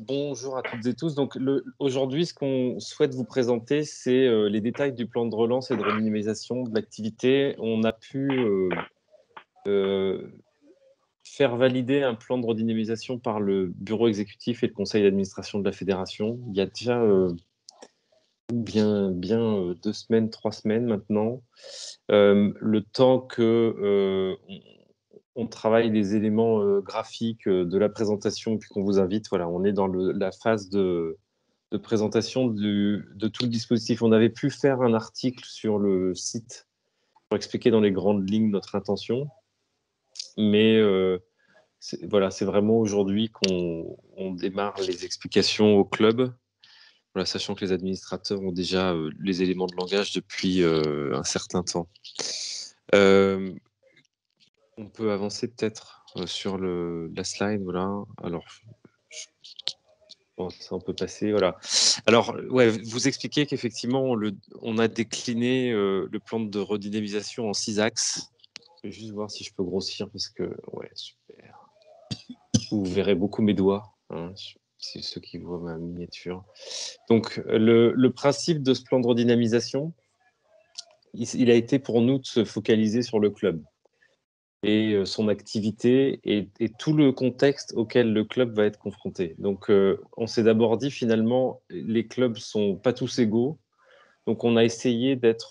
Bonjour à toutes et tous. Donc, aujourd'hui, ce qu'on souhaite vous présenter, c'est les détails du plan de relance et de redynamisation de l'activité. On a pu euh, faire valider un plan de redynamisation par le bureau exécutif et le conseil d'administration de la fédération. Il y a déjà bien 2 semaines, 3 semaines maintenant. Le temps que on travaille les éléments graphiques de la présentation, puis qu'on vous invite. Voilà, on est dans la phase de présentation de tout le dispositif. On avait pu faire un article sur le site pour expliquer dans les grandes lignes notre intention, mais voilà, c'est vraiment aujourd'hui qu'on démarre les explications au club, voilà, sachant que les administrateurs ont déjà les éléments de langage depuis un certain temps. On peut avancer peut-être sur la slide, voilà. Alors, je pense que ça, on peut passer, voilà. Alors, ouais, vous expliquez qu'effectivement, on a décliné le plan de redynamisation en 6 axes. Je vais juste voir si je peux grossir parce que, ouais, super. Vous verrez beaucoup mes doigts, hein, c'est ceux qui voient ma miniature. Donc, le principe de ce plan de redynamisation, il a été pour nous de se focaliser sur le club et son activité et tout le contexte auquel le club va être confronté. Donc, on s'est d'abord dit finalement, les clubs sont pas tous égaux. Donc, on a essayé d'intégrer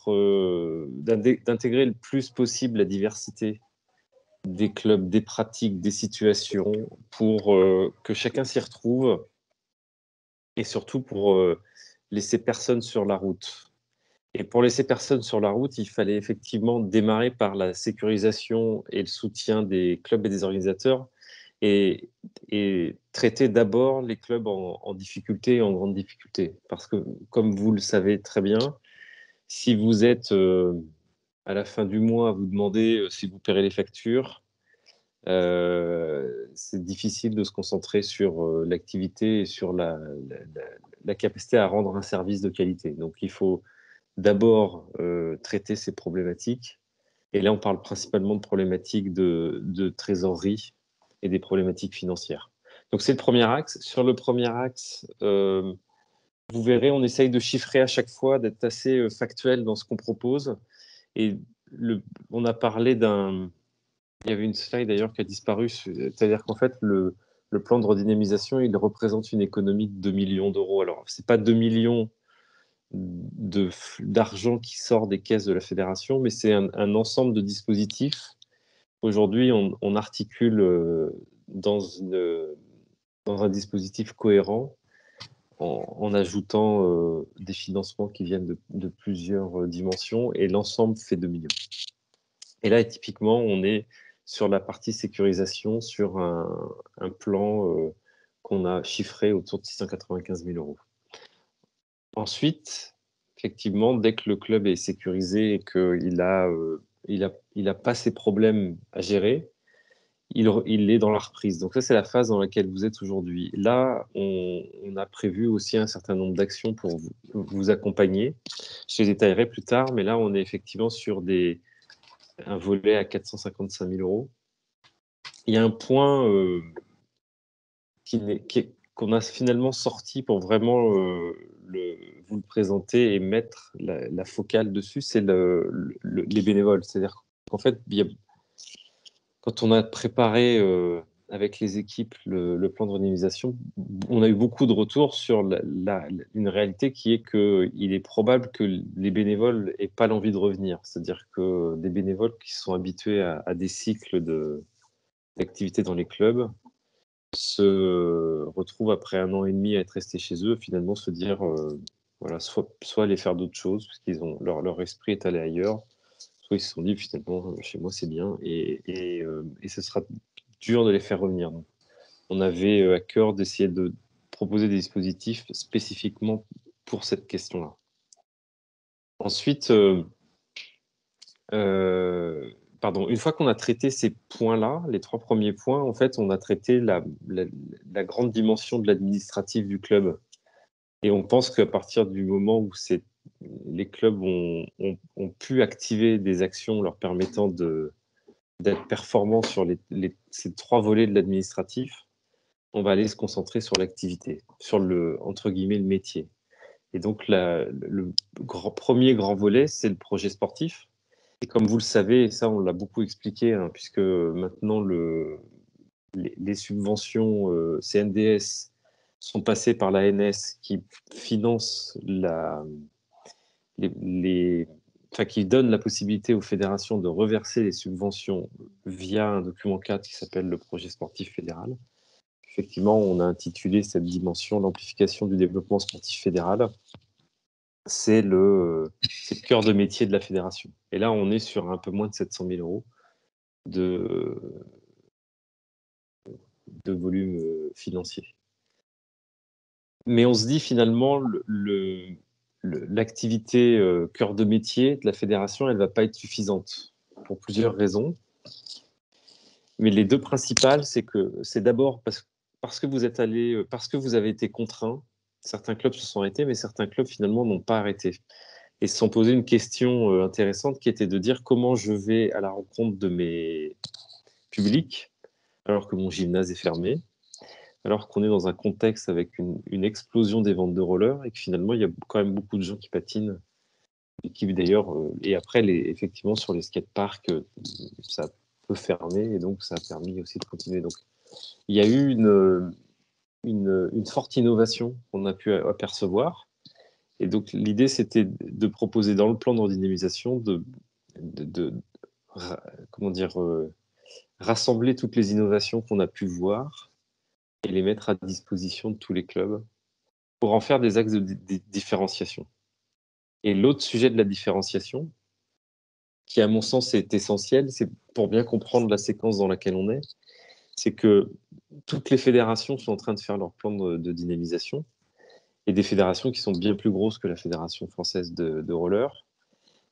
le plus possible la diversité des clubs, des pratiques, des situations pour que chacun s'y retrouve et surtout pour laisser personne sur la route. Et pour laisser personne sur la route, il fallait effectivement démarrer par la sécurisation et le soutien des clubs et des organisateurs et, et traiter d'abord les clubs en difficulté et en grande difficulté. Parce que, comme vous le savez très bien, si vous êtes à la fin du mois à vous demander si vous paierez les factures, c'est difficile de se concentrer sur l'activité et sur la capacité à rendre un service de qualité. Donc, il faut d'abord traiter ces problématiques. Et là, on parle principalement de problématiques de trésorerie et des problématiques financières. Donc, c'est le premier axe. Sur le premier axe, vous verrez, on essaye de chiffrer à chaque fois, d'être assez factuel dans ce qu'on propose. Et on a parlé d'un... Il y avait une slide d'ailleurs qui a disparu, c'est-à-dire qu'en fait, le plan de redynamisation, il représente une économie de 2 millions d'euros. Alors, ce n'est pas 2 millions d'argent qui sort des caisses de la fédération, mais c'est un ensemble de dispositifs. Aujourd'hui, on articule dans un dispositif cohérent en ajoutant des financements qui viennent de plusieurs dimensions et l'ensemble fait 2 millions. Et là, typiquement, on est sur la partie sécurisation sur un plan qu'on a chiffré autour de 695 000 euros. Ensuite, effectivement, dès que le club est sécurisé et qu'il a pas ses problèmes à gérer, il est dans la reprise. Donc ça, c'est la phase dans laquelle vous êtes aujourd'hui. Là, on a prévu aussi un certain nombre d'actions pour vous accompagner. Je les détaillerai plus tard, mais là, on est effectivement sur un volet à 455 000 euros. Il y a un point qu'on a finalement sorti pour vraiment vous le présenter et mettre la focale dessus, c'est les bénévoles. C'est-à-dire qu'en fait, quand on a préparé avec les équipes le plan de redynamisation, on a eu beaucoup de retours sur une réalité qui est qu'il est probable que les bénévoles n'aient pas l'envie de revenir. C'est-à-dire que des bénévoles qui sont habitués à des cycles d'activité dans les clubs se retrouvent après 1 an et demi à être restés chez eux, finalement se dire, voilà, soit aller faire d'autres choses, parce qu'ils ont leur esprit est allé ailleurs, soit ils se sont dit finalement chez moi c'est bien, et ce sera dur de les faire revenir. Donc, on avait à cœur d'essayer de proposer des dispositifs spécifiquement pour cette question-là. Ensuite, pardon, une fois qu'on a traité ces points-là, les 3 premiers points, en fait, on a traité la grande dimension de l'administratif du club. Et on pense qu'à partir du moment où les clubs ont pu activer des actions leur permettant d'être performants sur ces 3 volets de l'administratif, on va aller se concentrer sur l'activité, sur entre guillemets, le métier. Et donc, le premier grand volet, c'est le projet sportif. Et comme vous le savez, et ça, on l'a beaucoup expliqué, hein, puisque maintenant, les subventions CNDS sont passées par l'ANS qui finance enfin, qui donne la possibilité aux fédérations de reverser les subventions via un document 4 qui s'appelle le projet sportif fédéral. Effectivement, on a intitulé cette dimension l'amplification du développement sportif fédéral. C'est le cœur de métier de la fédération. Et là, on est sur un peu moins de 700 000 euros de volume financier. Mais on se dit finalement, l'activité cœur de métier de la fédération, elle ne va pas être suffisante pour plusieurs raisons. Mais les deux principales, c'est que c'est d'abord parce que vous avez été contraints. Certains clubs se sont arrêtés, mais certains clubs finalement n'ont pas arrêté et se sont posé une question intéressante qui était de dire comment je vais à la rencontre de mes publics alors que mon gymnase est fermé, alors qu'on est dans un contexte avec une explosion des ventes de rollers et que finalement il y a quand même beaucoup de gens qui patinent et qui d'ailleurs et après effectivement sur les skateparks ça peut fermer et donc ça a permis aussi de continuer. Donc il y a eu une forte innovation qu'on a pu apercevoir. Et donc, l'idée, c'était de proposer dans le plan de redynamisation comment dire, rassembler toutes les innovations qu'on a pu voir et les mettre à disposition de tous les clubs pour en faire des axes de différenciation. Et l'autre sujet de la différenciation, qui à mon sens est essentiel, c'est pour bien comprendre la séquence dans laquelle on est, c'est que toutes les fédérations sont en train de faire leur plan de dynamisation et des fédérations qui sont bien plus grosses que la Fédération française de roller.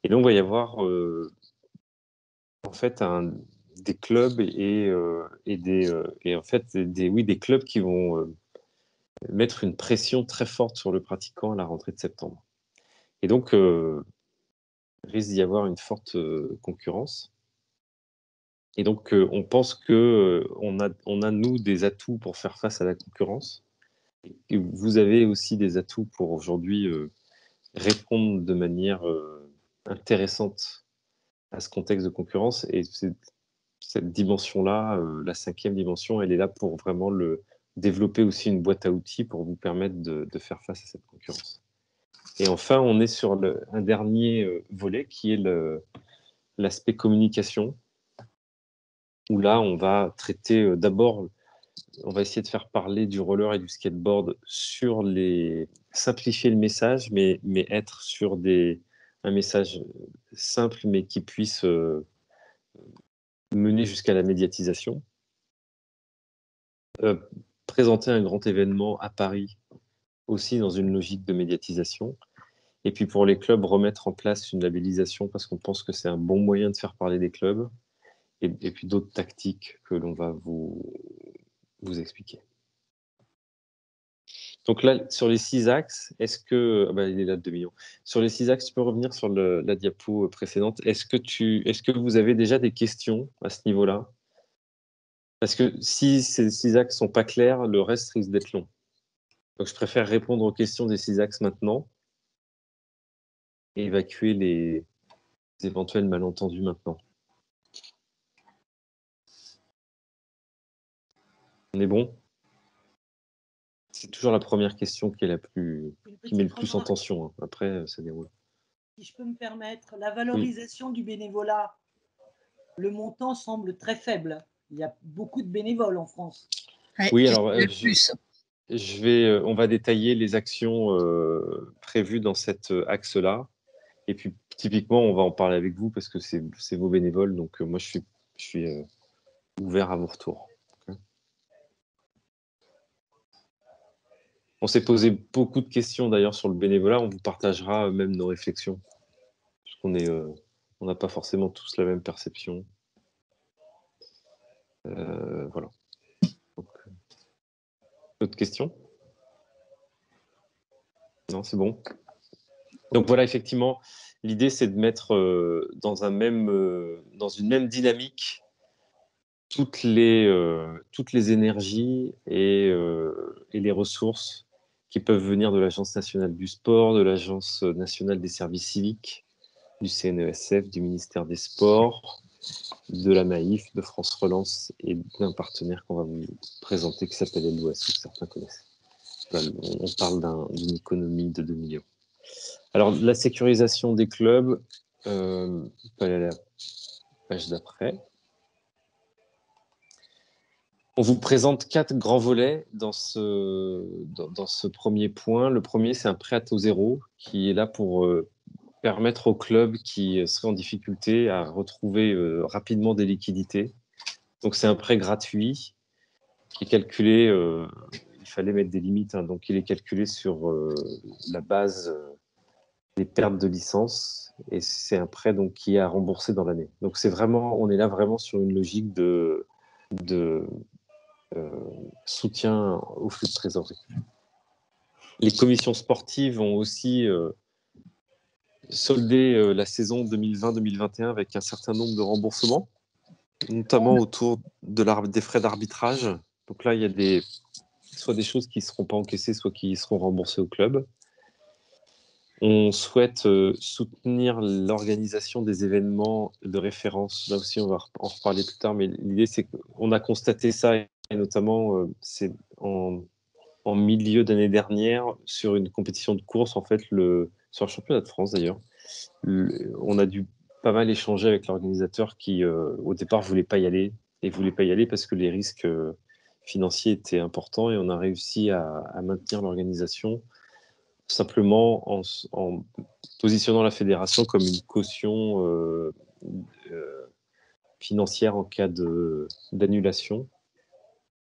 Et donc, il va y avoir en fait des clubs et en fait des clubs qui vont mettre une pression très forte sur le pratiquant à la rentrée de septembre. Et donc, il risque d'y avoir une forte concurrence. Et donc, on pense que on a, nous, des atouts pour faire face à la concurrence. Et vous avez aussi des atouts pour aujourd'hui répondre de manière intéressante à ce contexte de concurrence. Et cette dimension-là, la 5e dimension, elle est là pour vraiment développer aussi une boîte à outils pour vous permettre de faire face à cette concurrence. Et enfin, on est sur un dernier volet qui est l'aspect communication, où là, on va traiter d'abord, on va essayer de faire parler du roller et du skateboard simplifier le message, mais être sur un message simple, mais qui puisse mener jusqu'à la médiatisation. Présenter un grand événement à Paris aussi dans une logique de médiatisation. Et puis pour les clubs, remettre en place une labellisation parce qu'on pense que c'est un bon moyen de faire parler des clubs. Et puis d'autres tactiques que l'on va vous expliquer. Donc là, sur les 6 axes, est-ce que... il est là, 2 millions. Sur les 6 axes, tu peux revenir sur la diapo précédente. Est-ce que vous avez déjà des questions à ce niveau-là? Parce que si ces 6 axes sont pas clairs, le reste risque d'être long. Donc je préfère répondre aux questions des 6 axes maintenant et évacuer les éventuels malentendus maintenant. On est bon? C'est toujours la première question qui est qui met le plus en tension. Hein. Après, ça déroule. Si je peux me permettre, la valorisation du bénévolat, le montant semble très faible. Il y a beaucoup de bénévoles en France. Oui, alors on va détailler les actions prévues dans cet axe-là. Et puis, typiquement, on va en parler avec vous parce que c'est vos bénévoles. Donc, moi, je suis ouvert à vos retours. Okay. On s'est posé beaucoup de questions d'ailleurs sur le bénévolat. On vous partagera même nos réflexions. Parce qu'on on n'a pas forcément tous la même perception. Voilà. D'autres questions? Non, c'est bon. Donc voilà, effectivement, l'idée c'est de mettre dans une même dynamique toutes les énergies et les ressources qui peuvent venir de l'Agence nationale du sport, de l'Agence nationale des services civiques, du CNESF, du ministère des Sports, de la Maïf, de France Relance et d'un partenaire qu'on va vous présenter qui s'appelle LOS, que certains connaissent. On parle d'une économie de 2 millions. Alors, la sécurisation des clubs, on peut aller à la page d'après. On vous présente 4 grands volets dans ce premier point. Le premier, c'est un prêt à taux zéro qui est là pour permettre aux clubs qui seraient en difficulté à retrouver rapidement des liquidités. Donc, c'est un prêt gratuit qui est calculé, il fallait mettre des limites, hein, donc il est calculé sur la base des pertes de licence et c'est un prêt donc, qui est à rembourser dans l'année. Donc, on est là vraiment sur une logique de soutien au flux de trésorerie. Les commissions sportives ont aussi soldé la saison 2020-2021 avec un certain nombre de remboursements, notamment autour des frais d'arbitrage. Donc là, il y a soit des choses qui ne seront pas encaissées, soit qui seront remboursées au club. On souhaite soutenir l'organisation des événements de référence. Là aussi, on va en reparler plus tard, mais l'idée, c'est qu'on a constaté ça, et notamment, c'est en milieu d'année dernière, sur une compétition de course, en fait, sur le championnat de France d'ailleurs, on a dû pas mal échanger avec l'organisateur qui, au départ, voulait pas y aller parce que les risques financiers étaient importants et on a réussi à maintenir l'organisation simplement en positionnant la fédération comme une caution financière en cas d'annulation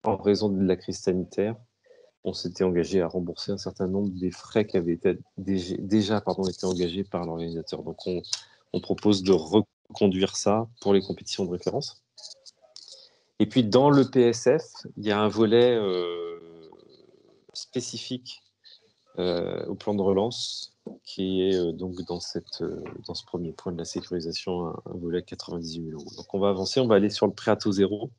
en raison de la crise sanitaire. On s'était engagé à rembourser un certain nombre des frais qui avaient déjà été engagés par l'organisateur. Donc, on propose de reconduire ça pour les compétitions de référence. Et puis, dans le PSF, il y a un volet spécifique au plan de relance qui est donc dans ce premier point de la sécurisation, un volet 98 000 €. Donc, on va avancer, on va aller sur le prêt à taux zéro.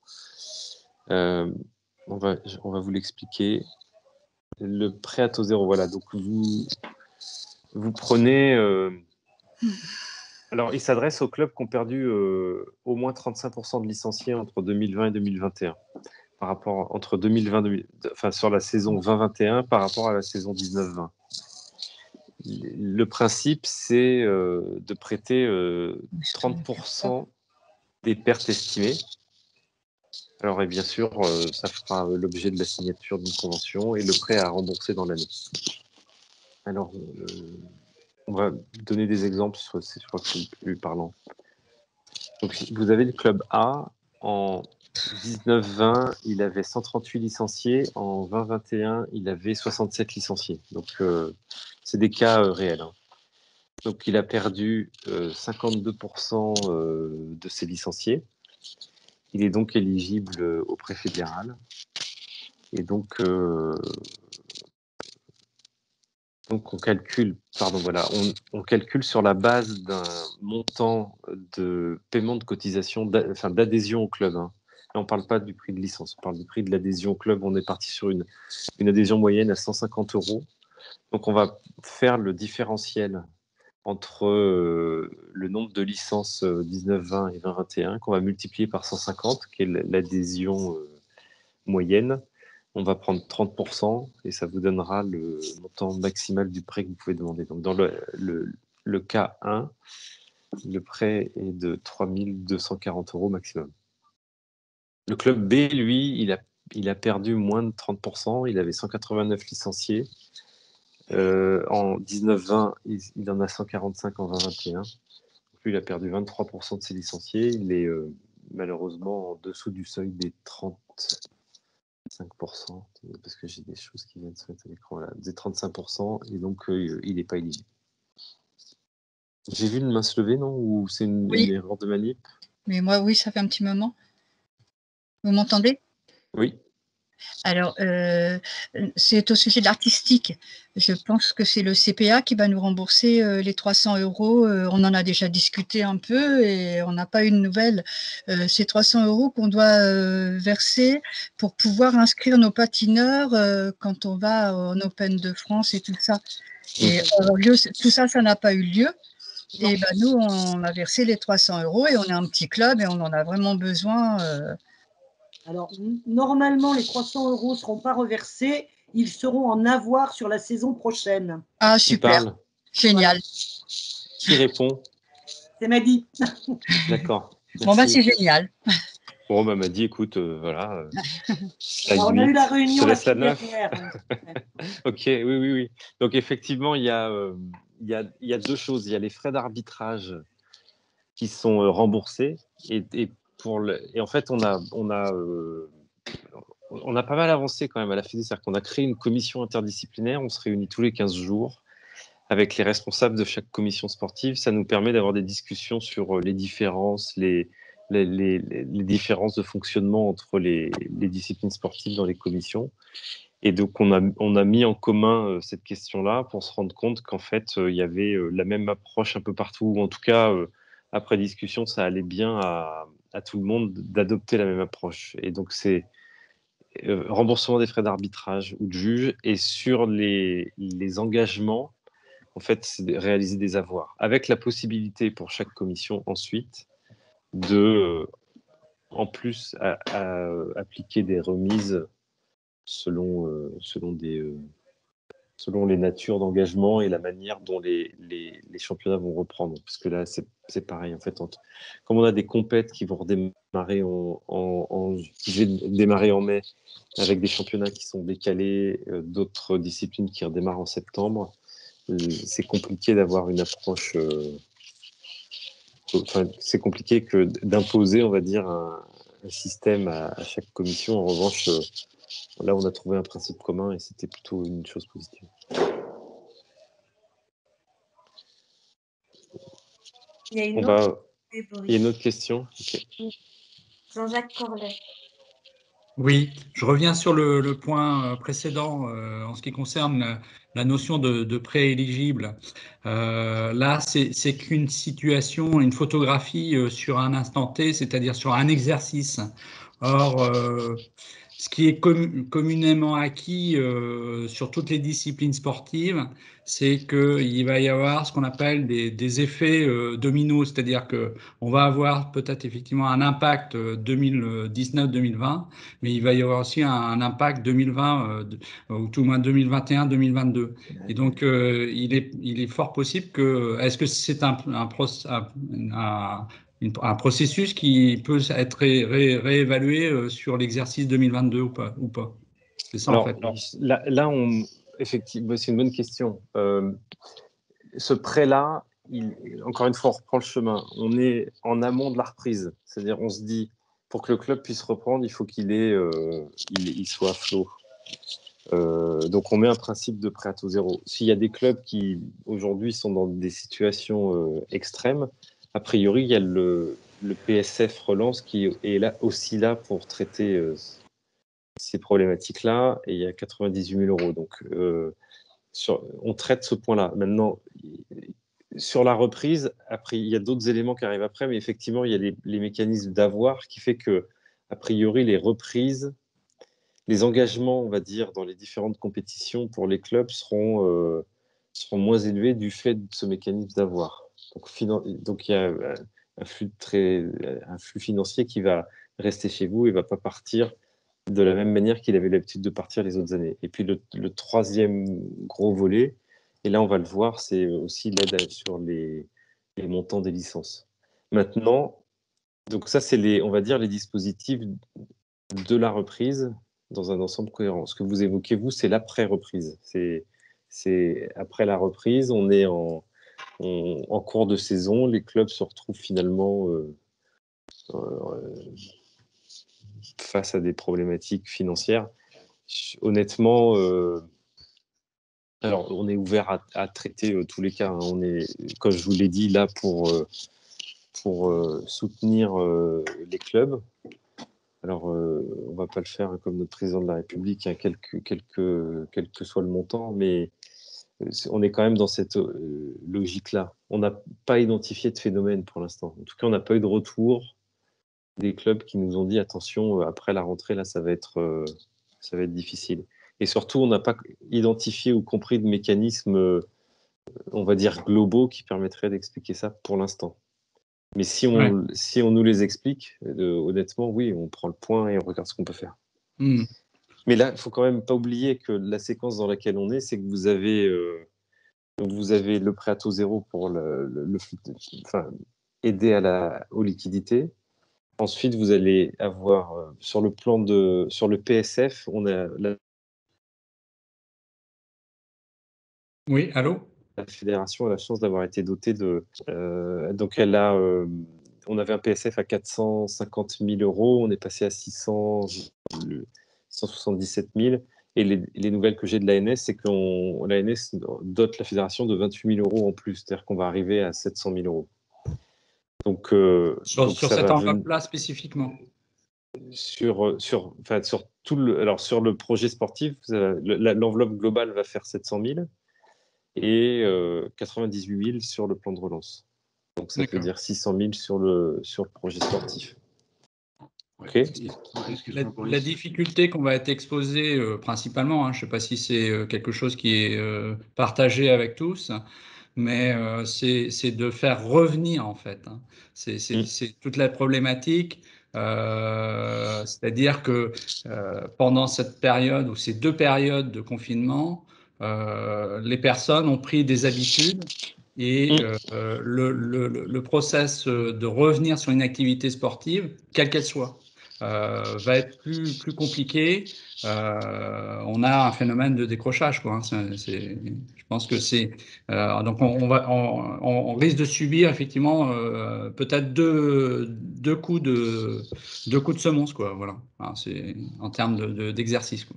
On va vous l'expliquer. Le prêt à taux zéro, voilà. Donc, vous prenez... alors, il s'adresse aux clubs qui ont perdu au moins 35% de licenciés entre 2020 et 2021, par rapport, entre 2020, sur la saison 2021 par rapport à la saison 19-20. Le principe, c'est de prêter 30% des pertes estimées. Alors, et bien sûr, ça fera l'objet de la signature d'une convention et le prêt à rembourser dans l'année. Alors, on va donner des exemples, je crois que c'est le plus parlant. Donc, vous avez le club A. En 19-20, il avait 138 licenciés. En 20-21, il avait 67 licenciés. Donc, c'est des cas réels. Hein. Donc, il a perdu 52% de ses licenciés. Il est donc éligible au prêt fédéral. Et donc on calcule, on calcule sur la base d'un montant de paiement de cotisation, d'adhésion au club. Hein. Là, on ne parle pas du prix de licence, on parle du prix de l'adhésion au club. On est parti sur une adhésion moyenne à 150 €. Donc, on va faire le différentiel entre le nombre de licences 19-20 et 20-21 qu'on va multiplier par 150, qui est l'adhésion moyenne. On va prendre 30% et ça vous donnera le montant maximal du prêt que vous pouvez demander. Donc, dans le cas 1, le prêt est de 3 240 € maximum. Le club B, lui, il a perdu moins de 30%. Il avait 189 licenciés. En 19-20, il en a 145 en 20-21. Lui, il a perdu 23% de ses licenciés. Il est malheureusement en dessous du seuil des 35%, parce que j'ai des choses qui viennent se mettre à l'écran là, des 35%, et donc il n'est pas éligible. J'ai vu une main se lever, non? Ou c'est une erreur de manip? Mais moi, oui, ça fait un petit moment. Vous m'entendez? Oui. Alors, c'est au sujet de l'artistique. Je pense que c'est le CPA qui va nous rembourser les 300 euros. On en a déjà discuté un peu et on n'a pas eu de nouvelles. Ces 300 euros qu'on doit verser pour pouvoir inscrire nos patineurs quand on va en Open de France et tout ça. Et tout ça, ça n'a pas eu lieu. Et ben, nous, on a versé les 300 euros et on est un petit club et on en a vraiment besoin. Alors, normalement, les 300 euros ne seront pas reversés. Ils seront en avoir sur la saison prochaine. Ah, super. Parle. Génial. Voilà. Qui répond? C'est Madi. D'accord. Bon, bah, c'est génial. Bon, bah, Madi, écoute, voilà. Alors, on a eu la réunion la semaine dernière. Ok, oui. Donc, effectivement, il y a 2 choses. Il y a les frais d'arbitrage qui sont remboursés. Et en fait, on a pas mal avancé quand même à la Fédé. C'est-à-dire qu'on a créé une commission interdisciplinaire. On se réunit tous les 15 jours avec les responsables de chaque commission sportive. Ça nous permet d'avoir des discussions sur les différences, les différences de fonctionnement entre les disciplines sportives dans les commissions. Et donc, on a mis en commun cette question-là pour se rendre compte qu'en fait, il y avait la même approche un peu partout, ou en tout cas, après discussion, ça allait bien à tout le monde d'adopter la même approche. Et donc, c'est remboursement des frais d'arbitrage ou de juge, et sur les engagements, en fait, c'est de réaliser des avoirs, avec la possibilité pour chaque commission ensuite de, en plus, appliquer des remises selon les natures d'engagement et la manière dont les championnats vont reprendre. Parce que là, c'est pareil. En fait, comme on a des compètes qui vont redémarrer qui vont démarrer en mai, avec des championnats qui sont décalés, d'autres disciplines qui redémarrent en septembre, c'est compliqué d'avoir une approche. C'est compliqué que d'imposer, on va dire, un système à chaque commission. En revanche, là, on a trouvé un principe commun et c'était plutôt une chose positive. Il y a une autre question. Okay. Jean-Jacques Corlet. Oui, je reviens sur le point précédent en ce qui concerne la notion de prêt éligible. Là, c'est qu'une situation, une photographie sur un instant T, c'est-à-dire sur un exercice. Or, ce qui est communément acquis sur toutes les disciplines sportives, c'est qu'il va y avoir ce qu'on appelle des effets dominos, c'est-à-dire qu'on va avoir peut-être effectivement un impact 2019-2020, mais il va y avoir aussi un impact 2020 ou tout au moins 2021-2022. Et donc, il est fort possible que, est-ce que c'est un processus qui peut être réévalué sur l'exercice 2022 ou pas. C'est ça. Alors, en fait. Là, effectivement, c'est une bonne question. Ce prêt-là, encore une fois, on reprend le chemin. On est en amont de la reprise. C'est-à-dire, on se dit, pour que le club puisse reprendre, il faut qu'il soit à flot. Donc, on met un principe de prêt à taux zéro. S'il y a des clubs qui, aujourd'hui, sont dans des situations extrêmes, a priori, il y a le PSF Relance qui est aussi là pour traiter ces problématiques-là, et il y a 98 000 euros. Donc, on traite ce point-là. Maintenant, sur la reprise, après, il y a d'autres éléments qui arrivent après, mais effectivement, il y a les mécanismes d'avoir qui fait que, a priori, les reprises, les engagements, on va dire, dans les différentes compétitions pour les clubs seront moins élevés du fait de ce mécanisme d'avoir. Donc, il y a un flux financier qui va rester chez vous et ne va pas partir de la même manière qu'il avait l'habitude de partir les autres années. Et puis, le troisième gros volet, et là, on va le voir, c'est aussi l'aide sur les montants des licences. Maintenant, donc ça, c'est on va dire, les dispositifs de la reprise dans un ensemble cohérent. Ce que vous évoquez, vous, c'est l'après-reprise. C'est après la reprise, on est en cours de saison, les clubs se retrouvent finalement face à des problématiques financières. Honnêtement, alors on est ouvert à traiter tous les cas. Hein. On est, comme je vous l'ai dit, là pour soutenir les clubs. Alors, on va pas le faire comme notre président de la République, hein, quel que soit le montant, mais on est quand même dans cette logique-là. On n'a pas identifié de phénomène pour l'instant. En tout cas, on n'a pas eu de retour des clubs qui nous ont dit attention, après la rentrée, là, ça va être difficile. Et surtout, on n'a pas identifié ou compris de mécanismes, on va dire, globaux qui permettraient d'expliquer ça pour l'instant. Mais si on nous les explique, honnêtement, oui, on prend le point et on regarde ce qu'on peut faire. Mm. Mais là, il ne faut quand même pas oublier que la séquence dans laquelle on est, c'est que vous avez le prêt à taux zéro pour aider aux liquidités. Ensuite, vous allez avoir sur le PSF, on a Oui, allô? la fédération a la chance d'avoir été dotée donc on avait un PSF à 450 000 €, on est passé à 677 000. Et les nouvelles que j'ai de l'ANS, c'est que l'ANS dote la fédération de 28 000 € en plus, c'est-à-dire qu'on va arriver à 700 000 €. Donc, sur cette enveloppe-là spécifiquement. Sur le projet sportif, l'enveloppe globale va faire 700 000 et 98 000 sur le plan de relance. Donc ça veut dire 600 000 sur le projet sportif. Okay. La difficulté qu'on va être exposé principalement, hein, je ne sais pas si c'est quelque chose qui est partagé avec tous, mais c'est de faire revenir en fait. Hein. C'est toute la problématique. C'est-à-dire que pendant cette période ou ces 2 périodes de confinement, les personnes ont pris des habitudes et le process de revenir sur une activité sportive, quelle qu'elle soit, va être plus compliqué. On a un phénomène de décrochage, quoi. Hein. Je pense que c'est donc on risque de subir effectivement peut-être deux coups de semonce, quoi. Voilà. Enfin, c'est en termes d'exercice, quoi.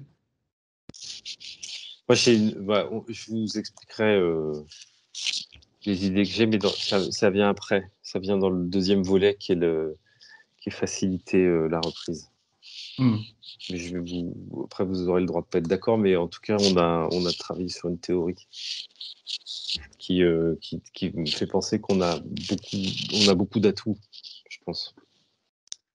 Moi, je vous expliquerai les idées que j'ai, mais ça vient après. Ça vient dans le deuxième volet qui est faciliter la reprise. Mais après, vous aurez le droit de pas être d'accord, mais en tout cas, on a travaillé sur une théorie qui me fait penser qu'on a beaucoup d'atouts, je pense.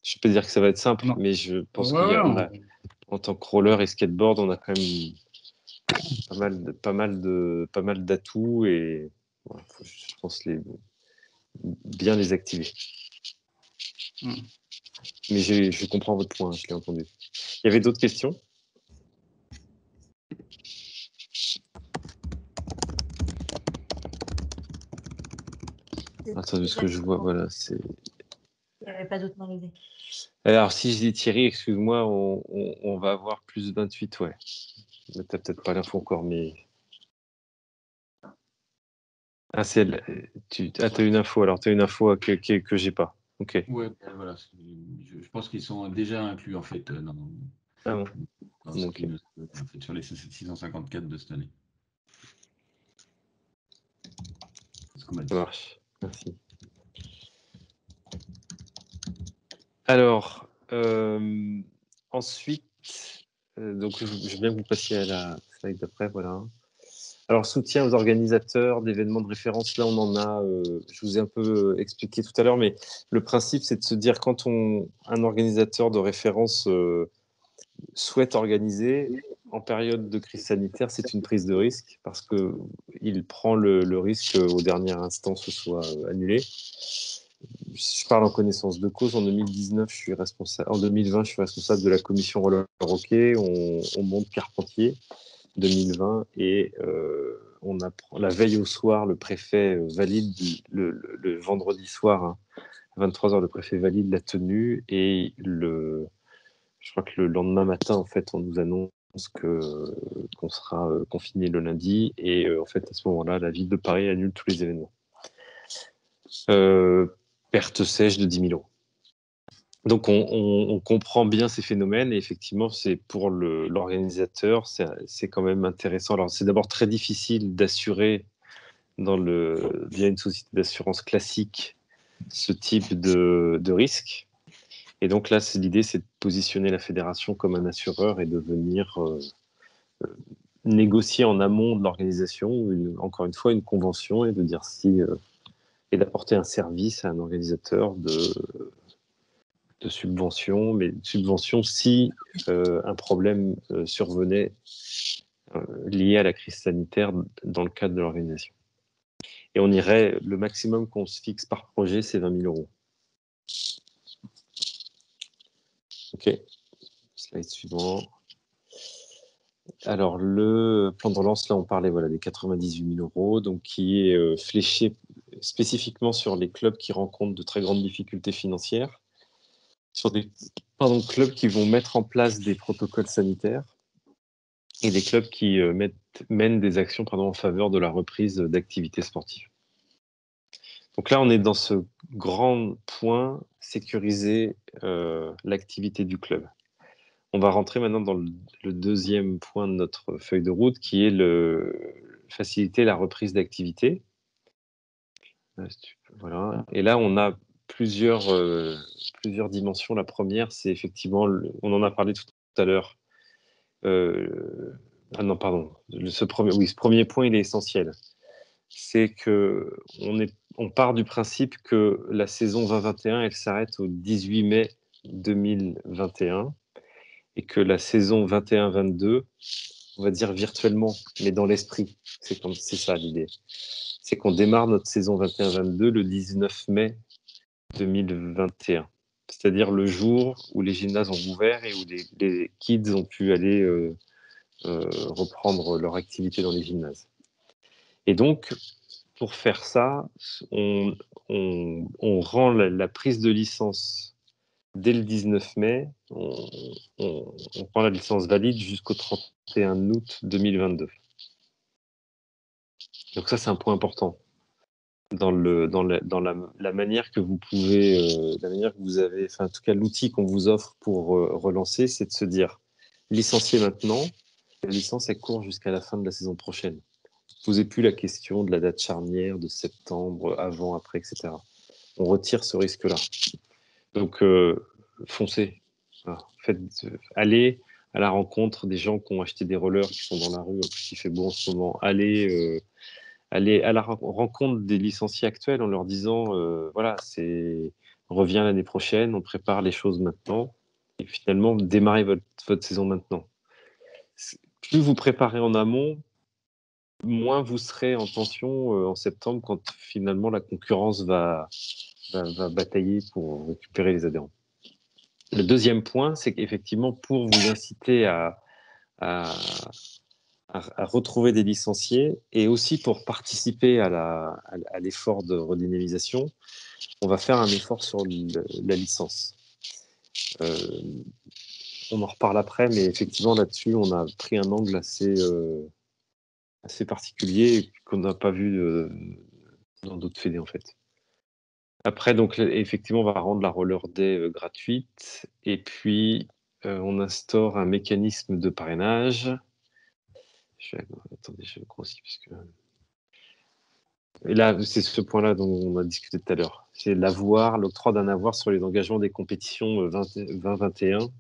Je peux dire que ça va être simple, mais je pense en tant que roller et skateboard, on a quand même pas mal d'atouts et voilà, je pense bien les activer. Mais je comprends votre point, je l'ai entendu. Il y avait d'autres questions? Attendez, ce que je vois, voilà, c'est... Il n'y avait pas d'autres mains levées. Alors, si je dis Thierry, excuse-moi, on va avoir plus de 28, ouais. Tu n'as peut-être pas l'info encore, mais... Ah, tu as une info, alors tu as une info que j'ai pas. Ok. Ouais, voilà. Je pense qu'ils sont déjà inclus, en fait, Ah bon. en fait, sur les 654 de cette année. C'est ce qu'on m'a dit. Ça marche, merci. Alors, ensuite, donc je veux bien que vous passiez à la slide d'après, voilà. Alors, soutien aux organisateurs d'événements de référence, là on en a, je vous ai un peu expliqué tout à l'heure, mais le principe c'est de se dire quand un organisateur de référence souhaite organiser en période de crise sanitaire, c'est une prise de risque parce qu'il prend le risque au dernier instant ce soit annulé. Je parle en connaissance de cause. En 2019, en 2020, je suis responsable de la commission roller hockey. On monte Carpentier 2020 et on apprend la veille au soir, le préfet valide le vendredi soir, hein, à 23h, le préfet valide la tenue et je crois que le lendemain matin, en fait, on nous annonce qu'on sera confiné le lundi et en fait, à ce moment-là, la ville de Paris annule tous les événements. Perte sèche de 10 000 €. Donc, on comprend bien ces phénomènes et effectivement, c'est pour l'organisateur, c'est quand même intéressant. Alors, c'est d'abord très difficile d'assurer via une société d'assurance classique ce type de risque. Et donc là, l'idée, c'est de positionner la fédération comme un assureur et de venir négocier en amont de l'organisation, encore une fois, une convention et de dire si et d'apporter un service à un organisateur de subvention, mais de subvention si un problème survenait lié à la crise sanitaire dans le cadre de l'organisation. Et on irait, le maximum qu'on se fixe par projet, c'est 20 000 euros. OK. Slide suivant. Alors, le plan de relance, là, on parlait des 98 000 euros, donc qui est fléché spécifiquement sur les clubs qui rencontrent de très grandes difficultés financières, sur des clubs qui vont mettre en place des protocoles sanitaires et des clubs qui mènent des actions en faveur de la reprise d'activités sportives. Donc là, on est dans ce grand point, sécuriser l'activité du club. On va rentrer maintenant dans le deuxième point de notre feuille de route, qui est faciliter la reprise d'activité. Voilà. Et là, on a plusieurs dimensions. La première, c'est effectivement, on en a parlé tout à l'heure. Non, pardon. Ce premier point, il est essentiel. C'est que on part du principe que la saison 2021, elle s'arrête au 18 mai 2021 et que la saison 21-22, on va dire virtuellement, mais dans l'esprit, c'est ça l'idée. C'est qu'on démarre notre saison 21-22 le 19 mai 2021. C'est-à-dire le jour où les gymnases ont ouvert et où les kids ont pu aller reprendre leur activité dans les gymnases. Et donc, pour faire ça, on rend la prise de licence dès le 19 mai, on rend la licence valide jusqu'au 31 août 2022. Donc ça, c'est un point important dans la manière que vous pouvez, la manière que vous avez, en tout cas l'outil qu'on vous offre pour relancer, c'est de se dire licencier maintenant, la licence elle court jusqu'à la fin de la saison prochaine. Posez plus la question de la date charnière de septembre, avant, après, etc. On retire ce risque-là. Donc, foncez. Voilà. Allez à la rencontre des gens qui ont acheté des rollers, qui sont dans la rue, en plus il fait beau en ce moment. Allez à la rencontre des licenciés actuels en leur disant, reviens l'année prochaine, on prépare les choses maintenant. Et finalement, démarrez votre saison maintenant. Plus vous préparez en amont, moins vous serez en tension en septembre quand finalement la concurrence va batailler pour récupérer les adhérents. Le deuxième point, c'est qu'effectivement, pour vous inciter à retrouver des licenciés et aussi pour participer à l'effort de redynamisation, on va faire un effort sur la licence. On en reparle après, mais effectivement, là-dessus, on a pris un angle assez particulier qu'on n'a pas vu dans d'autres fédés, en fait. Après, donc, effectivement, on va rendre la Roller Day gratuite et puis on instaure un mécanisme de parrainage. Attendez, je grossis puisque... Et là, c'est ce point-là dont on a discuté tout à l'heure. C'est l'octroi d'un avoir sur les engagements des compétitions 2021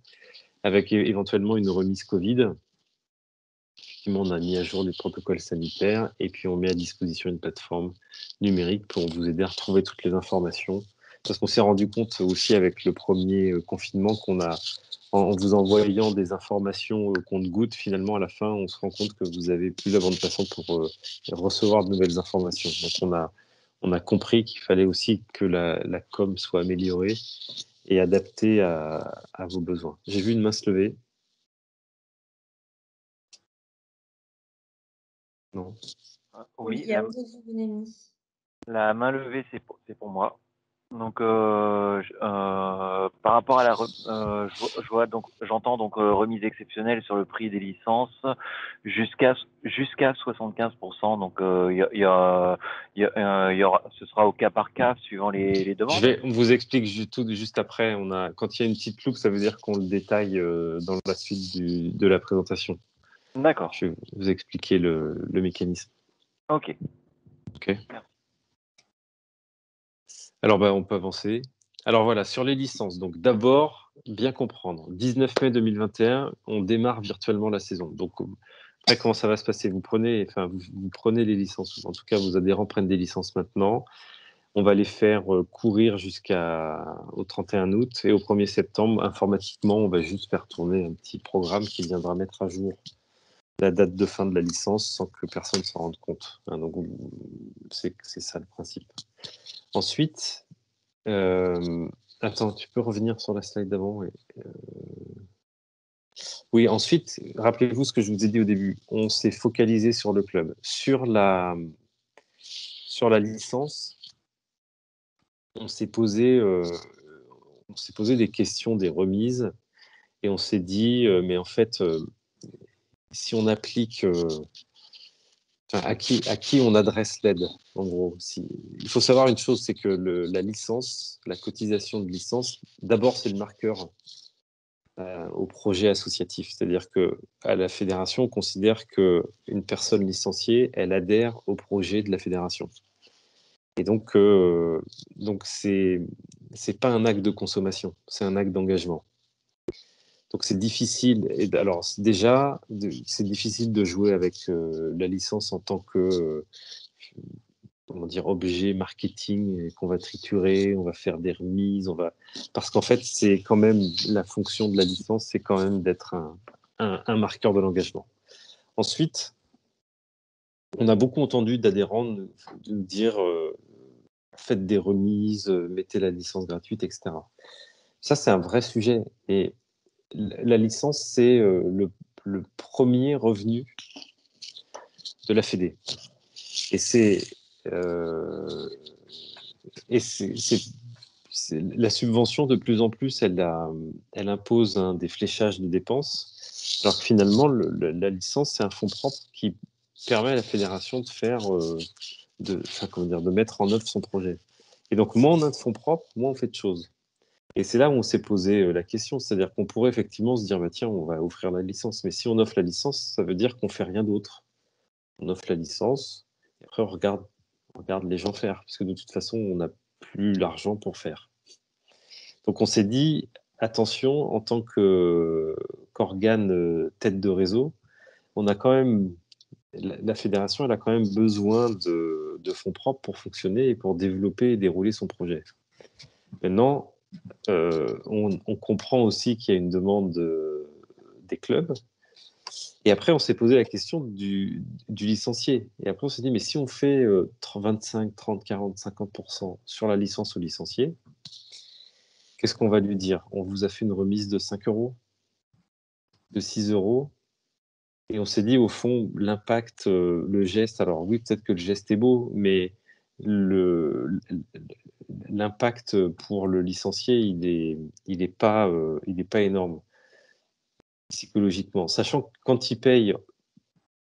avec éventuellement une remise Covid. Effectivement, on a mis à jour les protocoles sanitaires et puis on met à disposition une plateforme numérique pour vous aider à retrouver toutes les informations. Parce qu'on s'est rendu compte aussi avec le premier confinement qu'on a, en vous envoyant des informations au compte-gouttes, finalement, à la fin, on se rend compte que vous avez plus la bande passante pour recevoir de nouvelles informations. Donc, on a compris qu'il fallait aussi que la com soit améliorée et adaptée à vos besoins. J'ai vu une main se lever. Non. Oui, Il y a Olivier Benemi. la main levée, c'est pour moi. Donc, par rapport à je vois donc, j'entends donc remise exceptionnelle sur le prix des licences jusqu'à 75%. Donc, ce sera au cas par cas suivant les demandes. On vous explique tout juste après. Quand il y a une petite loupe, ça veut dire qu'on le détaille dans la suite de la présentation. D'accord. Je vais vous expliquer le mécanisme. Ok. Alors, on peut avancer. Alors voilà, sur les licences. Donc d'abord, bien comprendre. 19 mai 2021, on démarre virtuellement la saison. Donc après, comment ça va se passer? Vous prenez les licences. En tout cas, vos adhérents prennent des licences maintenant. On va les faire courir jusqu'au 31 août. Et au 1er septembre, informatiquement, on va juste faire tourner un petit programme qui viendra mettre à jour la date de fin de la licence sans que personne s'en rende compte. Hein, donc, c'est ça le principe. Ensuite, attends, tu peux revenir sur la slide d'avant Oui, ensuite, rappelez-vous ce que je vous ai dit au début. On s'est focalisé sur le club. Sur la licence, on s'est posé des questions, des remises, et on s'est dit, mais en fait, si on applique, à qui on adresse l'aide, en gros. Il faut savoir une chose, c'est que la licence, la cotisation de licence, d'abord, c'est le marqueur au projet associatif. C'est-à-dire qu'à la fédération, on considère qu'une personne licenciée, elle adhère au projet de la fédération. Et donc c'est pas un acte de consommation, c'est un acte d'engagement. Donc c'est difficile. Alors déjà, c'est difficile de jouer avec la licence en tant que comment dire, objet marketing qu'on va triturer, on va faire des remises, parce qu'en fait c'est quand même la fonction de la licence, c'est quand même d'être un marqueur de l'engagement. Ensuite, on a beaucoup entendu d'adhérents nous dire faites des remises, mettez la licence gratuite, etc. Ça, c'est un vrai sujet. Et la licence, c'est le premier revenu de la Fédé. Et la subvention, de plus en plus, elle impose des fléchages de dépenses, alors que finalement, la licence, c'est un fonds propre qui permet à la fédération de faire, de mettre en œuvre son projet. Et donc, moins on a de fonds propres, moins on fait de choses. Et c'est là où on s'est posé la question, c'est-à-dire qu'on pourrait effectivement se dire, bah, tiens, on va offrir la licence, mais si on offre la licence, ça veut dire qu'on fait rien d'autre. On offre la licence, et après on regarde les gens faire, parce que de toute façon, on n'a plus l'argent pour faire. Donc on s'est dit, attention, en tant qu'organe tête de réseau, on a quand même, la fédération, elle a quand même besoin de fonds propres pour fonctionner et pour développer et dérouler son projet. Maintenant, on comprend aussi qu'il y a une demande des clubs. Et après, on s'est posé la question du licencié. Et après, on s'est dit, mais si on fait 25, 30, 40, 50% sur la licence au licencié, qu'est-ce qu'on va lui dire? On vous a fait une remise de 5 euros, de 6 euros. Et on s'est dit, au fond, l'impact, le geste, alors oui, peut-être que le geste est beau, mais l'impact pour le licencié, il est pas énorme psychologiquement. Sachant que quand il paye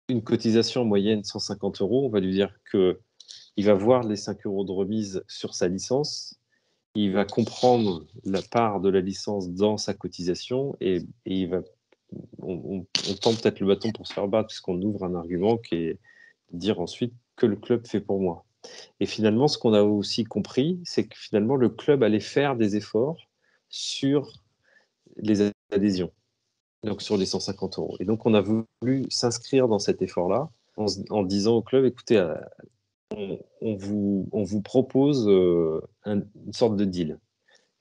une cotisation en moyenne 150 euros, on va lui dire qu'il va voir les 5 euros de remise sur sa licence, il va comprendre la part de la licence dans sa cotisation et on tend peut-être le bâton pour se faire battre puisqu'on ouvre un argument qui est de dire ensuite que le club fait pour moi. Et finalement, ce qu'on a aussi compris, c'est que finalement, le club allait faire des efforts sur les adhésions, donc sur les 150 euros. Et donc, on a voulu s'inscrire dans cet effort-là en disant au club, écoutez, on vous propose une sorte de deal.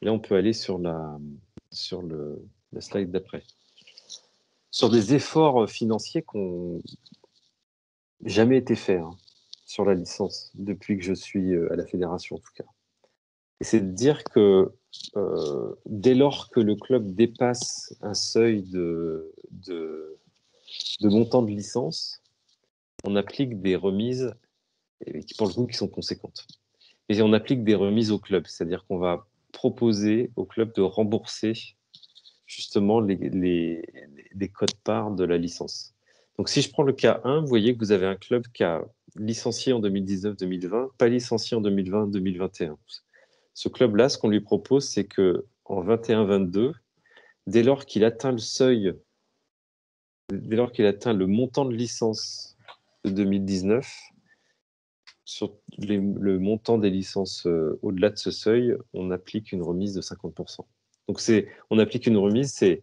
Et là, on peut aller sur la slide d'après. Sur des efforts financiers qui n'ont jamais été faits sur la licence depuis que je suis à la fédération, en tout cas. Et c'est de dire que dès lors que le club dépasse un seuil de montant de licence, on applique des remises qui, pour le coup, qui sont conséquentes. Et on applique des remises au club, c'est-à-dire qu'on va proposer au club de rembourser justement les quotes-parts de la licence. Donc, si je prends le cas 1, vous voyez que vous avez un club qui a licencié en 2019-2020, pas licencié en 2020-2021. Ce club-là, ce qu'on lui propose, c'est qu'en 21-22, dès lors qu'il atteint le seuil, dès lors qu'il atteint le montant de licence de 2019, sur le montant des licences au-delà de ce seuil, on applique une remise de 50%. Donc, on applique une remise, c'est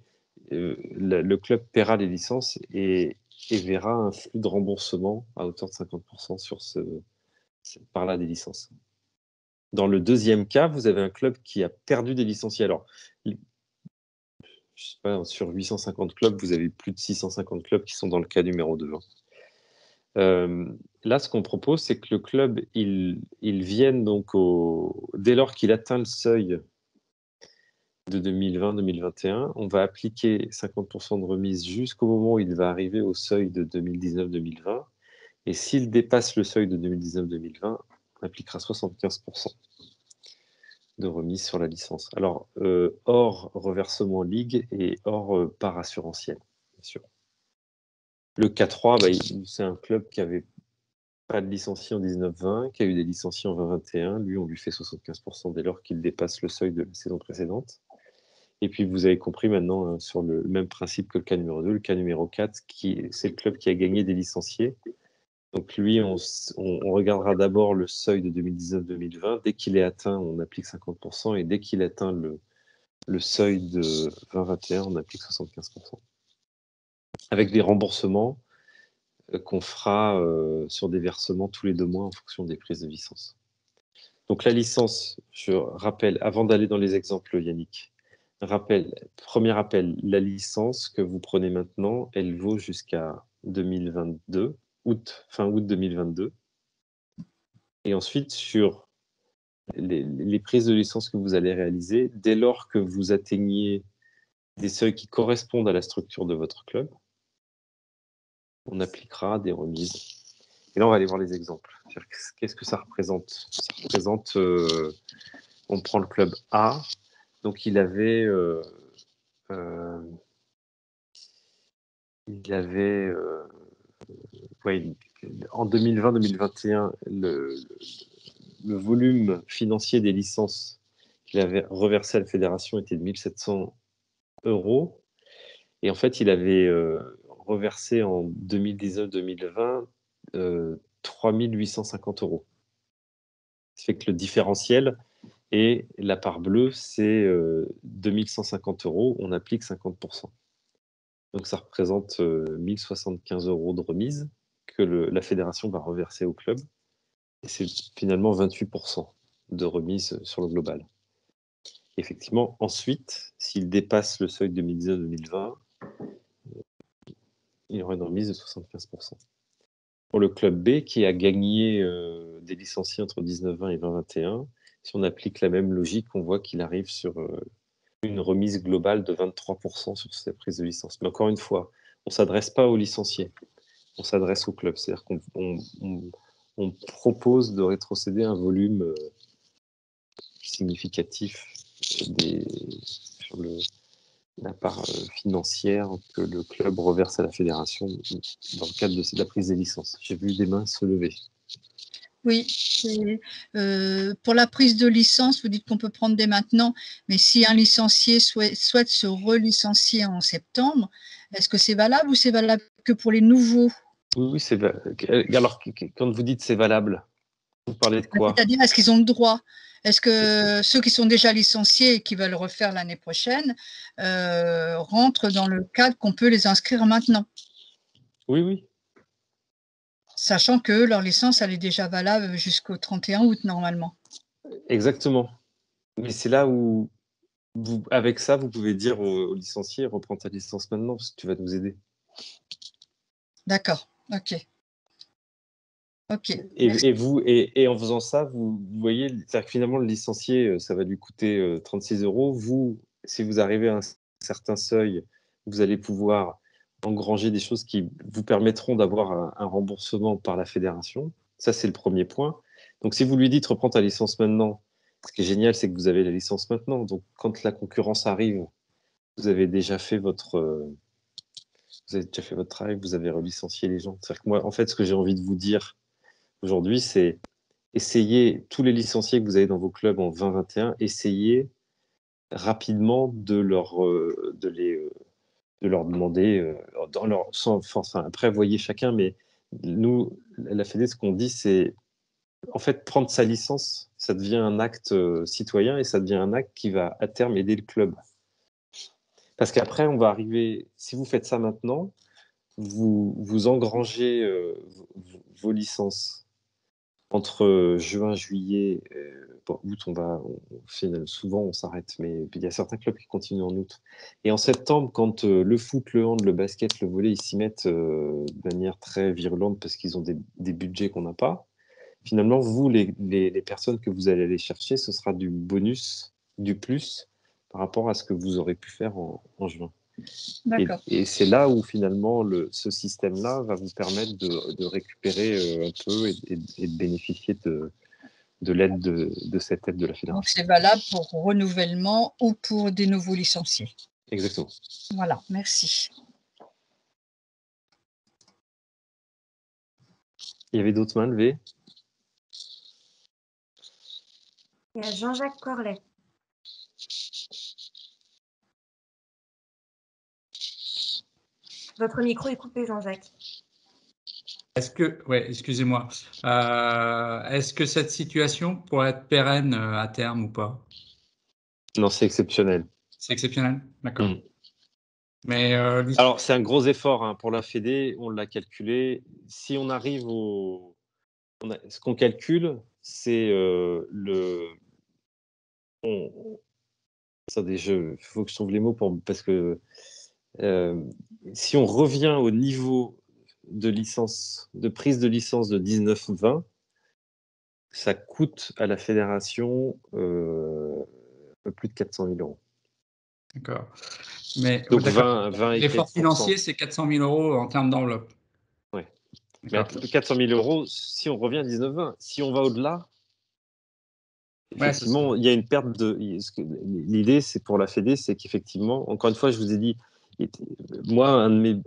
le club paiera les licences et verra un flux de remboursement à hauteur de 50% sur par-là des licences. Dans le deuxième cas, vous avez un club qui a perdu des licenciés. Alors, je sais pas, sur 850 clubs, vous avez plus de 650 clubs qui sont dans le cas numéro 2. Là, ce qu'on propose, c'est que le club, il vienne donc dès lors qu'il atteint le seuil de 2020-2021, on va appliquer 50% de remise jusqu'au moment où il va arriver au seuil de 2019-2020. Et s'il dépasse le seuil de 2019-2020, on appliquera 75% de remise sur la licence. Alors, hors reversement ligue et hors part assurantielle, bien sûr. Le K3, c'est un club qui avait pas de licenciés en 19-20, qui a eu des licenciés en 20-21. Lui, on lui fait 75% dès lors qu'il dépasse le seuil de la saison précédente. Et puis, vous avez compris maintenant sur le même principe que le cas numéro 2, le cas numéro 4, c'est le club qui a gagné des licenciés. Donc lui, on regardera d'abord le seuil de 2019-2020. Dès qu'il est atteint, on applique 50%. Et dès qu'il atteint le seuil de 2021, on applique 75%. Avec des remboursements qu'on fera sur des versements tous les 2 mois en fonction des prises de licence. Donc la licence, je rappelle, avant d'aller dans les exemples, Yannick, premier rappel, la licence que vous prenez maintenant, elle vaut jusqu'à 2022. Fin août 2022. Et ensuite, sur les prises de licence que vous allez réaliser, dès lors que vous atteignez des seuils qui correspondent à la structure de votre club, on appliquera des remises. Et là, on va aller voir les exemples. Qu'est-ce que ça représente? Ça représente, on prend le club A, donc il avait en 2020-2021, le volume financier des licences qu'il avait reversé à la fédération était de 1 700 €. Et en fait, il avait reversé en 2019-2020 3 850 €. Ça fait que le différentiel et la part bleue, c'est 2 150 €. On applique 50%. Donc, ça représente 1 075 € de remise que la fédération va reverser au club. Et c'est finalement 28% de remise sur le global. Effectivement, ensuite, s'il dépasse le seuil de 2019-2020, il y aura une remise de 75%. Pour le club B, qui a gagné des licenciés entre 19-20 et 20-21, si on applique la même logique, on voit qu'il arrive sur une remise globale de 23% sur ses prises de licence. Mais encore une fois, on ne s'adresse pas aux licenciés, on s'adresse au club. C'est-à-dire qu'on propose de rétrocéder un volume significatif sur la part financière que le club reverse à la fédération dans le cadre de la prise des licences. J'ai vu des mains se lever. Oui, pour la prise de licence, vous dites qu'on peut prendre dès maintenant, mais si un licencié souhaite se relicencier en septembre, est-ce que c'est valable ou c'est valable que pour les nouveaux? Oui, c'est valable. Alors, quand vous dites c'est valable, vous parlez de quoi? C'est-à-dire, est-ce qu'ils ont le droit? Est-ce que ceux qui sont déjà licenciés et qui veulent refaire l'année prochaine rentrent dans le cadre qu'on peut les inscrire maintenant? Oui, oui. Sachant que leur licence, elle est déjà valable jusqu'au 31 août normalement. Exactement. Mais c'est là où, avec ça, vous pouvez dire aux licenciés, reprends ta licence maintenant, parce que tu vas nous aider. D'accord, ok. Ok. Et en faisant ça, vous voyez, c'est-à-dire que finalement, le licencié, ça va lui coûter 36 €. Vous, si vous arrivez à un certain seuil, vous allez pouvoir engranger des choses qui vous permettront d'avoir un remboursement par la fédération. Ça, c'est le premier point. Donc, si vous lui dites reprends ta licence maintenant, ce qui est génial, c'est que vous avez la licence maintenant. Donc, quand la concurrence arrive, vous avez déjà fait votre travail, vous avez relicencié les gens. C'est-à-dire que moi, en fait, ce que j'ai envie de vous dire aujourd'hui, c'est essayez, tous les licenciés que vous avez dans vos clubs en 2021, essayez rapidement de leur demander, après, voyez chacun, mais nous, la Fédé, ce qu'on dit, c'est en fait, prendre sa licence, ça devient un acte citoyen et ça devient un acte qui va à terme aider le club. Parce qu'après, on va arriver, si vous faites ça maintenant, vous engrangez vos licences entre juin, juillet, août, souvent on s'arrête, mais il y a certains clubs qui continuent en août. Et en septembre, quand le foot, le hand, le basket, le volley, ils s'y mettent de manière très virulente parce qu'ils ont des budgets qu'on n'a pas, finalement, vous, les personnes que vous allez aller chercher, ce sera du bonus, du plus, par rapport à ce que vous aurez pu faire en juin. D'accord. Et c'est là où finalement ce système-là va vous permettre de récupérer un peu et de bénéficier de l'aide de cette aide de la Donc, fédération. c'est valable pour renouvellement ou pour des nouveaux licenciés. Exactement. Voilà, merci. Il y avait d'autres mains levées? Il y a Jean-Jacques Corlet. Votre micro est coupé, Jean-Jacques. Excusez-moi. Est-ce que cette situation pourrait être pérenne à terme ou pas? Non, c'est exceptionnel. C'est exceptionnel, d'accord. Mais alors, c'est un gros effort hein, pour la Fédé, on l'a calculé. Si on arrive ce qu'on calcule, c'est attendez, il faut que je trouve les mots parce que si on revient au niveau de prise de licence de 19-20, ça coûte à la fédération un peu plus de 400 000 euros. D'accord. Mais donc 20 et l'effort quelques financier, c'est 400 000 euros en termes d'enveloppe. Oui. Mais 400 000 euros, si on revient à 19-20, si on va au-delà, effectivement, il y a une perte de. L'idée, c'est pour la Fédé, c'est qu'effectivement, encore une fois, je vous ai dit, moi, un de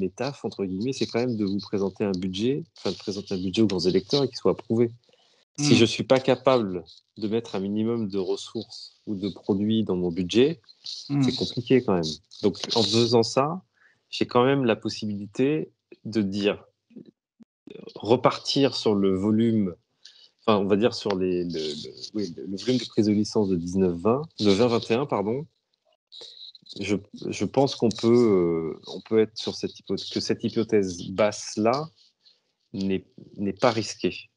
mes tafs, entre guillemets, c'est quand même de vous présenter un budget, de présenter un budget aux grands électeurs et qu'il soit approuvé. Si je ne suis pas capable de mettre un minimum de ressources ou de produits dans mon budget, c'est compliqué quand même. Donc, en faisant ça, j'ai quand même la possibilité de dire repartir sur le volume, on va dire sur le volume de prise de licence de 20-21, pardon. Je pense qu'on peut être sur que cette hypothèse basse-là n'est pas risquée.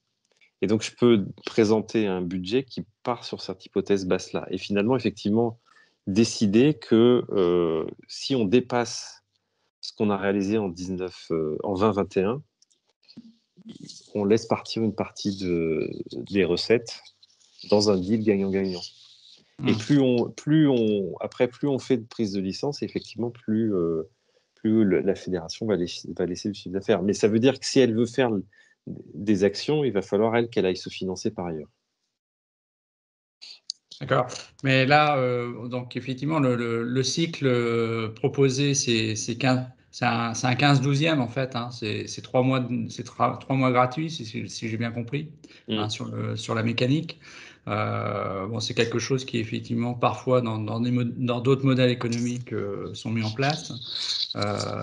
Et donc, je peux présenter un budget qui part sur cette hypothèse basse-là. Et finalement, effectivement, décider que si on dépasse ce qu'on a réalisé en 20-21, on laisse partir une partie des recettes dans un deal gagnant-gagnant. Et plus on fait de prise de licence, effectivement, plus la fédération va laisser le chiffre d'affaires. Mais ça veut dire que si elle veut faire des actions, il va falloir qu'elle aille se financer par ailleurs. D'accord. Mais là, donc effectivement, le cycle proposé, c'est un 15-12e en fait. Hein. C'est 3 mois, 3 mois gratuits, si j'ai bien compris, hein, sur la mécanique. Bon, c'est quelque chose qui effectivement parfois dans d'autres modèles économiques sont mis en place.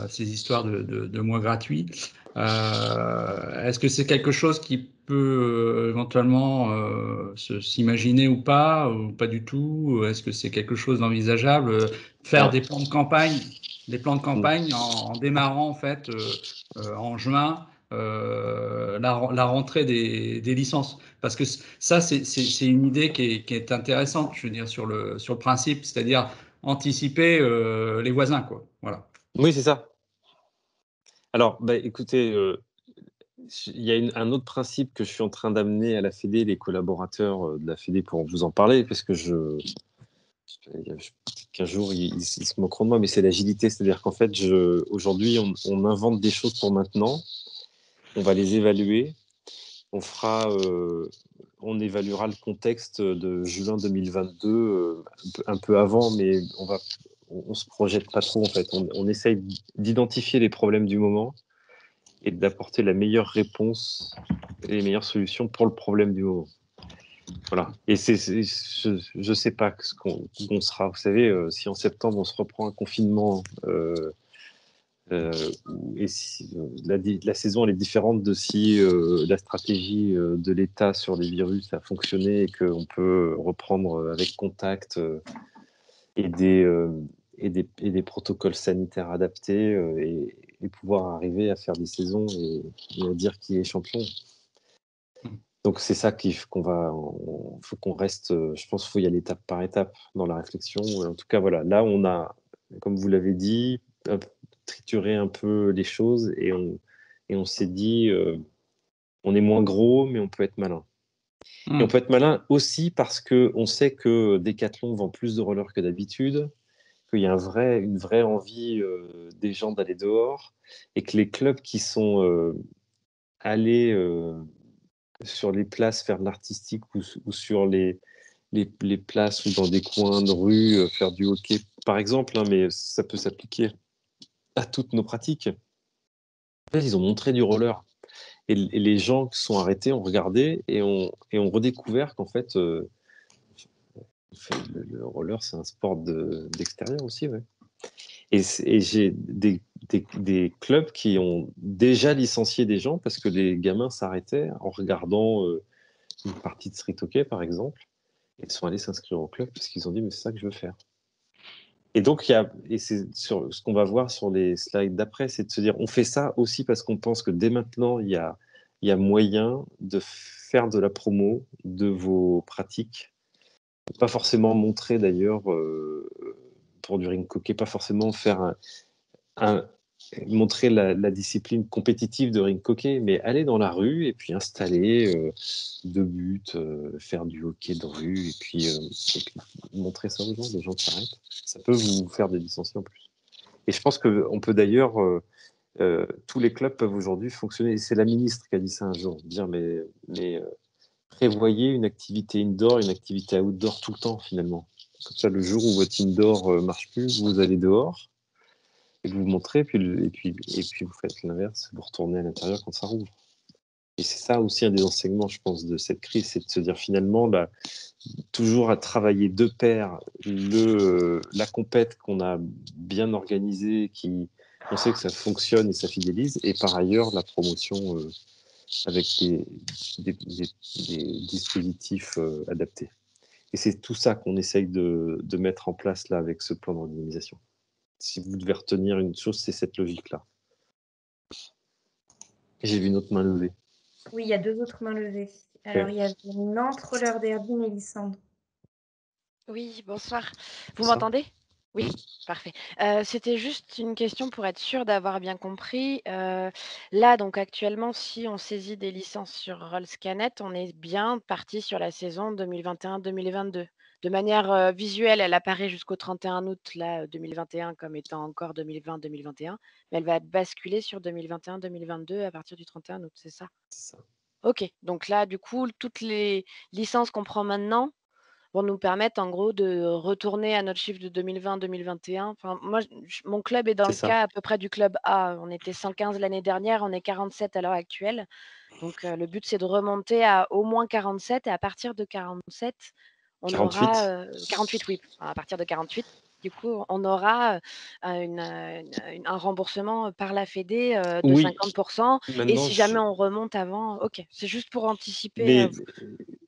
Ces histoires de mois gratuits. Est-ce que c'est quelque chose qui peut éventuellement s'imaginer ou pas du tout? Est-ce que c'est quelque chose d'envisageable? Faire des plans de campagne, en démarrant en fait en juin la rentrée des licences. Parce que ça, c'est une idée qui est intéressante, je veux dire, sur le principe, c'est-à-dire anticiper les voisins, quoi. Voilà. Oui, c'est ça. Alors, écoutez, il y a un autre principe que je suis en train d'amener à la Fédé, les collaborateurs de la Fédé pour vous en parler, parce que qu'un jour ils se moqueront de moi, mais c'est l'agilité, c'est-à-dire qu'en fait, aujourd'hui, on invente des choses pour maintenant, on va les évaluer, on évaluera le contexte de juin 2022 un peu avant, mais on se projette pas trop en fait. On essaye d'identifier les problèmes du moment et d'apporter la meilleure réponse et les meilleures solutions pour le problème du moment. Voilà. Et je sais pas où on sera. Vous savez, si en septembre on se reprend un confinement La saison elle est différente de si la stratégie de l'État sur les virus a fonctionné et qu'on peut reprendre avec contact et des protocoles sanitaires adaptés et pouvoir arriver à faire des saisons et à dire qui est champion. Donc c'est ça faut qu'on reste, je pense qu'il faut y aller étape par étape dans la réflexion. Et en tout cas, voilà, là on a, comme vous l'avez dit, trituré un peu les choses et on s'est dit, on est moins gros, mais on peut être malin. Et on peut être malin aussi parce qu'on sait que Decathlon vend plus de rollers que d'habitude, qu'il y a une vraie envie des gens d'aller dehors et que les clubs qui sont allés sur les places faire de l'artistique ou sur les places ou dans des coins de rue faire du hockey, par exemple, hein, mais ça peut s'appliquer à toutes nos pratiques. En fait, ils ont montré du roller. Et les gens qui sont arrêtés ont regardé et ont redécouvert qu'en fait, le roller, c'est un sport d'extérieur aussi. Ouais. Et j'ai des clubs qui ont déjà licencié des gens parce que les gamins s'arrêtaient en regardant une partie de street hockey, par exemple, et ils sont allés s'inscrire au club parce qu'ils ont dit mais c'est ça que je veux faire. Et donc, c'est sur ce qu'on va voir sur les slides d'après, c'est de se dire on fait ça aussi parce qu'on pense que dès maintenant, il y a moyen de faire de la promo de vos pratiques. Pas forcément montrer d'ailleurs pour du ring hockey, pas forcément faire montrer la discipline compétitive de ring hockey, mais aller dans la rue et puis installer 2 buts, faire du hockey de rue et puis montrer ça aux gens, les gens s'arrêtent. Ça peut vous faire des licenciés en plus. Et je pense qu'on peut d'ailleurs, tous les clubs peuvent aujourd'hui fonctionner, et c'est la ministre qui a dit ça un jour, dire mais prévoyez une activité indoor, une activité outdoor tout le temps finalement. Comme ça, le jour où votre indoor marche plus, vous allez dehors et vous montrez, et puis vous faites l'inverse, vous retournez à l'intérieur quand ça rouvre. Et c'est ça aussi un des enseignements, je pense, de cette crise, c'est de se dire finalement, toujours à travailler de pair la compète qu'on a bien organisée, on sait que ça fonctionne et ça fidélise, et par ailleurs la promotion avec des dispositifs adaptés. Et c'est tout ça qu'on essaye de mettre en place là avec ce plan d'organisation. Si vous devez retenir une chose, c'est cette logique-là. J'ai vu une autre main levée. Oui, il y a 2 autres mains levées. Alors, il y avait Nantes Roller Derby, Mélissandre. Oui, bonsoir. Vous Bonsoir. m'entendez? Oui, parfait. C'était juste une question pour être sûr d'avoir bien compris. Là, donc actuellement, si on saisit des licences sur Rollscanet, on est bien parti sur la saison 2021-2022. De manière visuelle, elle apparaît jusqu'au 31 août là, 2021 comme étant encore 2020-2021, mais elle va basculer sur 2021-2022 à partir du 31 août, c'est ça? C'est ça. Ok, donc là, du coup, toutes les licences qu'on prend maintenant vont nous permettre en gros de retourner à notre chiffre de 2020-2021. Enfin, moi, mon club est dans C'est le ça. cas à peu près du club A. On était 115 l'année dernière, on est 47 à l'heure actuelle. Donc le but, c'est de remonter à au moins 47 et à partir de 47, on 48. aura 48, oui, à partir de 48. Du coup, on aura un remboursement par la Fédé de Oui. 50%. Et Maintenant, si jamais on remonte avant, ok, c'est juste pour anticiper. mais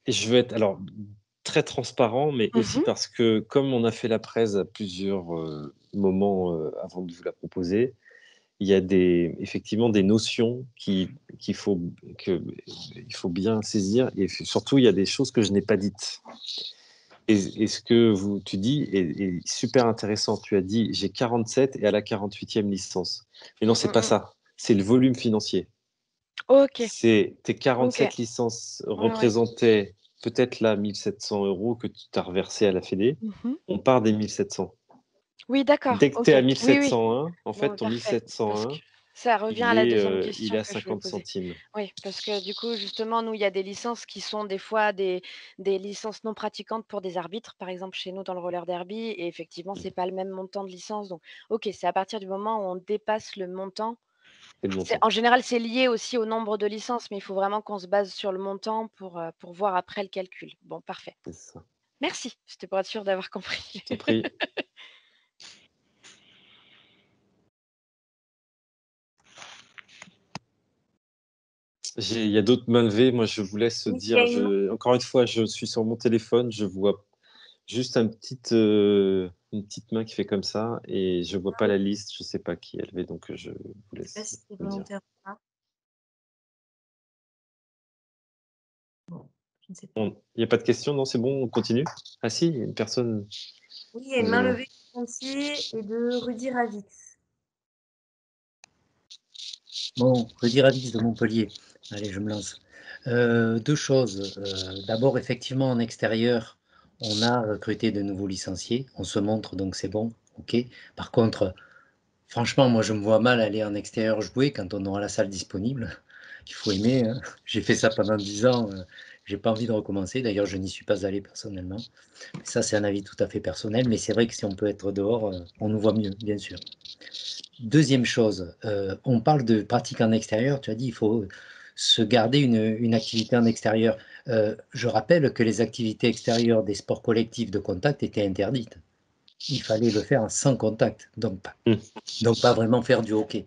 je veux être alors très transparent, mais aussi parce que comme on a fait la presse à plusieurs moments avant de vous la proposer, il y a effectivement des notions qu'il faut bien saisir, et surtout il y a des choses que je n'ai pas dites. Et ce que tu dis est super intéressant. Tu as dit j'ai 47 et à la 48e licence. Mais non, c'est pas ça. C'est le volume financier. Ok. C'est tes 47 licences Ouais. représentaient peut-être là 1700 € que tu as reversé à la Fédé. On part des 1700. Oui, d'accord. Dès que tu es à 1701, en fait, Bon, ton parfait. Parce 1701, que ça revient à la deuxième il question est à que je voulais 50 poser. centimes. Oui, parce que du coup, justement, nous, il y a des licences qui sont des fois des licences non pratiquantes pour des arbitres, par exemple chez nous dans le roller derby, et effectivement, c'est pas le même montant de licence. Donc, ok, c'est à partir du moment où on dépasse le montant. En général, c'est lié aussi au nombre de licences, mais il faut vraiment qu'on se base sur le montant pour voir après le calcul. Bon, parfait. C'est ça. Merci, c'était pour être sûr d'avoir compris. Je t'en prie. Il y a d'autres mains levées. Moi, je vous laisse Oui, dire. il y a une Encore une fois, je suis sur mon téléphone. Je vois juste une petite main qui fait comme ça et je vois pas la liste. Je sais pas qui est levée, donc je vous Je ne sais pas si laisse c'est me dire. volontaire ou pas. Bon, je ne sais pas. Il n'y a pas de question, non? C'est bon, on continue? Ah si, il y a une personne. Oui, il y a une main levée de Pontier et de Rudy Ravix. Bon, Rudy Ravix de Montpellier. Allez, je me lance. Deux choses. D'abord, effectivement, en extérieur, on a recruté de nouveaux licenciés. On se montre, donc c'est bon. OK. Par contre, franchement, moi, je me vois mal aller en extérieur jouer quand on aura la salle disponible. Il faut aimer, hein. J'ai fait ça pendant 10 ans. J'ai pas envie de recommencer. D'ailleurs, je n'y suis pas allé personnellement. Ça, c'est un avis tout à fait personnel. Mais c'est vrai que si on peut être dehors, on nous voit mieux, bien sûr. Deuxième chose, on parle de pratique en extérieur. Tu as dit il faut se garder une activité en extérieur. Je rappelle que les activités extérieures des sports collectifs de contact étaient interdites. Il fallait le faire sans contact, donc pas vraiment faire du hockey.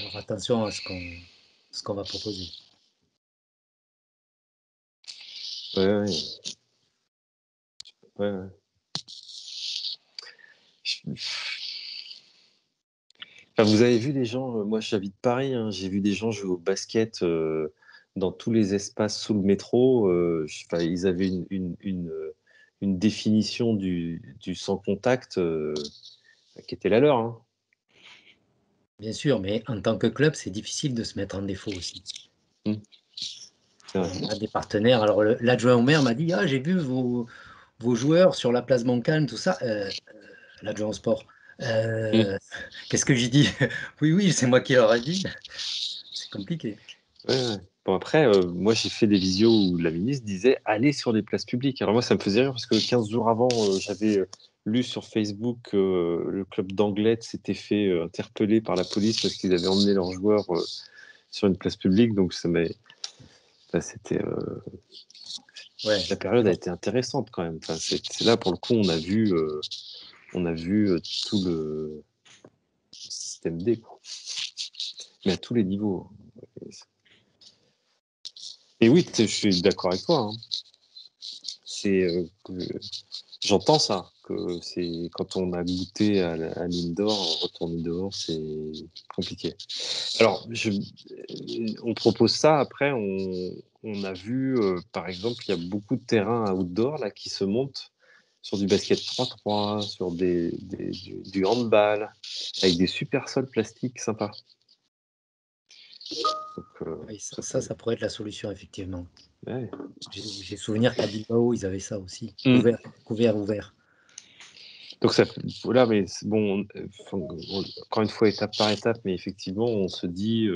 Alors attention à ce qu'on va proposer. Ouais. Ouais. Enfin, vous avez vu les gens, moi j'habite Paris, hein, j'ai vu des gens jouer au basket dans tous les espaces sous le métro. Enfin, ils avaient une définition du sans contact qui était la leur. Hein. Bien sûr, mais en tant que club, c'est difficile de se mettre en défaut aussi. C'est vrai. On a des partenaires. Alors l'adjoint au maire m'a dit ah, j'ai vu vos joueurs sur la place Montcalm, tout ça. L'adjoint au sport. Qu'est-ce que j'ai dit? Oui, c'est moi qui leur ai dit. C'est compliqué. Ouais. Bon, après, moi j'ai fait des visios où la ministre disait allez sur les places publiques. Alors moi ça me faisait rire parce que 15 jours avant, j'avais lu sur Facebook que le club d'Anglet s'était fait interpeller par la police parce qu'ils avaient emmené leurs joueurs sur une place publique. Donc ça m'a. Enfin, c'était. Ouais. La période a été intéressante quand même. Enfin, c'est là pour le coup on a vu tout le système D, quoi. Mais à tous les niveaux. Et oui, je suis d'accord avec toi. Hein. J'entends ça, que c'est quand on a goûté à l'indoor, retourner dehors, c'est compliqué. Alors, on propose ça. Après, on a vu, par exemple, il y a beaucoup de terrains outdoor là qui se montent sur du basket 3-3, sur du handball, avec des super sols plastiques sympas. Donc, Oui, ça pourrait être la solution, effectivement. Ouais. J'ai souvenir qu'à Bilbao, ils avaient ça aussi, couvert, ouvert. Donc voilà, mais bon, encore une fois, étape par étape, mais effectivement, on se dit,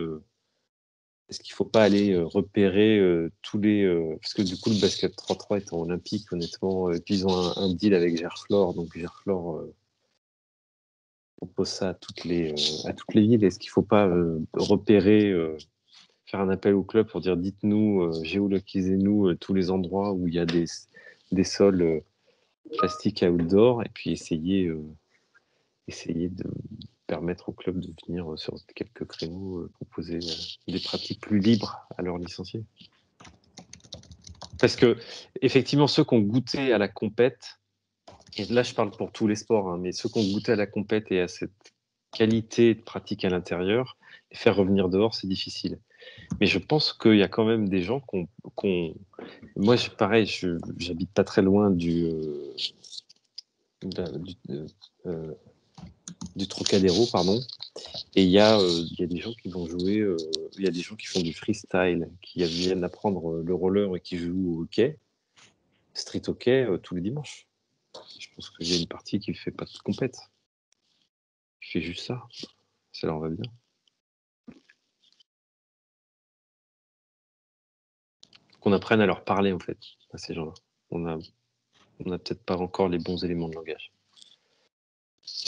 est-ce qu'il ne faut pas aller repérer tous les... parce que du coup, le basket 3-3 étant olympique, honnêtement, et puis ils ont un deal avec Gerflor, donc Gerflor propose ça à toutes les villes. Est-ce qu'il ne faut pas repérer, faire un appel au club pour dire, dites-nous, géolocalisez-nous tous les endroits où il y a des sols plastiques à outdoor, et puis essayer de permettre au club de venir sur quelques créneaux proposer des pratiques plus libres à leurs licenciés. Parce que effectivement, ceux qui ont goûté à la compète, et là je parle pour tous les sports, hein, mais ceux qui ont goûté à la compète et à cette qualité de pratique à l'intérieur, les faire revenir dehors, c'est difficile. Mais je pense qu'il y a quand même des gens qui ont... Moi, pareil, j'habite pas très loin du Trocadéro, pardon. Et il y a des gens qui vont jouer, il y a des gens qui font du freestyle, qui viennent apprendre le roller et qui jouent au hockey, street hockey, tous les dimanches. Je pense qu'il y a une partie qui ne fait pas de compète. Qui fait juste ça. Ça leur va bien. Qu'on apprenne à leur parler, en fait, à ces gens-là. On n'a peut-être pas encore les bons éléments de langage.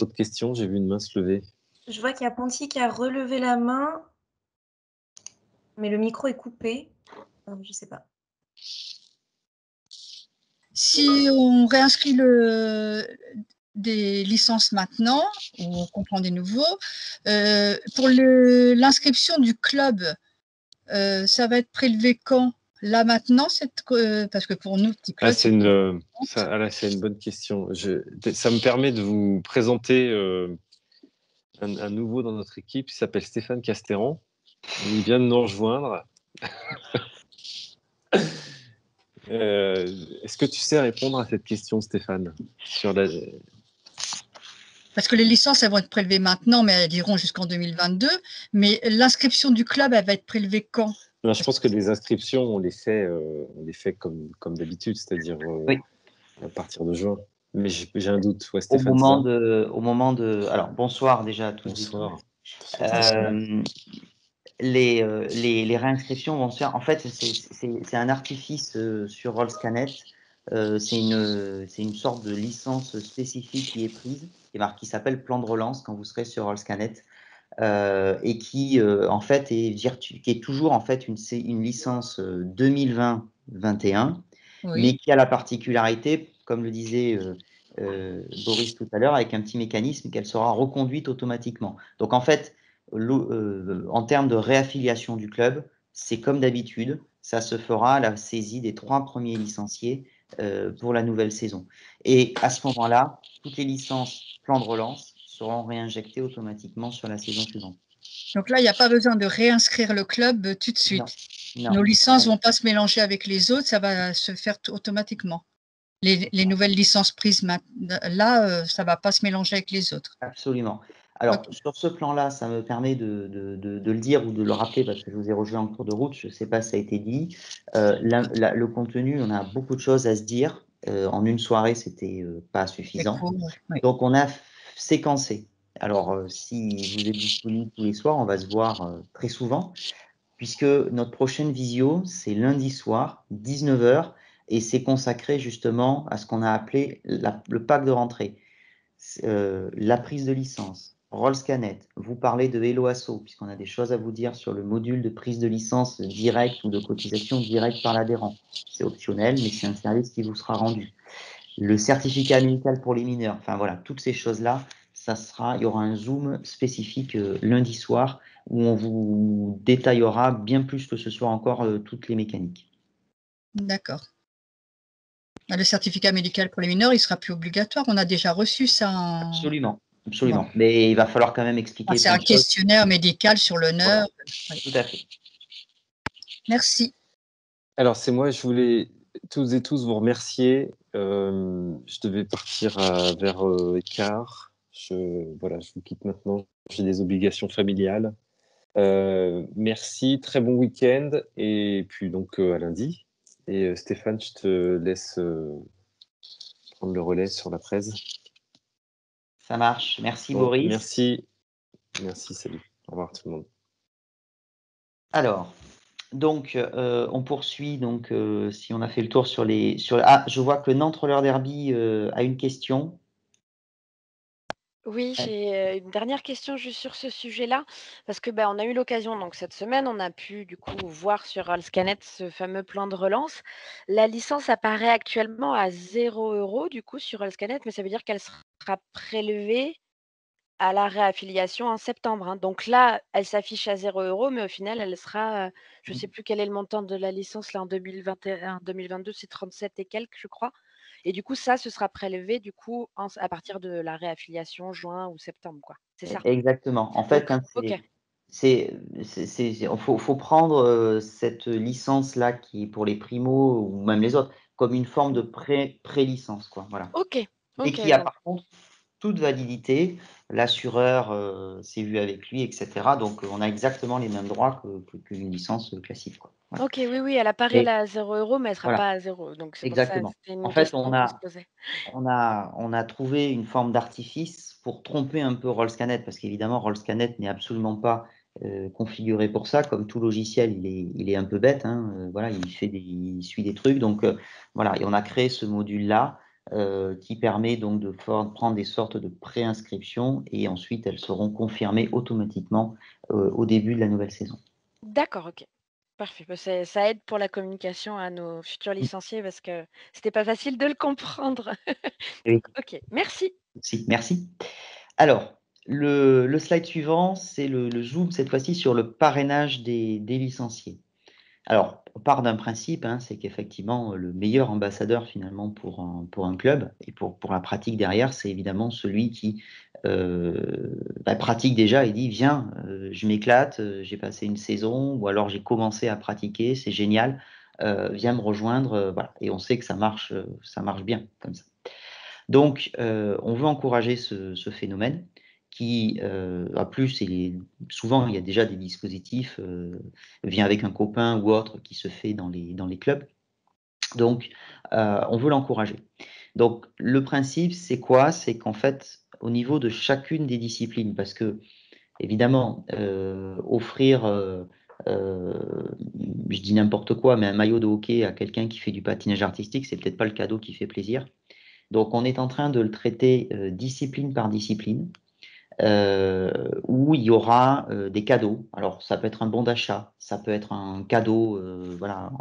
Autre question, j'ai vu une main se lever. Je vois qu'il y a Ponty qui a relevé la main, mais le micro est coupé. Je ne sais pas. Si on réinscrit des licences maintenant, ou on comprend des nouveaux, pour l'inscription du club, ça va être prélevé quand? Là maintenant, parce que pour nous, petit club, c'est une bonne question. Ça me permet de vous présenter un nouveau dans notre équipe. Il s'appelle Stéphane Castéran. Il vient de nous rejoindre. Est-ce que tu sais répondre à cette question, Stéphane, Parce que les licences, elles vont être prélevées maintenant, mais elles iront jusqu'en 2022. Mais l'inscription du club, elle va être prélevée quand? Non, je pense que les inscriptions, on les fait comme d'habitude, c'est-à-dire Oui. à partir de juin. Mais j'ai un doute. Ouais, Au Stéphane, moment de. Alors, bonsoir déjà à tous. Bonsoir. Les réinscriptions vont se faire. En fait, c'est un artifice sur Rollscanet. C'est une sorte de licence spécifique qui est prise, qui s'appelle plan de relance quand vous serez sur Rollscanet. Et qui en fait qui est toujours en fait une licence 2020-21, Oui. mais qui a la particularité, comme le disait Boris tout à l'heure, avec un petit mécanisme qu'elle sera reconduite automatiquement. Donc en fait, en termes de réaffiliation du club, c'est comme d'habitude, ça se fera à la saisie des 3 premiers licenciés pour la nouvelle saison. Et à ce moment-là, toutes les licences plan de relance seront réinjectées automatiquement sur la saison suivante. Donc là, il n'y a pas besoin de réinscrire le club tout de suite. Non. Nos licences ne vont pas se mélanger avec les autres, ça va se faire automatiquement. Les nouvelles licences prises là, ça ne va pas se mélanger avec les autres. Absolument. Alors, sur ce plan-là, ça me permet de le dire ou de le rappeler parce que je vous ai rejoint en cours de route, je ne sais pas si ça a été dit. Le contenu, on a beaucoup de choses à se dire. En une soirée, c'était pas suffisant. Cool, oui. Donc, on a séquencé. Alors, si vous êtes disponible tous les soirs, on va se voir très souvent, puisque notre prochaine visio, c'est lundi soir, 19h, et c'est consacré justement à ce qu'on a appelé le pack de rentrée. La prise de licence, Rollscanet, vous parlez de Hello Asso, puisqu'on a des choses à vous dire sur le module de prise de licence directe ou de cotisation directe par l'adhérent. C'est optionnel, mais c'est un service qui vous sera rendu. Le certificat médical pour les mineurs, enfin voilà, toutes ces choses-là, il y aura un Zoom spécifique lundi soir où on vous détaillera bien plus que ce soir encore toutes les mécaniques. D'accord. Le certificat médical pour les mineurs, il ne sera plus obligatoire. On a déjà reçu ça. Absolument. Bon. Mais il va falloir quand même expliquer. C'est un questionnaire médical sur l'honneur. Voilà. Tout à fait. Merci. Alors, c'est moi, je voulais tous et tous vous remercier. Je devais partir vers quart. Je vous quitte maintenant. J'ai des obligations familiales. Merci, très bon week-end. Et puis donc à lundi. Et Stéphane, je te laisse prendre le relais sur la presse. Ça marche. Merci Boris. Merci, salut. Au revoir tout le monde. Alors, donc on poursuit. Donc, si on a fait le tour sur les... Ah, je vois que le Nantes Roller Derby a une question. Oui, j'ai une dernière question juste sur ce sujet-là, parce que on a eu l'occasion, donc cette semaine, on a pu du coup voir sur Rollscanet ce fameux plan de relance. La licence apparaît actuellement à 0 € du coup sur Rollscanet, mais ça veut dire qu'elle sera prélevée à la réaffiliation en septembre, hein. Donc là, elle s'affiche à 0 €, mais au final, elle sera, je ne sais plus quel est le montant de la licence là en 2021-2022, c'est 37 et quelques, je crois. Et du coup, ça, ce sera prélevé du coup à partir de la réaffiliation juin ou septembre, quoi. C'est ça? Exactement. En fait, OK. faut prendre cette licence-là qui est pour les primos ou même les autres comme une forme de pré-licence, quoi. Voilà. OK. Et qui a par contre toute validité. L'assureur s'est vu avec lui, etc. Donc, on a exactement les mêmes droits qu'une licence classique, quoi. Voilà. OK, oui, elle apparaît là à 0 €, mais elle ne sera Voilà. pas à 0. Donc c'est pour Exactement. ça, c'était une En fait, question qu'on se posait. on a trouvé une forme d'artifice pour tromper un peu Rollscanet, parce qu'évidemment, Rollscanet n'est absolument pas configuré pour ça. Comme tout logiciel, il est un peu bête, hein, voilà, il suit des trucs. Donc, voilà, et on a créé ce module-là qui permet donc de prendre des sortes de préinscriptions et ensuite, elles seront confirmées automatiquement au début de la nouvelle saison. D'accord, OK. Parfait. Ça aide pour la communication à nos futurs licenciés parce que c'était pas facile de le comprendre. Oui. OK, merci. Merci. Alors, Le slide suivant, c'est le zoom cette fois-ci sur le parrainage des licenciés. Alors, on part d'un principe, hein, c'est qu'effectivement, le meilleur ambassadeur finalement pour un club et pour la pratique derrière, c'est évidemment celui qui pratique déjà et dit, viens, je m'éclate, j'ai passé une saison, ou alors j'ai commencé à pratiquer, c'est génial, viens me rejoindre, voilà. Et on sait que ça marche bien comme ça. Donc, on veut encourager ce phénomène qui, à plus, souvent, il y a déjà des dispositifs, vient avec un copain ou autre qui se fait dans les clubs. Donc, on veut l'encourager. Donc, le principe, c'est quoi? C'est qu'en fait, au niveau de chacune des disciplines, parce que, évidemment, offrir, je dis n'importe quoi, mais un maillot de hockey à quelqu'un qui fait du patinage artistique, c'est peut-être pas le cadeau qui fait plaisir. Donc, on est en train de le traiter discipline par discipline, où il y aura des cadeaux. Alors, ça peut être un bon d'achat, ça peut être un cadeau, voilà,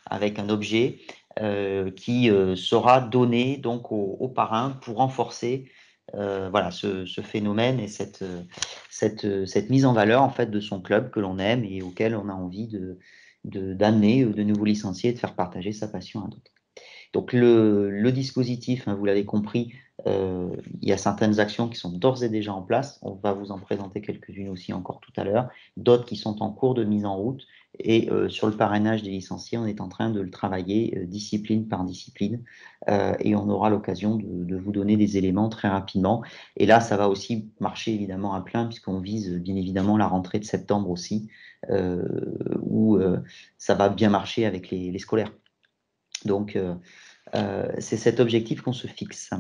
avec un objet qui sera donné donc au parrain pour renforcer voilà, ce phénomène et cette mise en valeur en fait de son club que l'on aime et auquel on a envie d'amener de nouveaux licenciés et de faire partager sa passion à d'autres. Donc le dispositif, hein, vous l'avez compris, il y a certaines actions qui sont d'ores et déjà en place. On va vous en présenter quelques-unes aussi encore tout à l'heure, d'autres qui sont en cours de mise en route. Et sur le parrainage des licenciés, on est en train de le travailler discipline par discipline. Et on aura l'occasion de vous donner des éléments très rapidement. Et là, ça va aussi marcher évidemment à plein, puisqu'on vise bien évidemment la rentrée de septembre aussi, où ça va bien marcher avec les scolaires. Donc, c'est cet objectif qu'on se fixe.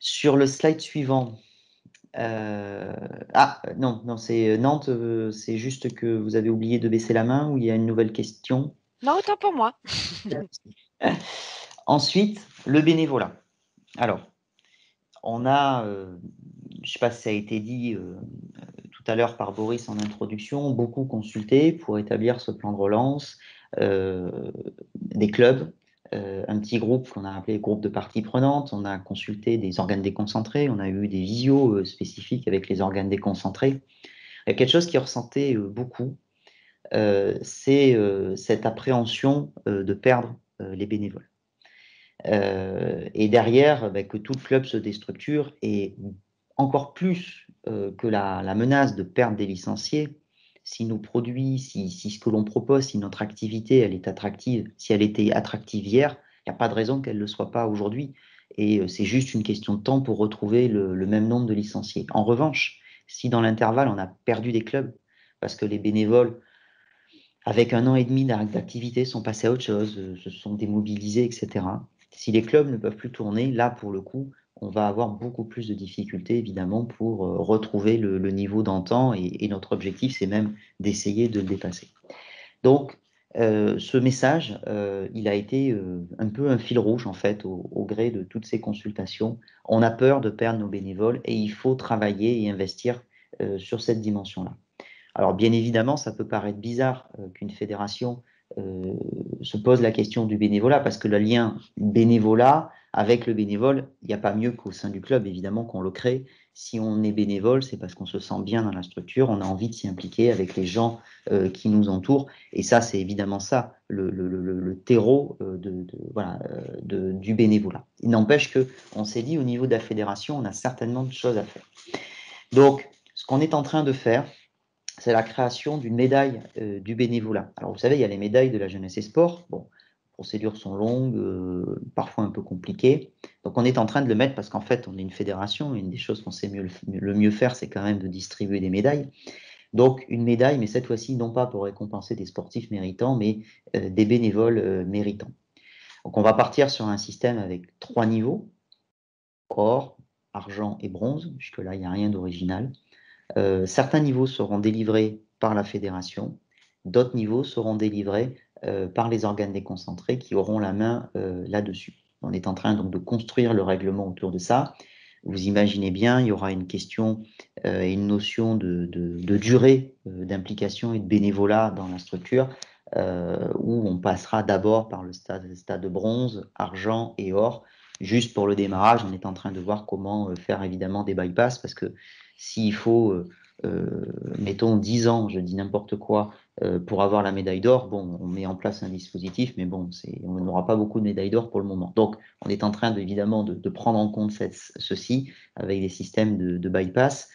Sur le slide suivant, non, c'est Nantes, c'est juste que vous avez oublié de baisser la main ou il y a une nouvelle question? Non, autant pour moi. Ensuite, le bénévolat. Alors, on a, je ne sais pas si ça a été dit tout à l'heure par Boris en introduction, beaucoup consulté pour établir ce plan de relance, des clubs, un petit groupe qu'on a appelé groupe de parties prenantes, on a consulté des organes déconcentrés, on a eu des visios spécifiques avec les organes déconcentrés. Il y a quelque chose qui ressentait beaucoup, c'est cette appréhension de perdre les bénévoles. Et derrière, que tout le club se déstructure et encore plus que la menace de perdre des licenciés, si nos produits, si ce que l'on propose, si notre activité, elle est attractive, si elle était attractive hier, il n'y a pas de raison qu'elle ne le soit pas aujourd'hui. Et c'est juste une question de temps pour retrouver le même nombre de licenciés. En revanche, si dans l'intervalle, on a perdu des clubs, parce que les bénévoles, avec 1 an et demi d'activité, sont passés à autre chose, se sont démobilisés, etc. Si les clubs ne peuvent plus tourner, là, pour le coup, on va avoir beaucoup plus de difficultés, évidemment, pour retrouver le niveau d'antan. Et notre objectif, c'est même d'essayer de le dépasser. Donc, ce message, il a été un peu un fil rouge, en fait, au gré de toutes ces consultations. On a peur de perdre nos bénévoles et il faut travailler et investir sur cette dimension-là. Alors, bien évidemment, ça peut paraître bizarre qu'une fédération se pose la question du bénévolat, parce que le lien bénévolat avec le bénévole, il n'y a pas mieux qu'au sein du club, évidemment, qu'on le crée. Si on est bénévole, c'est parce qu'on se sent bien dans la structure, on a envie de s'y impliquer avec les gens qui nous entourent. Et ça, c'est évidemment ça, le terreau du bénévolat. Il n'empêche qu'on s'est dit, au niveau de la fédération, on a certainement de choses à faire. Donc, ce qu'on est en train de faire, c'est la création d'une médaille du bénévolat. Alors, vous savez, il y a les médailles de la jeunesse et sport. Bon, les procédures sont longues, parfois un peu compliquées. Donc, on est en train de le mettre parce qu'en fait, on est une fédération. Une des choses qu'on sait le mieux faire, c'est quand même de distribuer des médailles. Donc, une médaille, mais cette fois-ci, non pas pour récompenser des sportifs méritants, mais des bénévoles méritants. Donc, on va partir sur un système avec 3 niveaux, or, argent et bronze. Jusque-là, il n'y a rien d'original. Certains niveaux seront délivrés par la fédération, d'autres niveaux seront délivrés par les organes déconcentrés qui auront la main là-dessus. On est en train donc de construire le règlement autour de ça. Vous imaginez bien, il y aura une question et une notion de durée d'implication et de bénévolat dans la structure, où on passera d'abord par le stade de bronze, argent et or. Juste pour le démarrage, on est en train de voir comment faire évidemment des bypass, parce que s'il faut, mettons, 10 ans, je dis n'importe quoi, pour avoir la médaille d'or, bon, on met en place un dispositif, mais bon, on n'aura pas beaucoup de médailles d'or pour le moment. Donc, on est en train, évidemment, de prendre en compte ceci avec des systèmes de bypass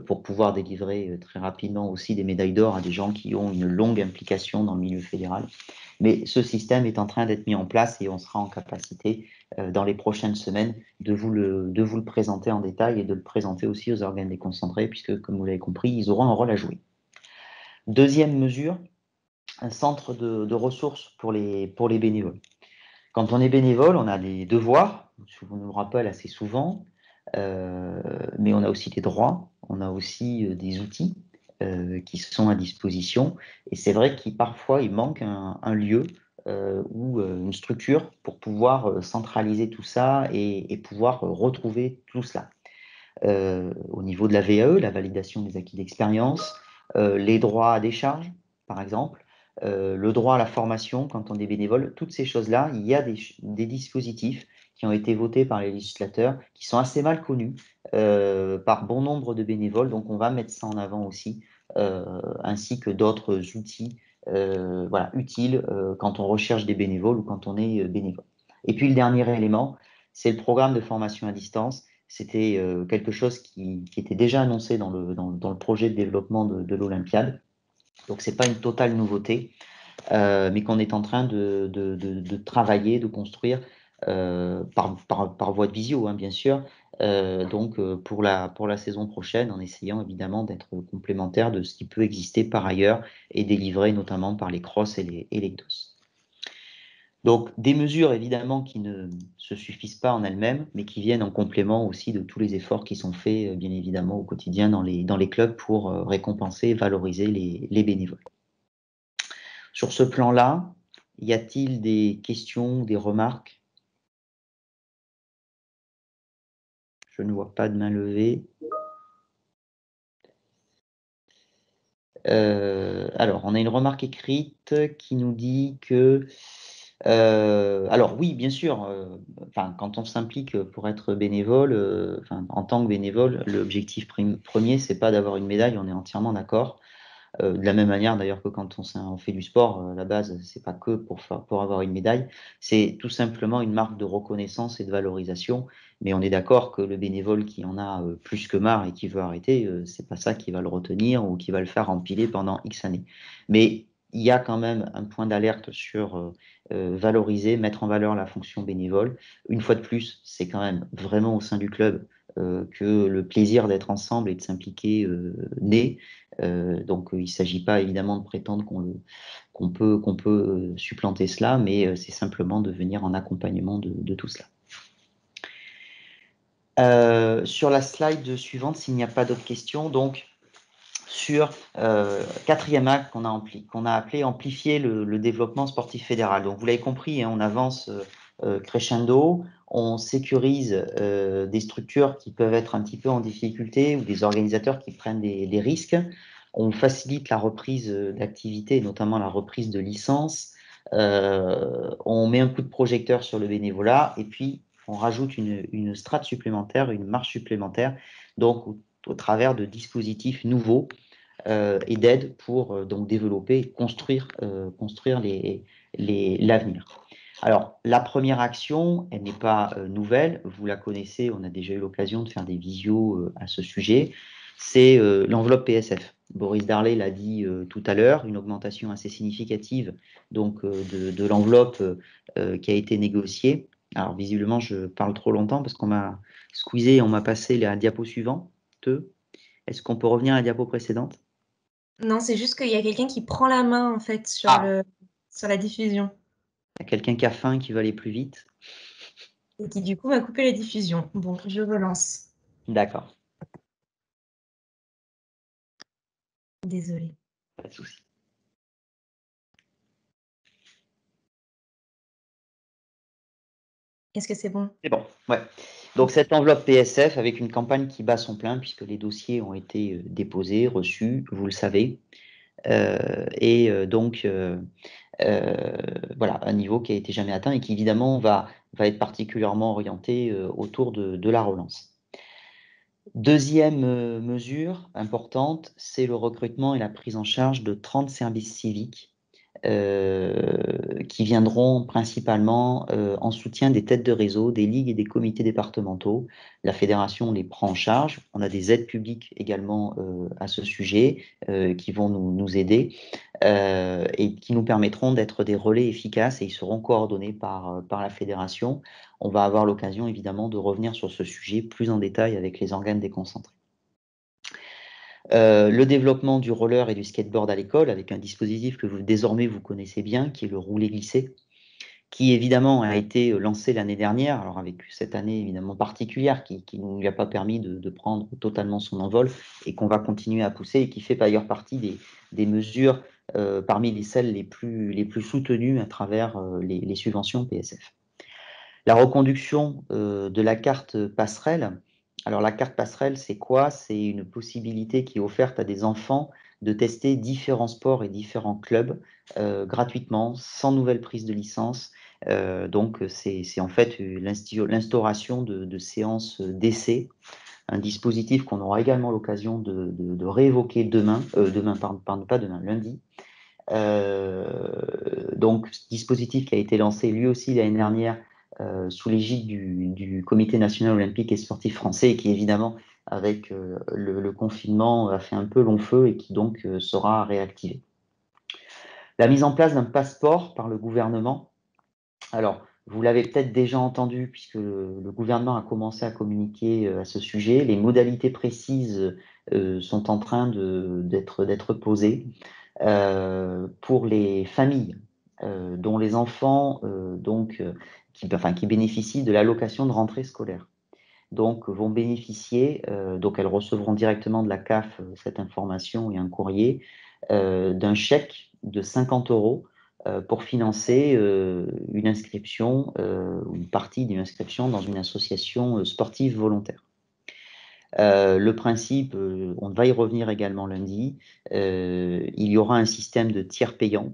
pour pouvoir délivrer très rapidement aussi des médailles d'or à des gens qui ont une longue implication dans le milieu fédéral. Mais ce système est en train d'être mis en place et on sera en capacité, dans les prochaines semaines, de vous le présenter en détail et de le présenter aussi aux organes déconcentrés, puisque, comme vous l'avez compris, ils auront un rôle à jouer. Deuxième mesure, un centre de ressources pour les bénévoles. Quand on est bénévole, on a des devoirs, on nous rappelle assez souvent, mais on a aussi des droits, on a aussi des outils qui sont à disposition. Et c'est vrai qu'il parfois il manque un lieu ou une structure pour pouvoir centraliser tout ça et pouvoir retrouver tout cela. Au niveau de la VAE, la validation des acquis d'expérience, les droits à décharge, par exemple, le droit à la formation quand on est bénévole, toutes ces choses-là, il y a des dispositifs qui ont été votés par les législateurs, qui sont assez mal connus par bon nombre de bénévoles, donc on va mettre ça en avant aussi, ainsi que d'autres outils voilà, utiles quand on recherche des bénévoles ou quand on est bénévole. Et puis le dernier élément, c'est le programme de formation à distance. C'était quelque chose qui était déjà annoncé dans le projet de développement de l'Olympiade. Donc, ce n'est pas une totale nouveauté, mais qu'on est en train de travailler, de construire par voie de visio, hein, bien sûr. Donc, pour la saison prochaine, en essayant évidemment d'être complémentaire de ce qui peut exister par ailleurs et délivré notamment par les CROSS et les CDOS. Donc, des mesures évidemment qui ne se suffisent pas en elles-mêmes, mais qui viennent en complément aussi de tous les efforts qui sont faits, bien évidemment, au quotidien dans les clubs pour récompenser et valoriser les bénévoles. Sur ce plan-là, y a-t-il des questions, des remarques? Je ne vois pas de main levée. Alors, on a une remarque écrite qui nous dit que alors oui, bien sûr, quand on s'implique pour être bénévole, en tant que bénévole, l'objectif premier, c'est pas d'avoir une médaille, on est entièrement d'accord. De la même manière d'ailleurs que quand on fait du sport, à la base, c'est pas que pour avoir une médaille, c'est tout simplement une marque de reconnaissance et de valorisation. Mais on est d'accord que le bénévole qui en a plus que marre et qui veut arrêter, c'est pas ça qui va le retenir ou qui va le faire empiler pendant X années. Mais il y a quand même un point d'alerte sur valoriser, mettre en valeur la fonction bénévole. Une fois de plus, c'est quand même vraiment au sein du club que le plaisir d'être ensemble et de s'impliquer naît. Donc, il ne s'agit pas évidemment de prétendre qu'on peut supplanter cela, mais c'est simplement de venir en accompagnement de tout cela. Sur la slide suivante, s'il n'y a pas d'autres questions, donc sur quatrième acte qu'on a appelé amplifier le développement sportif fédéral. Donc vous l'avez compris, hein, on avance crescendo, on sécurise des structures qui peuvent être un petit peu en difficulté ou des organisateurs qui prennent des risques, on facilite la reprise d'activité, notamment la reprise de licences, on met un coup de projecteur sur le bénévolat et puis on rajoute une strate supplémentaire, une marche supplémentaire, donc au travers de dispositifs nouveaux et d'aides pour donc développer et construire l'avenir. Alors, la première action, elle n'est pas nouvelle, vous la connaissez, on a déjà eu l'occasion de faire des visios à ce sujet, c'est l'enveloppe PSF. Boris Darley l'a dit tout à l'heure, une augmentation assez significative donc, de l'enveloppe qui a été négociée. Alors, visiblement, je parle trop longtemps parce qu'on m'a squeezé et on m'a passé la diapo suivante. Est-ce qu'on peut revenir à la diapo précédente? Non, c'est juste qu'il y a quelqu'un qui prend la main en fait sur la diffusion. Il y a quelqu'un qui a faim et qui veut aller plus vite. Et qui du coup va couper la diffusion. Bon, je relance. D'accord. Désolée. Pas de souci. Est-ce que c'est bon? C'est bon, ouais. Donc cette enveloppe PSF avec une campagne qui bat son plein puisque les dossiers ont été déposés, reçus, vous le savez. Donc voilà, un niveau qui a été jamais atteint et qui évidemment va être particulièrement orienté autour de la relance. Deuxième mesure importante, c'est le recrutement et la prise en charge de 30 services civiques qui viendront principalement en soutien des têtes de réseau, des ligues et des comités départementaux. La fédération les prend en charge. On a des aides publiques également à ce sujet qui vont nous aider et qui nous permettront d'être des relais efficaces, et ils seront coordonnés par la fédération. On va avoir l'occasion évidemment de revenir sur ce sujet plus en détail avec les organes déconcentrés. Le développement du roller et du skateboard à l'école avec un dispositif que désormais vous connaissez bien, qui est le roulé-glissé, qui évidemment a été lancé l'année dernière, alors avec cette année évidemment particulière qui ne lui a pas permis de prendre totalement son envol et qu'on va continuer à pousser et qui fait d'ailleurs partie des mesures parmi celles les plus soutenues à travers les subventions PSF. La reconduction de la carte passerelle. Alors la carte passerelle, c'est quoi? C'est une possibilité qui est offerte à des enfants de tester différents sports et différents clubs gratuitement, sans nouvelle prise de licence. Donc c'est en fait l'instauration de séances d'essai, un dispositif qu'on aura également l'occasion de réévoquer lundi. Donc dispositif qui a été lancé lui aussi l'année dernière sous l'égide du Comité national olympique et sportif français, et qui évidemment, avec le confinement, a fait un peu long feu et qui donc sera réactivé. La mise en place d'un passeport par le gouvernement. Alors, vous l'avez peut-être déjà entendu, puisque le gouvernement a commencé à communiquer à ce sujet. Les modalités précises sont en train d'être posées pour les familles dont les enfants qui bénéficient de l'allocation de rentrée scolaire. Donc, vont bénéficier, donc elles recevront directement de la CAF cette information et un courrier, d'un chèque de 50 € pour financer une inscription ou une partie d'une inscription dans une association sportive volontaire. Le principe, on va y revenir également lundi, il y aura un système de tiers payant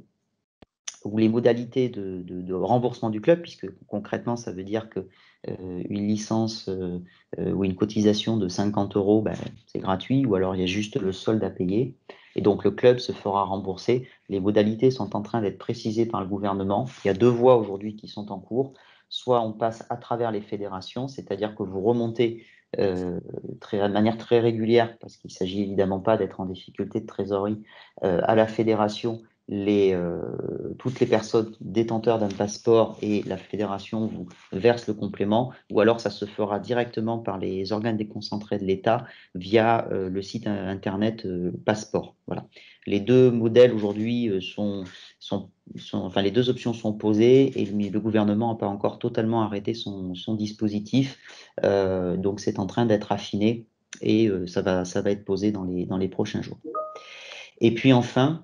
où les modalités de remboursement du club, puisque concrètement ça veut dire que une licence ou une cotisation de 50 €, c'est gratuit, ou alors il y a juste le solde à payer, et donc le club se fera rembourser. Les modalités sont en train d'être précisées par le gouvernement. Il y a 2 voies aujourd'hui qui sont en cours. Soit on passe à travers les fédérations, c'est-à-dire que vous remontez de manière très régulière, parce qu'il ne s'agit évidemment pas d'être en difficulté de trésorerie, à la fédération, toutes les personnes détenteurs d'un passeport, et la fédération vous verse le complément, ou alors ça se fera directement par les organes déconcentrés de l'État via le site internet Passeport. Voilà. Les deux modèles aujourd'hui enfin les deux options sont posées, et le gouvernement n'a pas encore totalement arrêté son dispositif, donc c'est en train d'être affiné, et ça va être posé dans les prochains jours. Et puis enfin,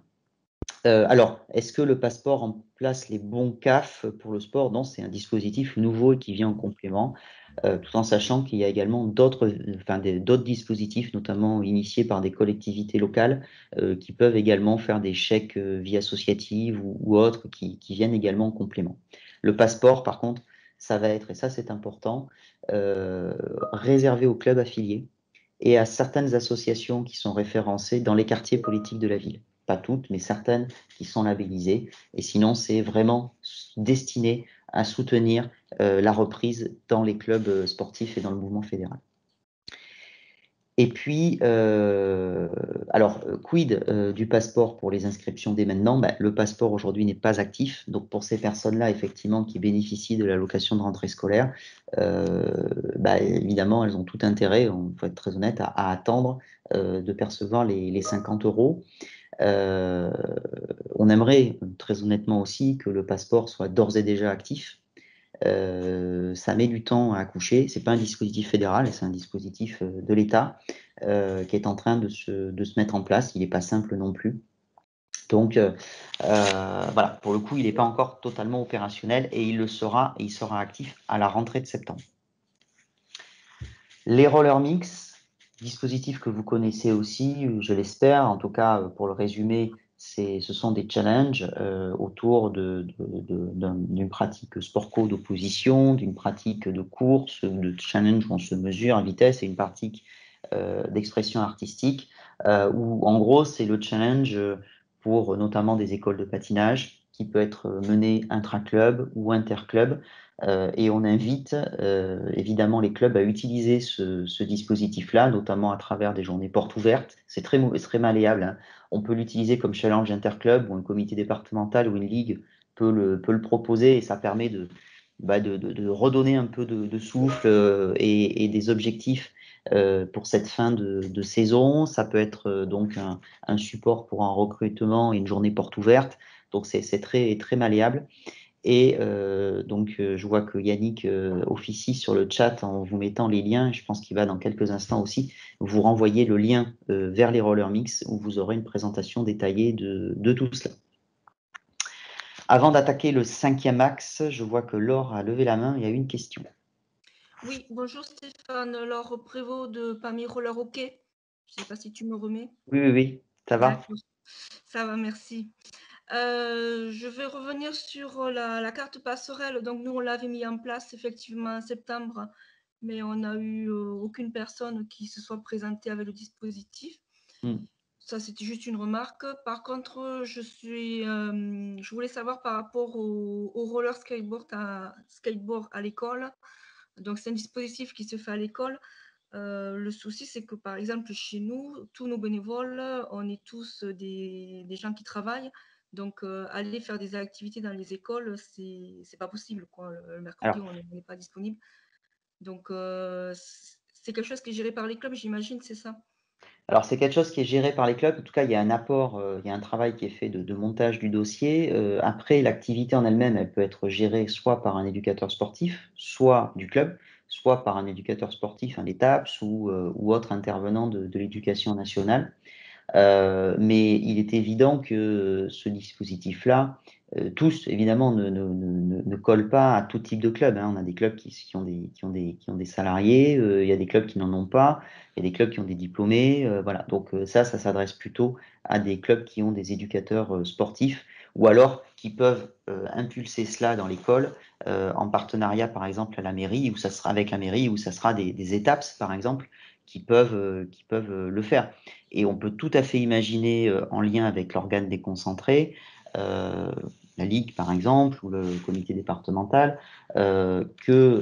alors, est-ce que le passeport remplace les bons CAF pour le sport? Non, c'est un dispositif nouveau et qui vient en complément, tout en sachant qu'il y a également d'autres dispositifs, notamment initiés par des collectivités locales, qui peuvent également faire des chèques vie associative ou autres, qui viennent également en complément. Le passeport, par contre, ça va être, et ça c'est important, réservé aux clubs affiliés et à certaines associations qui sont référencées dans les quartiers politiques de la ville. Pas toutes, mais certaines qui sont labellisées. Et sinon, c'est vraiment destiné à soutenir la reprise dans les clubs sportifs et dans le mouvement fédéral. Et puis, alors, quid du passeport pour les inscriptions dès maintenant? Le passeport aujourd'hui n'est pas actif. Donc, pour ces personnes-là, effectivement, qui bénéficient de l'allocation de rentrée scolaire, évidemment, elles ont tout intérêt, il faut être très honnête, à attendre de percevoir les 50 €. On aimerait très honnêtement aussi que le passeport soit d'ores et déjà actif. Ça met du temps à accoucher. C'est pas un dispositif fédéral, c'est un dispositif de l'État qui est en train de se mettre en place. Il n'est pas simple non plus. Donc voilà, pour le coup, il n'est pas encore totalement opérationnel, et il le sera, et il sera actif à la rentrée de septembre. Les roller mix, dispositif que vous connaissez aussi, je l'espère, en tout cas pour le résumer, ce sont des challenges autour d'une pratique sport-co d'opposition, d'une pratique de course, de challenge où on se mesure en vitesse, et une pratique d'expression artistique, où en gros c'est le challenge pour notamment des écoles de patinage qui peut être mené intra-club ou inter-club. Et on invite évidemment les clubs à utiliser ce dispositif-là, notamment à travers des journées portes ouvertes. C'est très malléable, hein. On peut l'utiliser comme challenge interclub, ou un comité départemental ou une ligue peut le proposer, et ça permet de redonner un peu de souffle et des objectifs pour cette fin de saison. Ça peut être donc un support pour un recrutement et une journée porte ouverte. Donc c'est très malléable. Et donc, je vois que Yannick officie sur le chat en vous mettant les liens. Je pense qu'il va dans quelques instants aussi vous renvoyer le lien vers les roller mix, où vous aurez une présentation détaillée de tout cela. Avant d'attaquer le 5e axe, je vois que Laure a levé la main. Il y a une question. Oui, bonjour Stéphane, Laure Prévost de PAMI Roller Hockey. Je ne sais pas si tu me remets. Oui, ça va? D'accord. Ça va, merci. Je vais revenir sur la carte passerelle. Donc, nous, on l'avait mis en place effectivement en septembre, mais on n'a eu aucune personne qui se soit présentée avec le dispositif. Ça, c'était juste une remarque. Par contre, je voulais savoir par rapport au roller skateboard à l'école. Donc, c'est un dispositif qui se fait à l'école. Le souci, c'est que, par exemple, chez nous, tous nos bénévoles, on est tous des gens qui travaillent. Donc, aller faire des activités dans les écoles, c'est pas possible, quoi. Le mercredi, on n'est pas disponible. Donc, c'est quelque chose qui est géré par les clubs, j'imagine, c'est ça? Alors, c'est quelque chose qui est géré par les clubs. En tout cas, il y a un apport, il y a un travail qui est fait de montage du dossier. Après, l'activité en elle-même, elle peut être gérée soit par un éducateur sportif, soit du club, soit par un éducateur sportif, un ETAPS ou autre intervenant de l'éducation nationale. Mais il est évident que ce dispositif-là, tous, évidemment, ne collent pas à tout type de club, hein. On a des clubs qui ont des salariés, il y a des clubs qui n'en ont pas, il y a des clubs qui ont des diplômés, voilà. Donc ça s'adresse plutôt à des clubs qui ont des éducateurs sportifs, ou alors qui peuvent impulser cela dans l'école en partenariat, par exemple, à la mairie, où ça sera avec la mairie, où ça sera des étapes, par exemple, qui peuvent le faire. Et on peut tout à fait imaginer, en lien avec l'organe déconcentré, la Ligue par exemple, ou le comité départemental, qu'il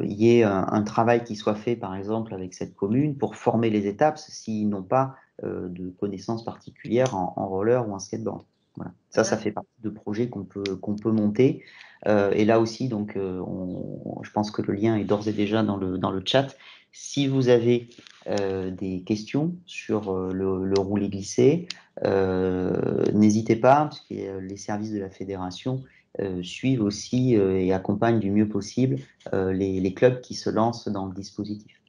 y ait un travail qui soit fait par exemple avec cette commune pour former les étapes s'ils n'ont pas de connaissances particulières en roller ou en skateboard. Voilà. Ça fait partie de projets qu'on peut monter. Et là aussi, donc, je pense que le lien est d'ores et déjà dans le chat. Si vous avez des questions sur le roulé-glissé, n'hésitez pas, parce que les services de la fédération suivent aussi et accompagnent du mieux possible les clubs qui se lancent dans le dispositif.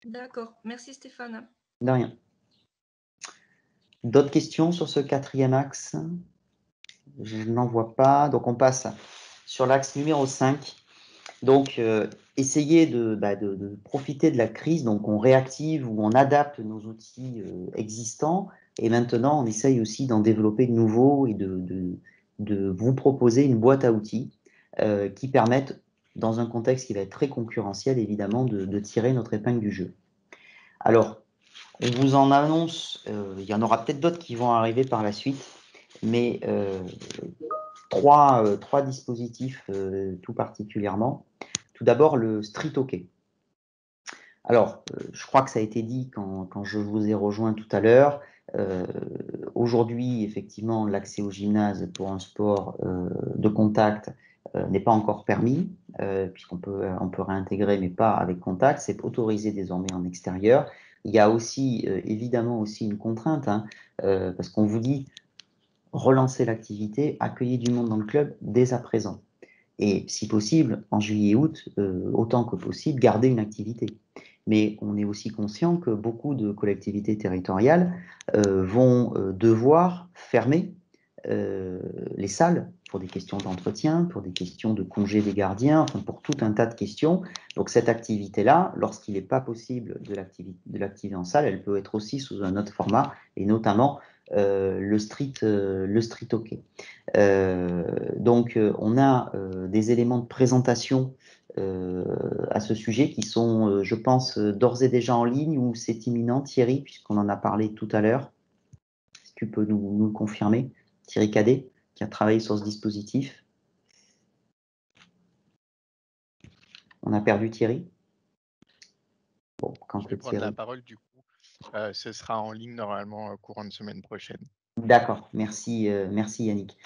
D'accord, merci Stéphane. De rien. D'autres questions sur ce 4e axe? Je n'en vois pas, donc on passe sur l'axe numéro 5. Donc, essayer de profiter de la crise. Donc, on réactive ou on adapte nos outils existants. Et maintenant, on essaye aussi d'en développer de nouveaux et de vous proposer une boîte à outils qui permettent, dans un contexte qui va être très concurrentiel, évidemment, de tirer notre épingle du jeu. Alors, on vous en annonce, il y en aura peut-être d'autres qui vont arriver par la suite, mais trois dispositifs tout particulièrement. Tout d'abord, le street hockey. Alors, je crois que ça a été dit quand je vous ai rejoint tout à l'heure. Aujourd'hui, effectivement, l'accès au gymnase pour un sport de contact n'est pas encore permis, puisqu'on peut réintégrer, mais pas avec contact. C'est autorisé désormais en extérieur. Il y a aussi, évidemment, aussi une contrainte, hein, parce qu'on vous dit relancer l'activité, accueillir du monde dans le club dès à présent. Et si possible, en juillet et août, autant que possible, garder une activité. Mais on est aussi conscient que beaucoup de collectivités territoriales vont devoir fermer les salles pour des questions d'entretien, pour des questions de congé des gardiens, enfin pour tout un tas de questions. Donc cette activité-là, lorsqu'il n'est pas possible de l'activer en salle, elle peut être aussi sous un autre format, et notamment le street hockey. Donc on a des éléments de présentation à ce sujet qui sont, je pense, d'ores et déjà en ligne ou c'est imminent, Thierry, puisqu'on en a parlé tout à l'heure. Est-ce que tu peux nous le confirmer, Thierry Cadet, qui a travaillé sur ce dispositif? On a perdu Thierry? Bon, quand Je vais prendre Thierry... la parole du coup. Ce sera en ligne normalement courant de semaine prochaine. D'accord, merci, merci Yannick.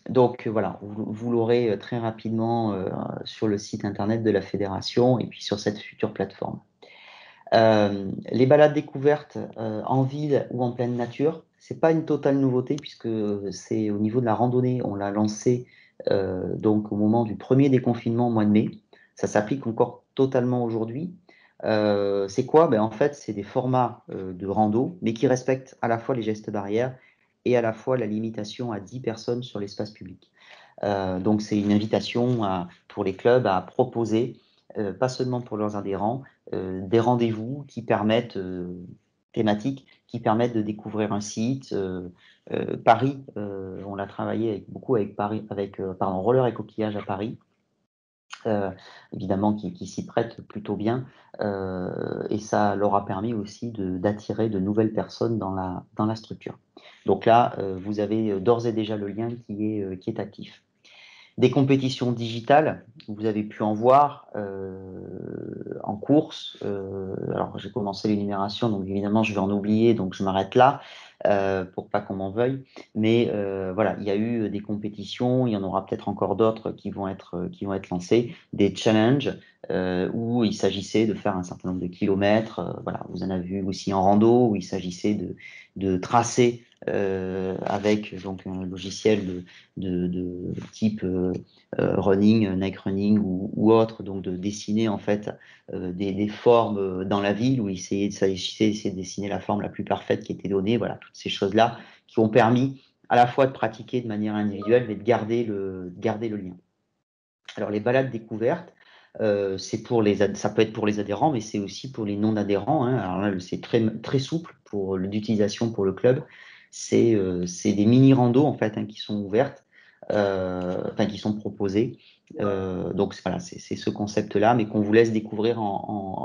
Donc voilà, vous l'aurez très rapidement sur le site internet de la fédération et puis sur cette future plateforme. Les balades découvertes en ville ou en pleine nature, c'est pas une totale nouveauté puisque c'est au niveau de la randonnée, on l'a lancé donc au moment du premier déconfinement au mois de mai. Ça s'applique encore totalement aujourd'hui. C'est quoi? En fait, c'est des formats de rando, mais qui respectent à la fois les gestes barrières et à la fois la limitation à 10 personnes sur l'espace public. Donc, c'est une invitation pour les clubs à proposer, pas seulement pour leurs adhérents, des rendez-vous qui permettent, thématiques, qui permettent de découvrir un site. Paris, on l'a travaillé beaucoup avec Paris, Roller et Coquillage à Paris. Évidemment qui s'y prête plutôt bien et ça leur a permis aussi d'attirer de nouvelles personnes dans la structure. Donc là, vous avez d'ores et déjà le lien qui est actif. Des compétitions digitales, vous avez pu en voir en course. Alors j'ai commencé l'énumération, donc évidemment je vais en oublier, donc je m'arrête là pour pas qu'on m'en veuille. Mais voilà, il y a eu des compétitions, il y en aura peut-être encore d'autres qui vont être lancées, des challenges où il s'agissait de faire un certain nombre de kilomètres. Voilà, vous en avez vu aussi en rando où il s'agissait de tracer avec donc un logiciel de type running, Nike Running ou autre, donc de dessiner en fait des formes dans la ville où il s'agissait de dessiner la forme la plus parfaite qui était donnée. Voilà, toutes ces choses-là qui ont permis à la fois de pratiquer de manière individuelle mais de garder le lien. Alors les balades découvertes, ça peut être pour les adhérents, mais c'est aussi pour les non-adhérents. Alors là, c'est très, très souple pour l'utilisation pour le club. C'est des mini-randos en fait qui sont ouvertes, qui sont proposées. Donc voilà, c'est ce concept-là, mais qu'on vous laisse découvrir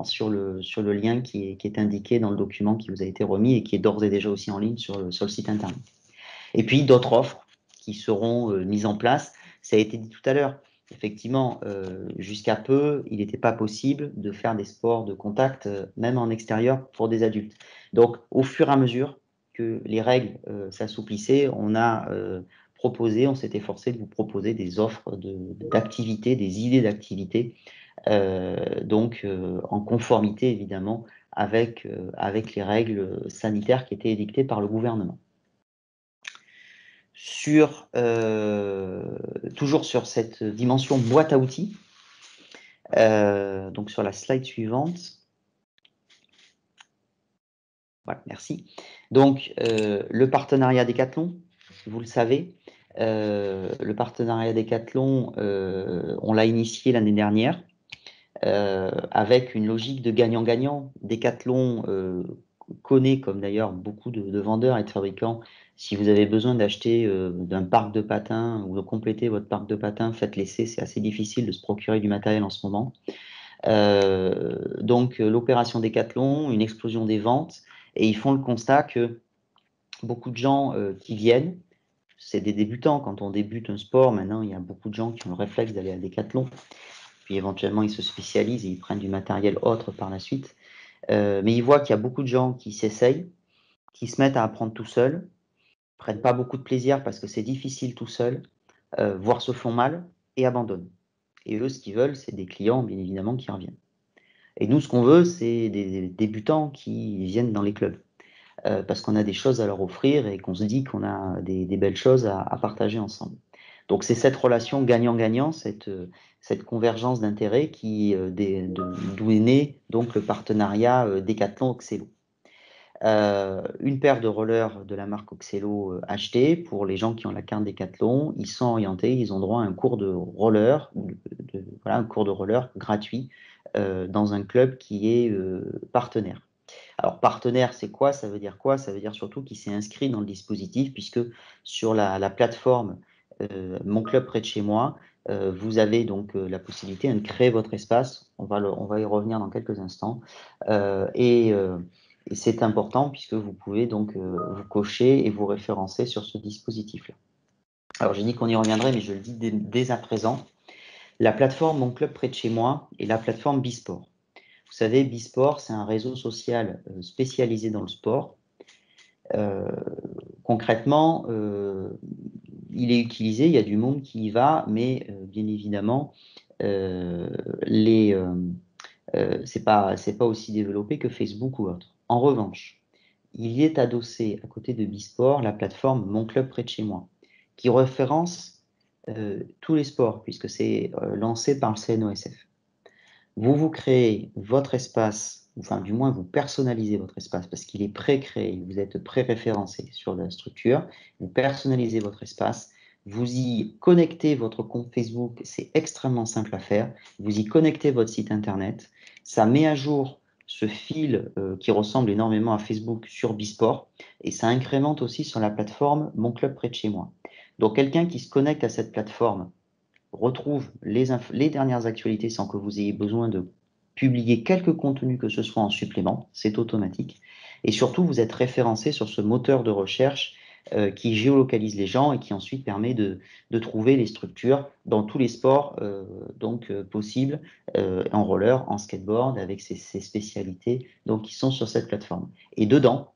sur le lien qui est indiqué dans le document qui vous a été remis et qui est d'ores et déjà aussi en ligne sur le site internet. Et puis d'autres offres qui seront mises en place. Ça a été dit tout à l'heure. Effectivement, jusqu'à peu, il n'était pas possible de faire des sports de contact, même en extérieur, pour des adultes. Donc, au fur et à mesure que les règles s'assouplissaient, on s'est efforcé de vous proposer des offres d'activités, des idées d'activités, donc en conformité évidemment avec les règles sanitaires qui étaient édictées par le gouvernement. Toujours sur cette dimension boîte à outils, donc sur la slide suivante. Voilà, merci. Donc, le partenariat Décathlon, vous le savez, le partenariat Décathlon, on l'a initié l'année dernière avec une logique de gagnant-gagnant. Décathlon connaît, comme d'ailleurs beaucoup de vendeurs et de fabricants, si vous avez besoin d'acheter d'un parc de patins ou de compléter votre parc de patins, faites l'essai, c'est assez difficile de se procurer du matériel en ce moment. Donc l'opération Décathlon, une explosion des ventes, et ils font le constat que beaucoup de gens qui viennent, c'est des débutants, quand on débute un sport, maintenant il y a beaucoup de gens qui ont le réflexe d'aller à Décathlon, puis éventuellement ils se spécialisent et ils prennent du matériel autre par la suite. Mais ils voient qu'il y a beaucoup de gens qui s'essayent, qui se mettent à apprendre tout seuls, prennent pas beaucoup de plaisir parce que c'est difficile tout seul, voire se font mal et abandonnent. Et eux, ce qu'ils veulent, c'est des clients, bien évidemment, qui reviennent. Et nous, ce qu'on veut, c'est des débutants qui viennent dans les clubs. Parce qu'on a des choses à leur offrir et qu'on se dit qu'on a des belles choses à partager ensemble. Donc c'est cette relation gagnant-gagnant, cette convergence d'intérêts d'où est né donc le partenariat Décathlon-Oxelo. Une paire de rollers de la marque Oxelo achetés pour les gens qui ont la carte Décathlon, ils sont orientés, ils ont droit à un cours de roller, un cours de roller gratuit dans un club qui est partenaire. Alors partenaire, c'est quoi? Ça veut dire quoi? Ça veut dire surtout qu'il s'est inscrit dans le dispositif puisque sur la plateforme Mon Club Près de Chez Moi, vous avez donc la possibilité de créer votre espace. On va y revenir dans quelques instants. Et c'est important puisque vous pouvez donc vous cocher et vous référencer sur ce dispositif-là. Alors, j'ai dit qu'on y reviendrait, mais je le dis dès à présent. La plateforme Mon Club Près de Chez Moi et la plateforme Bisport. Vous savez, Bisport, c'est un réseau social spécialisé dans le sport. Concrètement, il est utilisé, il y a du monde qui y va, mais bien évidemment, c'est pas aussi développé que Facebook ou autre. En revanche, il y est adossé à côté de Bisport la plateforme Mon Club Près de Chez Moi, qui référence tous les sports, puisque c'est lancé par le CNOSF. Vous créez votre espace, enfin du moins vous personnalisez votre espace parce qu'il est pré-créé, vous êtes pré-référencé sur la structure, vous personnalisez votre espace, vous y connectez votre compte Facebook, c'est extrêmement simple à faire, vous y connectez votre site internet, ça met à jour ce fil qui ressemble énormément à Facebook sur Bisport et ça incrémente aussi sur la plateforme Mon Club Près de Chez Moi. Donc quelqu'un qui se connecte à cette plateforme retrouve les dernières actualités sans que vous ayez besoin de publier quelque contenu que ce soit en supplément, c'est automatique. Et surtout, vous êtes référencé sur ce moteur de recherche qui géolocalise les gens et qui ensuite permet de trouver les structures dans tous les sports possibles, en roller, en skateboard, avec ces spécialités donc, qui sont sur cette plateforme. Et dedans,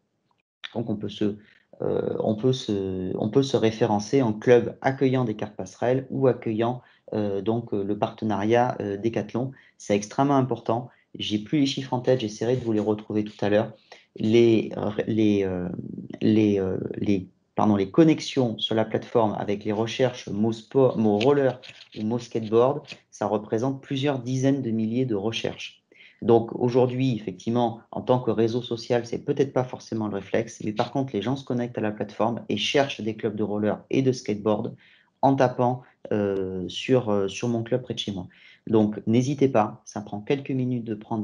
donc on peut se référencer en club accueillant des cartes passerelles ou accueillant le partenariat Decathlon. C'est extrêmement important. J'ai plus les chiffres en tête, j'essaierai de vous les retrouver tout à l'heure. Les connexions sur la plateforme avec les recherches mots sport, mots roller ou mots skateboard, ça représente plusieurs dizaines de milliers de recherches. Donc aujourd'hui, effectivement, en tant que réseau social, c'est peut-être pas forcément le réflexe, mais par contre, les gens se connectent à la plateforme et cherchent des clubs de roller et de skateboard en tapant sur Mon Club Près de Chez Moi. Donc n'hésitez pas, ça prend quelques minutes de prendre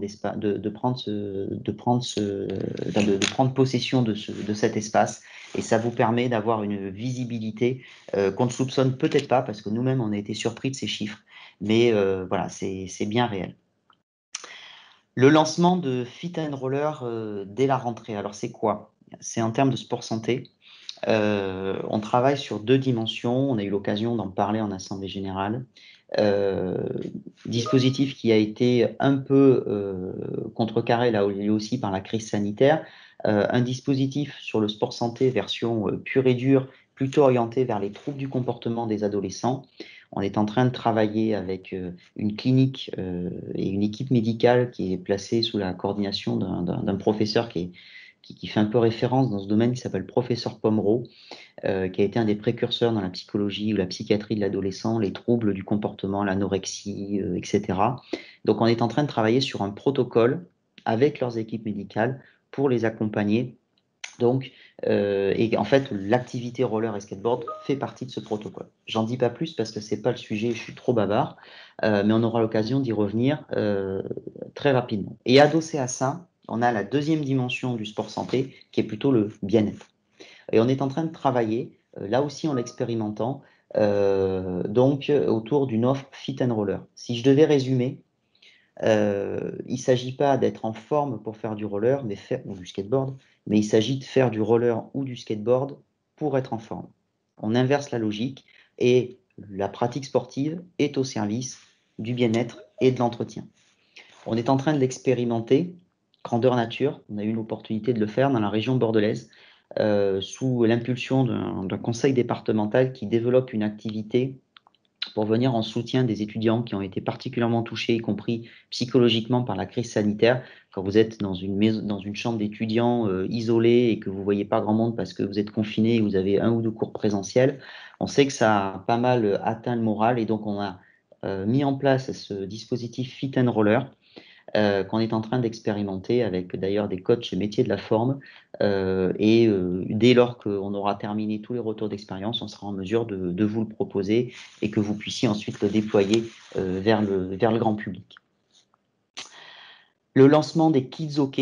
possession de cet espace et ça vous permet d'avoir une visibilité qu'on ne soupçonne peut-être pas parce que nous-mêmes on a été surpris de ces chiffres, mais voilà, c'est bien réel. Le lancement de Fit and Roller dès la rentrée. Alors, c'est quoi? C'est en termes de sport santé. On travaille sur 2 dimensions. On a eu l'occasion d'en parler en Assemblée Générale. Dispositif qui a été un peu contrecarré là aussi par la crise sanitaire. Un dispositif sur le sport santé version pure et dure, plutôt orienté vers les troubles du comportement des adolescents. On est en train de travailler avec une clinique et une équipe médicale qui est placée sous la coordination d'un professeur qui fait un peu référence dans ce domaine, qui s'appelle professeur Pomereau, qui a été un des précurseurs dans la psychologie ou la psychiatrie de l'adolescent, les troubles du comportement, l'anorexie, etc. Donc on est en train de travailler sur un protocole avec leurs équipes médicales pour les accompagner. Donc, et en fait, l'activité roller et skateboard fait partie de ce protocole. J'en dis pas plus parce que c'est pas le sujet, je suis trop bavard, mais on aura l'occasion d'y revenir très rapidement. Et adossé à ça, on a la deuxième dimension du sport santé qui est plutôt le bien-être. Et on est en train de travailler, là aussi en l'expérimentant, autour d'une offre Fit and Roller. Si je devais résumer, il ne s'agit pas d'être en forme pour faire du roller ou du skateboard, mais il s'agit de faire du roller ou du skateboard pour être en forme. On inverse la logique et la pratique sportive est au service du bien-être et de l'entretien. On est en train de l'expérimenter, grandeur nature. On a eu l'opportunité de le faire dans la région bordelaise, sous l'impulsion d'un conseil départemental qui développe une activité pour venir en soutien des étudiants qui ont été particulièrement touchés, y compris psychologiquement par la crise sanitaire. Quand vous êtes dans une chambre d'étudiants isolée et que vous ne voyez pas grand monde parce que vous êtes confiné et vous avez 1 ou 2 cours présentiels, on sait que ça a pas mal atteint le moral et donc on a mis en place ce dispositif Fit and Roller qu'on est en train d'expérimenter avec d'ailleurs des coachs métiers de la forme dès lors qu'on aura terminé tous les retours d'expérience, on sera en mesure de vous le proposer et que vous puissiez ensuite le déployer vers le grand public. Le lancement des Kids OK.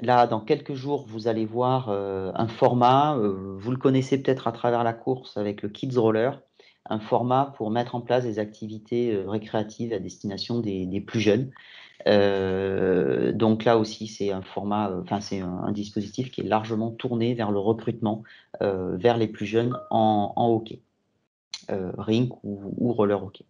Là, dans quelques jours, vous allez voir un format, vous le connaissez peut-être à travers la course avec le Kids Roller. un format pour mettre en place des activités récréatives à destination des plus jeunes. Donc là aussi, c'est un format, c'est un dispositif qui est largement tourné vers le recrutement vers les plus jeunes en hockey, rink ou roller hockey.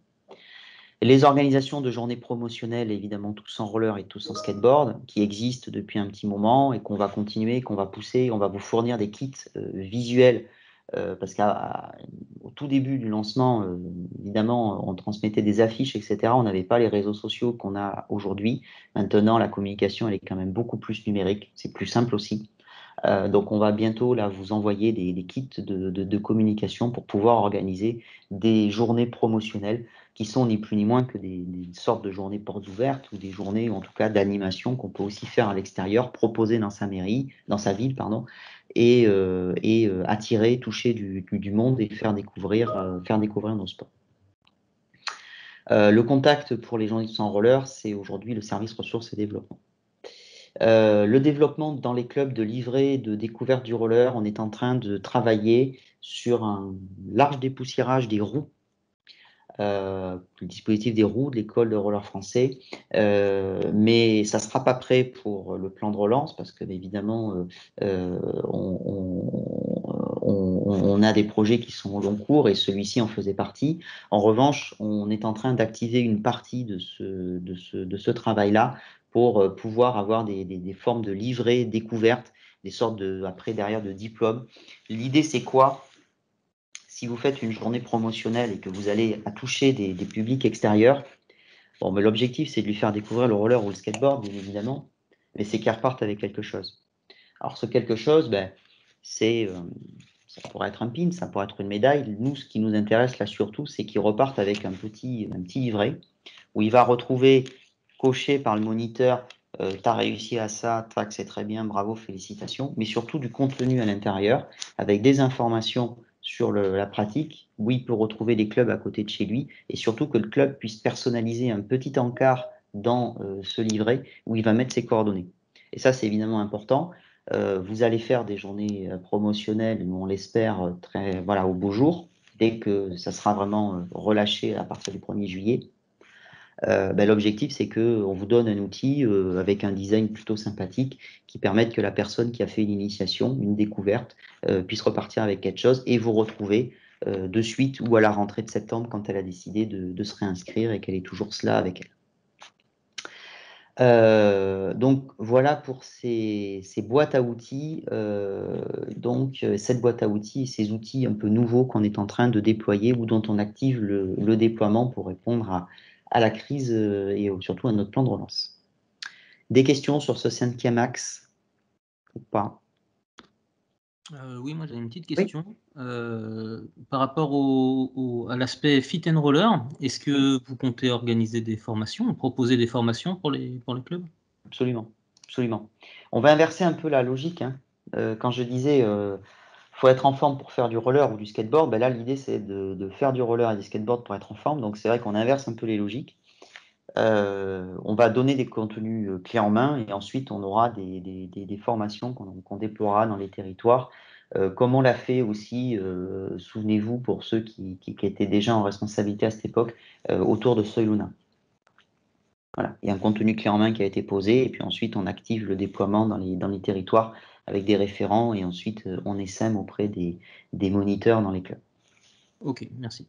Les organisations de journées promotionnelles, évidemment tous en roller et tous en skateboard, qui existent depuis un petit moment et qu'on va continuer, qu'on va pousser. On va vous fournir des kits visuels parce qu'au tout début du lancement, évidemment, on transmettait des affiches, etc. On n'avait pas les réseaux sociaux qu'on a aujourd'hui. Maintenant, la communication, elle est quand même beaucoup plus numérique. C'est plus simple aussi. Donc, on va bientôt là, vous envoyer des kits de communication pour pouvoir organiser des journées promotionnelles qui sont ni plus ni moins que des sortes de journées portes ouvertes ou des journées, en tout cas, d'animation qu'on peut aussi faire à l'extérieur, proposer dans sa mairie, dans sa ville, pardon, et attirer, toucher du monde et faire découvrir nos sports. Le contact pour les gens qui sont en roller, c'est aujourd'hui le service ressources et développement. Le développement dans les clubs de livret, de découverte du roller, on est en train de travailler sur un large dépoussiérage des roues, le dispositif des roues de l'école de roller français, mais ça ne sera pas prêt pour le plan de relance parce que évidemment on a des projets qui sont au long cours et celui-ci en faisait partie. En revanche, on est en train d'activer une partie de ce travail-là pour pouvoir avoir des formes de livrets découvertes, des sortes derrière de diplômes. L'idée, c'est quoi? Si vous faites une journée promotionnelle et que vous allez toucher des publics extérieurs, bon, mais l'objectif, c'est de lui faire découvrir le roller ou le skateboard, bien évidemment, mais c'est qu'il reparte avec quelque chose. Alors, ce quelque chose, ça pourrait être un pin, ça pourrait être une médaille. Nous, ce qui nous intéresse là surtout, c'est qu'il reparte avec un petit livret où il va retrouver, coché par le moniteur, tu as réussi à ça, tac, c'est très bien, bravo, félicitations, mais surtout du contenu à l'intérieur, avec des informations sur la pratique, où il peut retrouver des clubs à côté de chez lui, et surtout que le club puisse personnaliser un petit encart dans ce livret où il va mettre ses coordonnées. Et ça, c'est évidemment important. Vous allez faire des journées promotionnelles, on l'espère, au beau jour, dès que ça sera vraiment relâché à partir du 1er juillet. L'objectif, c'est qu'on vous donne un outil avec un design plutôt sympathique qui permette que la personne qui a fait une initiation, une découverte, puisse repartir avec quelque chose et vous retrouver de suite ou à la rentrée de septembre quand elle a décidé de se réinscrire et qu'elle est toujours cela avec elle. Donc voilà pour ces boîtes à outils, cette boîte à outils et ces outils un peu nouveaux qu'on est en train de déployer ou dont on active le déploiement pour répondre à la crise et surtout à notre plan de relance. Des questions sur ce 5e axe ou pas? Oui, moi j'ai une petite question. Par rapport à l'aspect fit and roller, est-ce que vous comptez organiser des formations, proposer des formations pour les clubs? Absolument, absolument. On va inverser un peu la logique. Quand je disais faut être en forme pour faire du roller ou du skateboard, là l'idée c'est de faire du roller et du skateboard pour être en forme. Donc c'est vrai qu'on inverse un peu les logiques. On va donner des contenus clés en main et ensuite on aura des formations qu'on déploiera dans les territoires, comme on l'a fait aussi, souvenez-vous, pour ceux qui étaient déjà en responsabilité à cette époque, autour de Seuil Luna. Voilà, il y a un contenu clé en main qui a été posé et puis ensuite on active le déploiement dans les territoires avec des référents et ensuite on essaime auprès des moniteurs dans les clubs. Ok, merci.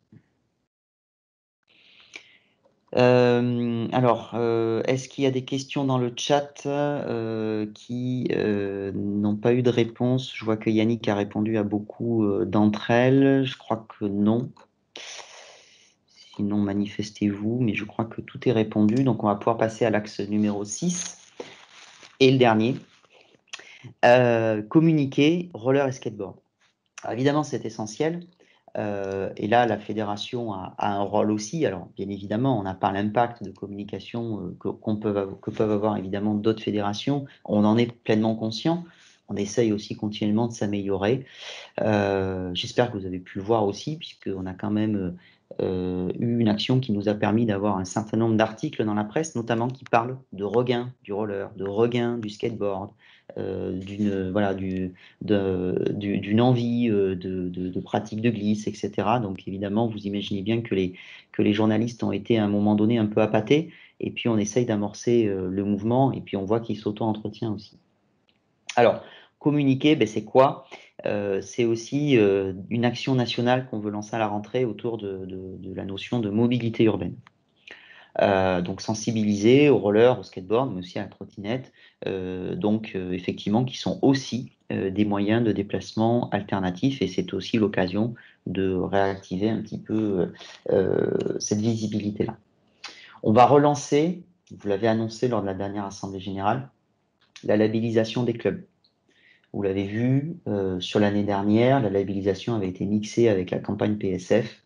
Est-ce qu'il y a des questions dans le chat qui n'ont pas eu de réponse? Je vois que Yannick a répondu à beaucoup d'entre elles. Je crois que non. Sinon, manifestez-vous, mais je crois que tout est répondu. Donc, on va pouvoir passer à l'axe numéro 6 et le dernier. Communiquer, roller et skateboard. Alors, évidemment, c'est essentiel. Et là, la fédération a un rôle aussi. Alors, bien évidemment, on n'a pas l'impact de communication que peuvent avoir évidemment d'autres fédérations. On en est pleinement conscient. On essaye aussi continuellement de s'améliorer. J'espère que vous avez pu le voir aussi, puisqu'on a quand même eu une action qui nous a permis d'avoir un certain nombre d'articles dans la presse, notamment qui parlent de regain du roller, de regain du skateboard, d'une envie de pratique de glisse, etc. Donc évidemment, vous imaginez bien que les journalistes ont été à un moment donné un peu appâtés, et puis on essaye d'amorcer le mouvement, et puis on voit qu'il s'auto-entretient aussi. Alors, communiquer, ben, c'est quoi? C'est aussi une action nationale qu'on veut lancer à la rentrée autour de la notion de mobilité urbaine. Donc sensibiliser au roller, au skateboard, mais aussi à la trottinette, effectivement qui sont aussi des moyens de déplacement alternatifs, et c'est aussi l'occasion de réactiver un petit peu cette visibilité-là. On va relancer, vous l'avez annoncé lors de la dernière Assemblée Générale, la labellisation des clubs. Vous l'avez vu, sur l'année dernière, la labellisation avait été mixée avec la campagne PSF.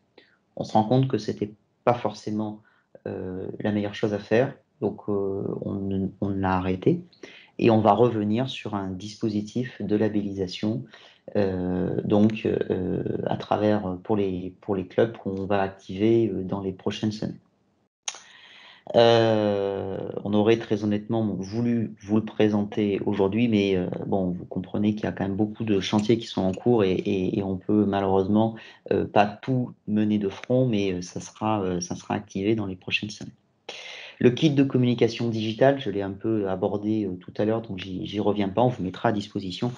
On se rend compte que c'était pas forcément la meilleure chose à faire, donc on l'a arrêté, et on va revenir sur un dispositif de labellisation à travers pour les clubs qu'on va activer dans les prochaines semaines. On aurait très honnêtement voulu vous le présenter aujourd'hui, mais bon, vous comprenez qu'il y a quand même beaucoup de chantiers qui sont en cours, et on peut malheureusement pas tout mener de front, mais ça sera activé dans les prochaines semaines. Le kit de communication digitale, je l'ai un peu abordé tout à l'heure, donc j'y reviens pas. On vous mettra à disposition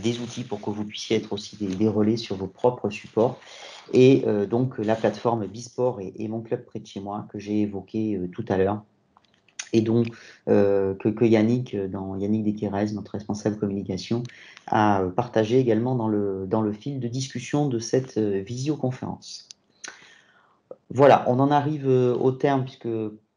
des outils pour que vous puissiez être aussi des relais sur vos propres supports. Et donc la plateforme Bisport et Mon Club près de chez moi, que j'ai évoqué tout à l'heure, et donc que Yannick Desquerez, notre responsable communication, a partagé également dans le fil de discussion de cette visioconférence. Voilà, on en arrive au terme, puisque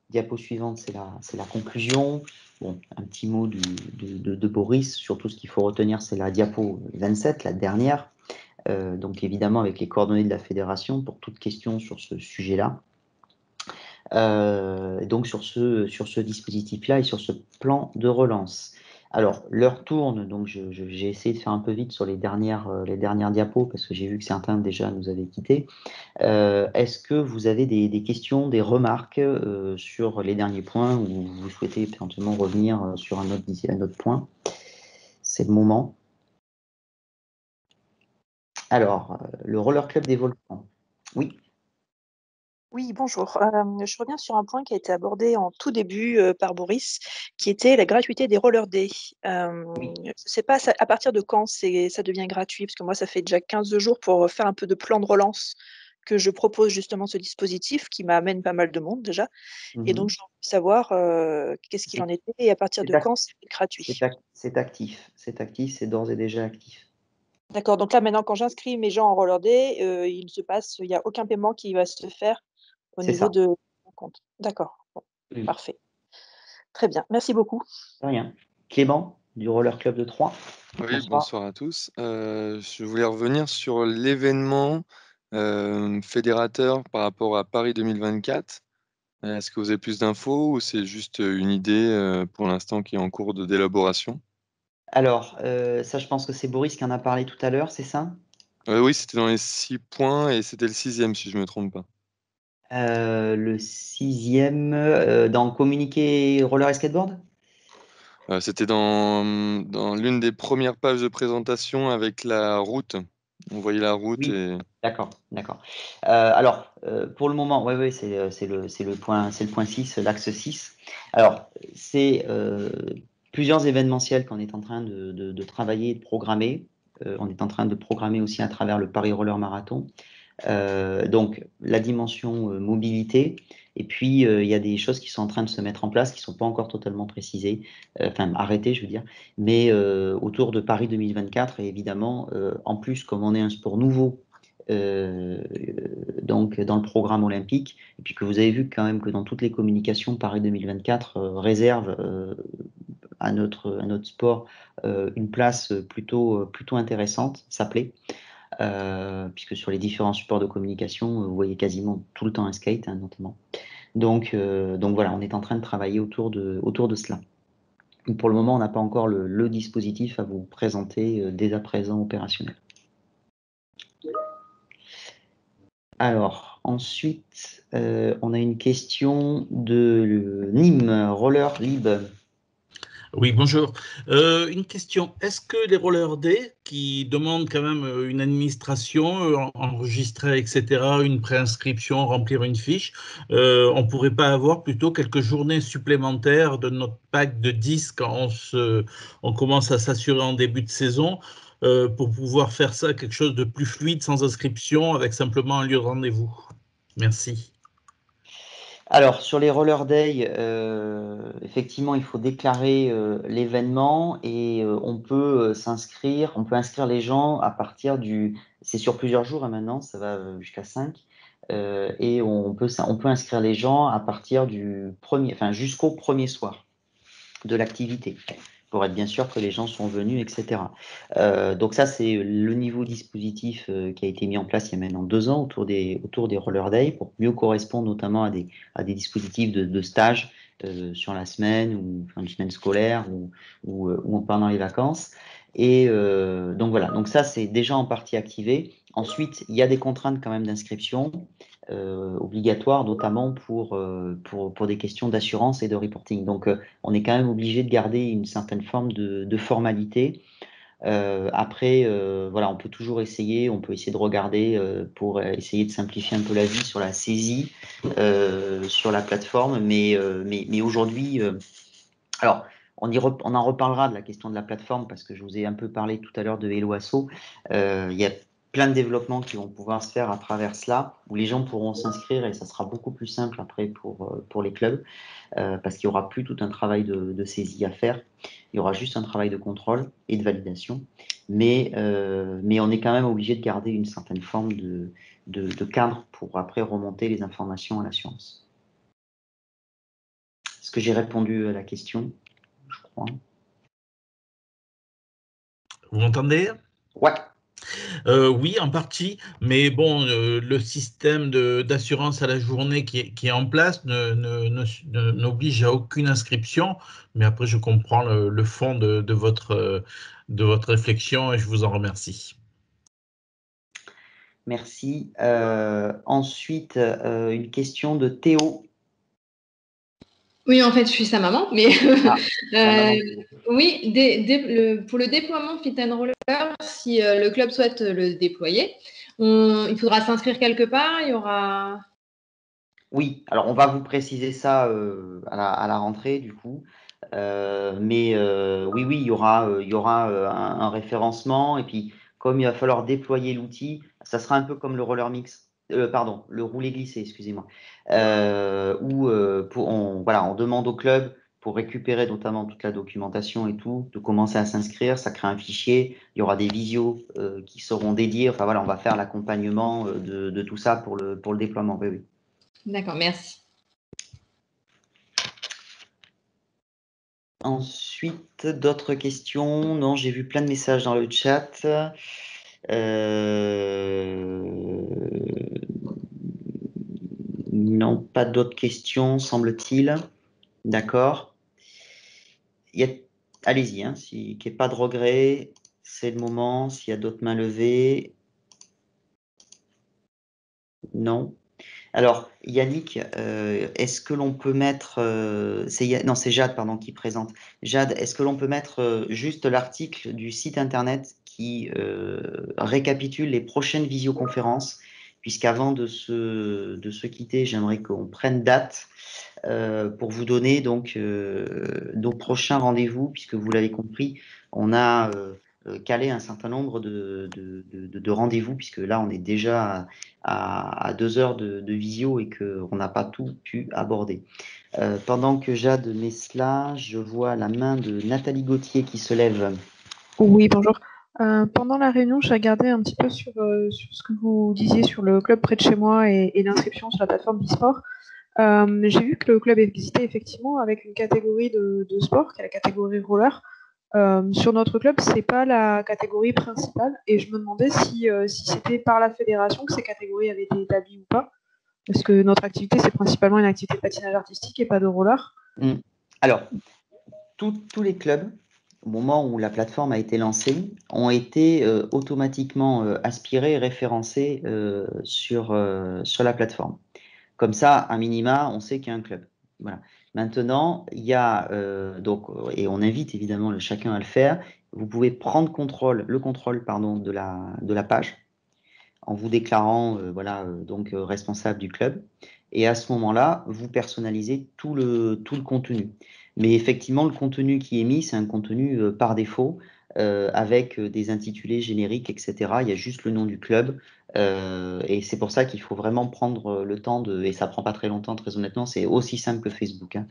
diapo suivante, c'est la conclusion. Bon, un petit mot de Boris, surtout ce qu'il faut retenir, c'est la diapo 27, la dernière. Donc évidemment avec les coordonnées de la fédération pour toute question sur ce sujet-là. Donc sur ce dispositif-là et sur ce plan de relance. Alors l'heure tourne, donc j'ai essayé de faire un peu vite sur les dernières diapos, parce que j'ai vu que certains déjà nous avaient quittés. Est-ce que vous avez des questions, des remarques sur les derniers points, ou vous souhaitez éventuellement revenir sur un autre point? C'est le moment. Alors, le Roller Club des Volcans. Oui. Oui, bonjour. Je reviens sur un point qui a été abordé en tout début par Boris, qui était la gratuité des roller day. Je sais pas à partir de quand ça devient gratuit, parce que moi, ça fait déjà 15 jours pour faire un peu de plan de relance que je propose justement ce dispositif qui m'amène pas mal de monde déjà. Et donc, j'ai envie de savoir qu'est-ce qu'il en était et à partir de quand c'est gratuit. C'est actif, c'est d'ores et déjà actif. D'accord, donc là maintenant, quand j'inscris mes gens en roller day, il n'y a aucun paiement qui va se faire au niveau de mon compte. D'accord, bon, parfait. Très bien, merci beaucoup. Rien. Clément, du Roller Club de Troyes. Oui, bonsoir à tous. Je voulais revenir sur l'événement fédérateur par rapport à Paris 2024. Est-ce que vous avez plus d'infos, ou c'est juste une idée pour l'instant qui est en cours d'élaboration? Alors, ça, je pense que c'est Boris qui en a parlé tout à l'heure, c'est ça? Oui, c'était dans les 6 points, et c'était le 6e, si je ne me trompe pas. Le 6e, dans communiqué roller et skateboard? C'était dans l'une des premières pages de présentation avec la route. On voyait la route. Oui. Et... D'accord. Alors, pour le moment, oui, c'est le point 6, l'axe 6. Alors, c'est plusieurs événementiels qu'on est en train de travailler et de programmer. On est en train de programmer aussi à travers le Paris Roller Marathon. Donc, la dimension mobilité. Et puis, il y a des choses qui sont en train de se mettre en place, qui ne sont pas encore totalement précisées, arrêtées, je veux dire, mais autour de Paris 2024, et évidemment, en plus, comme on est un sport nouveau, donc dans le programme olympique, et puis que vous avez vu quand même que dans toutes les communications, Paris 2024 réserve à notre sport une place plutôt intéressante, ça plaît. Puisque sur les différents supports de communication, vous voyez quasiment tout le temps un skate, notamment. Donc voilà, on est en train de travailler autour de cela. Pour le moment, on n'a pas encore le dispositif à vous présenter dès à présent opérationnel. Alors, ensuite, on a une question de Nîmes, Roller Lib. Oui, bonjour. Une question. Est-ce que les rollers day, qui demandent quand même une administration, enregistrer, etc., une préinscription, remplir une fiche, on ne pourrait pas avoir plutôt quelques journées supplémentaires de notre pack de 10 quand on commence à s'assurer en début de saison, pour pouvoir faire ça quelque chose de plus fluide, sans inscription, avec simplement un lieu de rendez-vous? Merci. Alors, sur les roller day, effectivement, il faut déclarer l'événement et on peut s'inscrire, on peut inscrire les gens à partir c'est sur plusieurs jours hein, maintenant, ça va jusqu'à 5, et on peut inscrire les gens à partir jusqu'au premier soir de l'activité, pour être bien sûr que les gens sont venus, etc. Donc ça, c'est le nouveau dispositif qui a été mis en place il y a maintenant 2 ans autour des Roller Day, pour mieux correspondre notamment à des dispositifs de stage sur la semaine, ou une semaine scolaire, ou pendant les vacances. Et donc voilà, donc ça, c'est déjà en partie activé. Ensuite, il y a des contraintes quand même d'inscription obligatoires, notamment pour des questions d'assurance et de reporting. Donc, on est quand même obligé de garder une certaine forme de formalité. Après, voilà, on peut toujours essayer, de regarder pour essayer de simplifier un peu la vie sur la saisie sur la plateforme, mais aujourd'hui, alors, on en reparlera de la question de la plateforme, parce que je vous ai un peu parlé tout à l'heure de Hello Asso. Il y a plein de développements qui vont pouvoir se faire à travers cela, où les gens pourront s'inscrire et ça sera beaucoup plus simple après pour les clubs, parce qu'il n'y aura plus tout un travail de saisie à faire. Il y aura juste un travail de contrôle et de validation. Mais on est quand même obligé de garder une certaine forme de cadre pour après remonter les informations à l'assurance. Est-ce que j'ai répondu à la question? Je crois. Vous m'entendez? Ouais. Oui, en partie, mais bon, le système d'assurance à la journée qui est en place n'oblige à aucune inscription, mais après je comprends le fond de votre réflexion et je vous en remercie. Merci. Ensuite, une question de Théo. Oui, en fait, je suis sa maman, mais maman. oui, pour le déploiement Fit and Roller, si le club souhaite le déployer, il faudra s'inscrire quelque part, il y aura… Oui, alors on va vous préciser ça à la rentrée du coup. Mais oui, il y aura un référencement, et puis comme il va falloir déployer l'outil, ça sera un peu comme le roller mix, pardon, le roulé glissé, excusez-moi, où on demande au club, pour récupérer notamment toute la documentation et tout, de commencer à s'inscrire. Ça crée un fichier, il y aura des visios qui seront dédiés. Enfin voilà, on va faire l'accompagnement de tout ça pour le déploiement. Oui, oui. D'accord, merci. Ensuite, d'autres questions? Non, j'ai vu plein de messages dans le chat. Non, pas d'autres questions, semble-t-il. D'accord. Allez-y, hein, qu'il n'y ait pas de regret, c'est le moment. S'il y a d'autres mains levées. Non. Alors, Yannick, est-ce que l'on peut mettre… c'est Jade, pardon, qui présente. Jade, est-ce que l'on peut mettre juste l'article du site internet qui récapitule les prochaines visioconférences, puisqu'avant de se quitter, j'aimerais qu'on prenne date pour vous donner donc nos prochains rendez-vous, puisque vous l'avez compris, on a calé un certain nombre de rendez-vous, puisque là, on est déjà à 2 heures de visio et qu'on n'a pas tout pu aborder. Pendant que Jade met cela, je vois la main de Nathalie Gauthier qui se lève. Oui, bonjour. Pendant la réunion, j'ai regardé un petit peu sur ce que vous disiez sur le club près de chez moi et l'inscription sur la plateforme Bisport. J'ai vu que le club existait effectivement avec une catégorie de sport, qui est la catégorie roller. Sur notre club, c'est pas la catégorie principale, et je me demandais si c'était par la fédération que ces catégories avaient été établies ou pas, parce que notre activité, c'est principalement une activité de patinage artistique et pas de roller. Alors, tous les clubs, au moment où la plateforme a été lancée, ont été automatiquement aspirés et référencés sur la plateforme. Comme ça, à minima, on sait qu'il y a un club. Voilà. Maintenant, il y a donc, et on invite évidemment chacun à le faire. Vous pouvez prendre le contrôle pardon, de la page en vous déclarant voilà, donc responsable du club. Et à ce moment-là, vous personnalisez tout le contenu. Mais effectivement, le contenu qui est mis, c'est un contenu par défaut, avec des intitulés génériques, etc. Il y a juste le nom du club. Et c'est pour ça qu'il faut vraiment prendre le temps et ça prend pas très longtemps, très honnêtement, c'est aussi simple que Facebook. Hein.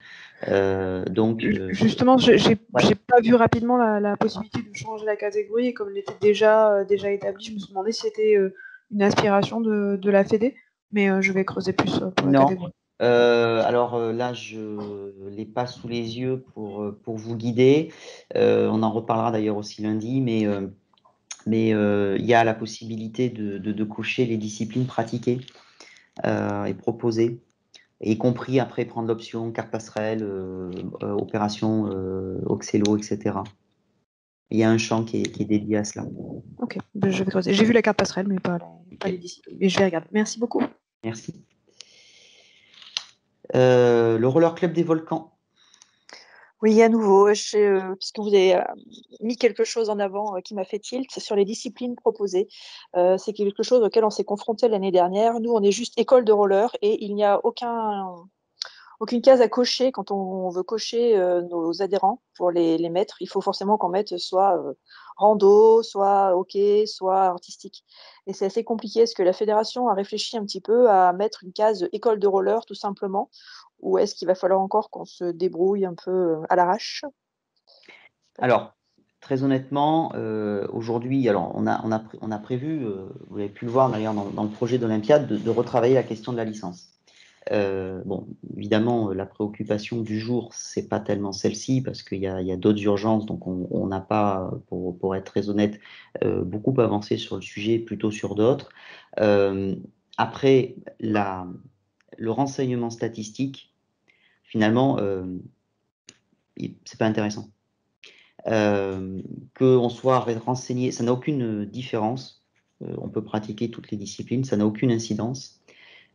Justement, j'ai ouais. pas vu rapidement la possibilité de changer la catégorie, et comme elle était déjà établie, je me suis demandé si c'était une aspiration de la Fédé, mais je vais creuser plus pour la Non. catégorie. Alors là, je l'ai pas sous les yeux pour vous guider. On en reparlera d'ailleurs aussi lundi, mais il y a la possibilité de cocher les disciplines pratiquées et proposées, y compris après prendre l'option carte passerelle, opération Oxelo, etc. Il y a un champ qui est dédié à cela. Ok, ben, je vais creuser. J'ai vu la carte passerelle, mais pas les disciplines. Mais je vais regarder. Merci beaucoup. Merci. Le Roller Club des Volcans. Oui, à nouveau, puisque vous avez mis quelque chose en avant qui m'a fait tilt sur les disciplines proposées. C'est quelque chose auquel on s'est confronté l'année dernière. Nous, on est juste école de roller et il n'y a aucune case à cocher quand on veut cocher nos adhérents pour les mettre. Il faut forcément qu'on mette soit rando, soit hockey, soit artistique. Et c'est assez compliqué parce que la fédération a réfléchi un petit peu à mettre une case école de roller tout simplement. Ou est-ce qu'il va falloir encore qu'on se débrouille un peu à l'arrache? Alors, très honnêtement, aujourd'hui, alors on a prévu, vous avez pu le voir d'ailleurs dans le projet d'Olympiade, de retravailler la question de la licence. Bon, évidemment, la préoccupation du jour, c'est pas tellement celle-ci parce qu'il y a d'autres urgences, donc on n'a pas, pour être très honnête, beaucoup avancé sur le sujet, plutôt sur d'autres. Après, le renseignement statistique, finalement, c'est pas intéressant. Qu'on soit renseigné, ça n'a aucune différence. On peut pratiquer toutes les disciplines, ça n'a aucune incidence.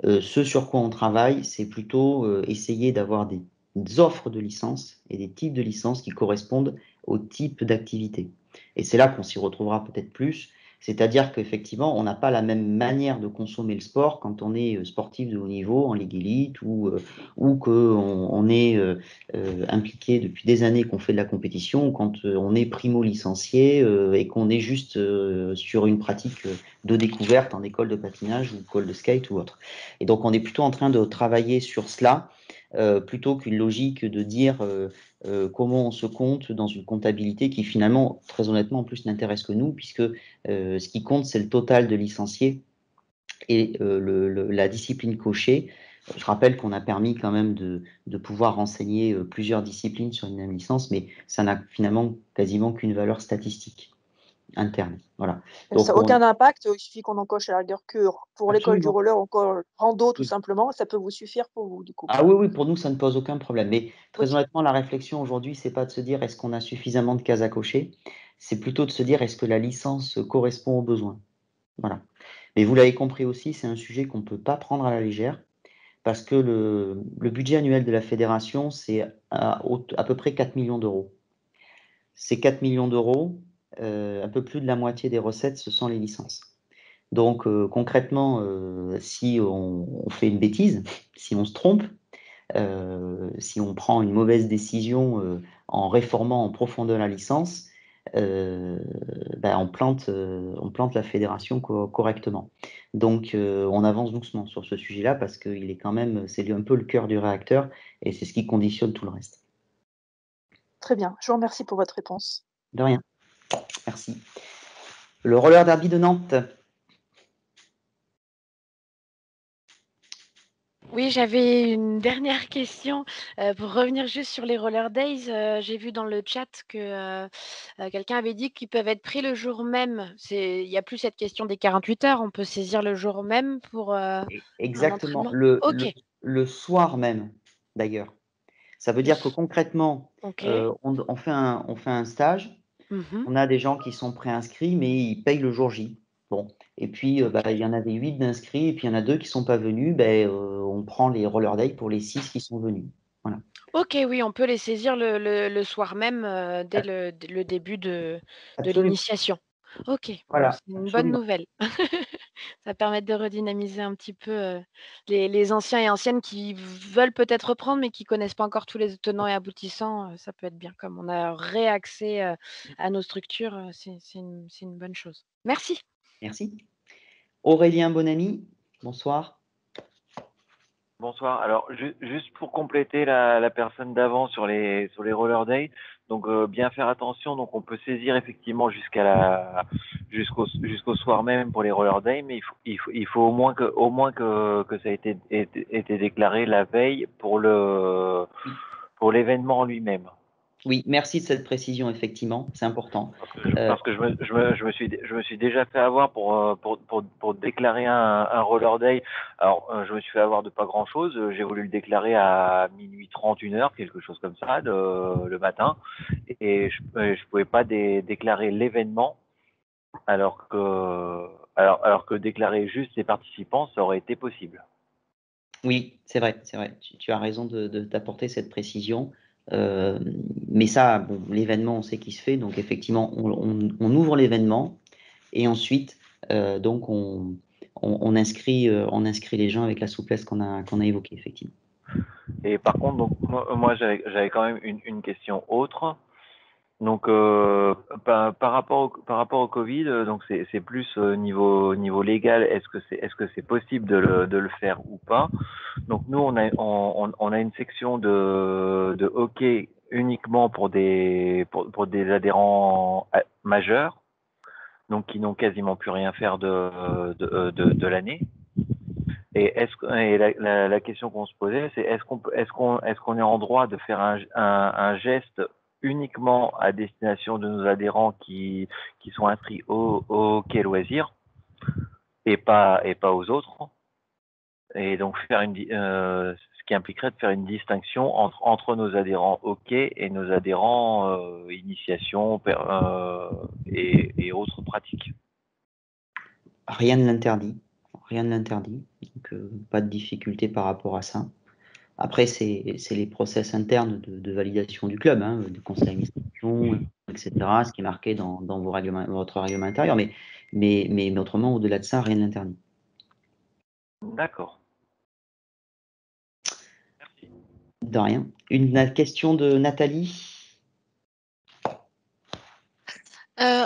Ce sur quoi on travaille, c'est plutôt essayer d'avoir des offres de licences et des types de licences qui correspondent au type d'activité. Et c'est là qu'on s'y retrouvera peut-être plus. C'est-à-dire qu'effectivement, on n'a pas la même manière de consommer le sport quand on est sportif de haut niveau, en Ligue Élite, ou qu'on est impliqué depuis des années, qu'on fait de la compétition, ou quand on est primo-licencié et qu'on est juste sur une pratique de découverte en école de patinage ou école de skate ou autre. Et donc, on est plutôt en train de travailler sur cela, plutôt qu'une logique de dire comment on se compte dans une comptabilité qui finalement, très honnêtement, en plus n'intéresse que nous, puisque ce qui compte, c'est le total de licenciés et la discipline cochée. Je rappelle qu'on a permis quand même de pouvoir renseigner plusieurs disciplines sur une même licence, mais ça n'a finalement quasiment qu'une valeur statistique interne. Voilà. Donc, ça n'a aucun impact, il suffit qu'on en coche à la rigueur que pour l'école du Absolument. roller, encore rando tout simplement, ça peut vous suffire pour vous du coup. Ah oui, pour nous, ça ne pose aucun problème. Mais très honnêtement, la réflexion aujourd'hui, c'est pas de se dire est-ce qu'on a suffisamment de cases à cocher, c'est plutôt de se dire est-ce que la licence correspond aux besoins. Voilà. Mais vous l'avez compris aussi, c'est un sujet qu'on ne peut pas prendre à la légère parce que le budget annuel de la fédération, c'est à peu près 4 millions d'euros. Ces 4 millions d'euros, un peu plus de la moitié des recettes, ce sont les licences. Donc concrètement, si on fait une bêtise, si on se trompe, si on prend une mauvaise décision en réformant en profondeur la licence, on plante la fédération correctement. Donc on avance doucement sur ce sujet-là parce qu'il est quand même, c'est un peu le cœur du réacteur et c'est ce qui conditionne tout le reste. Très bien, je vous remercie pour votre réponse. De rien, merci. Le roller derby de Nantes. Oui, j'avais une dernière question pour revenir juste sur les roller days. J'ai vu dans le chat que quelqu'un avait dit qu'ils peuvent être pris le jour même. Il n'y a plus cette question des 48 heures. On peut saisir le jour même pour Exactement, un entraînement. le soir même, d'ailleurs. Ça veut dire que concrètement, Ok. on fait un stage, on a des gens qui sont préinscrits, mais ils payent le jour J. Bon. Et puis, il y en avait 8 d'inscrits, et puis il y en a 2 qui ne sont pas venus. On prend les roller day pour les 6 qui sont venus. Voilà. Ok, oui, on peut les saisir le soir même, dès le début de Absolument. l'initiation. Ok, bon, Voilà, c'est une bonne absolument. nouvelle. Ça permet de redynamiser un petit peu les anciens et anciennes qui veulent peut-être reprendre, mais qui connaissent pas encore tous les tenants et aboutissants. Ça peut être bien. Comme on a réaccès à nos structures, c'est une bonne chose. Merci. Merci. Aurélien Bonamy, bonsoir. Bonsoir. Alors, juste pour compléter la personne d'avant sur les roller day, donc bien faire attention. Donc, on peut saisir effectivement jusqu'au soir même pour les roller day, mais il faut au moins que ça ait été déclaré la veille pour l'événement en lui-même. Oui, merci de cette précision, effectivement, c'est important. Parce que je me suis déjà fait avoir pour déclarer un roller day. Alors, je me suis fait avoir de pas grand chose. J'ai voulu le déclarer à minuit 30, 1h, quelque chose comme ça, le matin. Et je pouvais pas déclarer l'événement, alors que déclarer juste les participants, ça aurait été possible. Oui, c'est vrai, c'est vrai. Tu as raison d'apporter cette précision. Mais ça, bon, l'événement, on sait qui se fait. Donc, effectivement, on ouvre l'événement et ensuite, donc, on inscrit les gens avec la souplesse qu'on a évoquée, effectivement. Et par contre, donc, moi j'avais quand même une question autre. Donc, par rapport au Covid, donc c'est plus niveau légal. Est-ce que c'est possible de le faire ou pas? Donc nous on a une section de hockey uniquement pour des adhérents majeurs, donc qui n'ont quasiment plus rien à faire de l'année. Et la question qu'on se posait, c'est est-ce qu'on est en droit de faire un geste uniquement à destination de nos adhérents qui sont inscrits au hockey loisir et pas aux autres, et donc ce qui impliquerait de faire une distinction entre nos adhérents hockey et nos adhérents initiation et autres pratiques. Rien ne l'interdit. Rien ne l'interdit. Donc, pas de difficulté par rapport à ça. Après, c'est les process internes de validation du club, hein, du conseil d'administration, etc., ce qui est marqué dans votre règlement intérieur. Mais autrement, au-delà de ça, rien ne l'interdit. D'accord. De rien. Une question de Nathalie.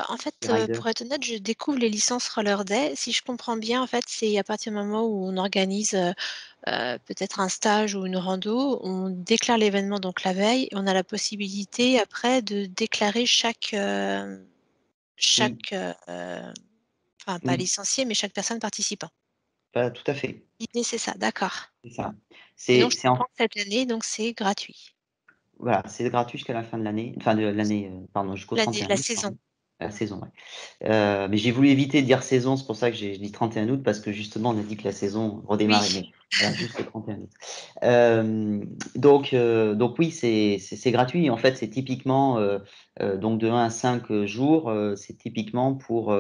En fait, pour être honnête, je découvre les licences Roller Day. Si je comprends bien, en fait, c'est à partir du moment où on organise peut-être un stage ou une rando, on déclare l'événement donc la veille, et on a la possibilité après de déclarer chaque enfin pas Oui. licencié, mais chaque personne participant. Pas tout à fait. L'idée, c'est ça, d'accord. C'est ça. Et donc, je comprends que cette année, donc c'est gratuit. Voilà, c'est gratuit jusqu'à la fin de l'année, enfin de l'année, pardon, jusqu'au 31 La août. saison. Pardon. La saison, ouais. Mais j'ai voulu éviter de dire saison, c'est pour ça que j'ai dit 31 août, parce que justement, on a dit que la saison redémarrait, mais voilà, juste le 31 août. Donc oui, c'est gratuit. En fait, c'est typiquement, donc de 1 à 5 jours, c'est typiquement pour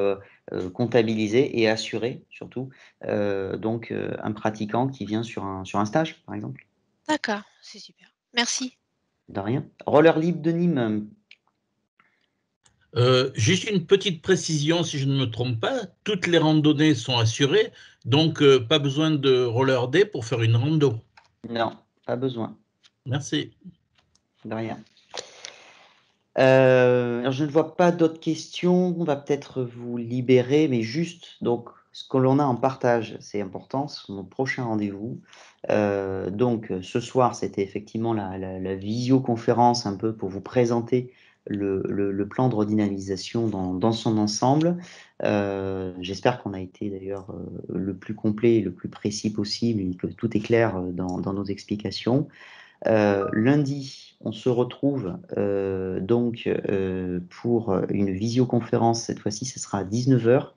comptabiliser et assurer, surtout, donc un pratiquant qui vient sur un stage, par exemple. D'accord, c'est super. Merci. De rien. Roller libre de Nîmes. Juste une petite précision, si je ne me trompe pas, toutes les randonnées sont assurées, donc pas besoin de roller day pour faire une rando. Non, pas besoin. Merci. De rien. Alors je ne vois pas d'autres questions. On va peut-être vous libérer, mais juste, donc, ce que l'on a en partage, c'est important, c'est mon prochain rendez-vous. Donc, ce soir, c'était effectivement la visioconférence un peu pour vous présenter le plan de redynamisation dans son ensemble. J'espère qu'on a été d'ailleurs le plus complet et le plus précis possible et que tout est clair dans nos explications. Lundi, on se retrouve donc pour une visioconférence. Cette fois-ci, ce sera à 19h,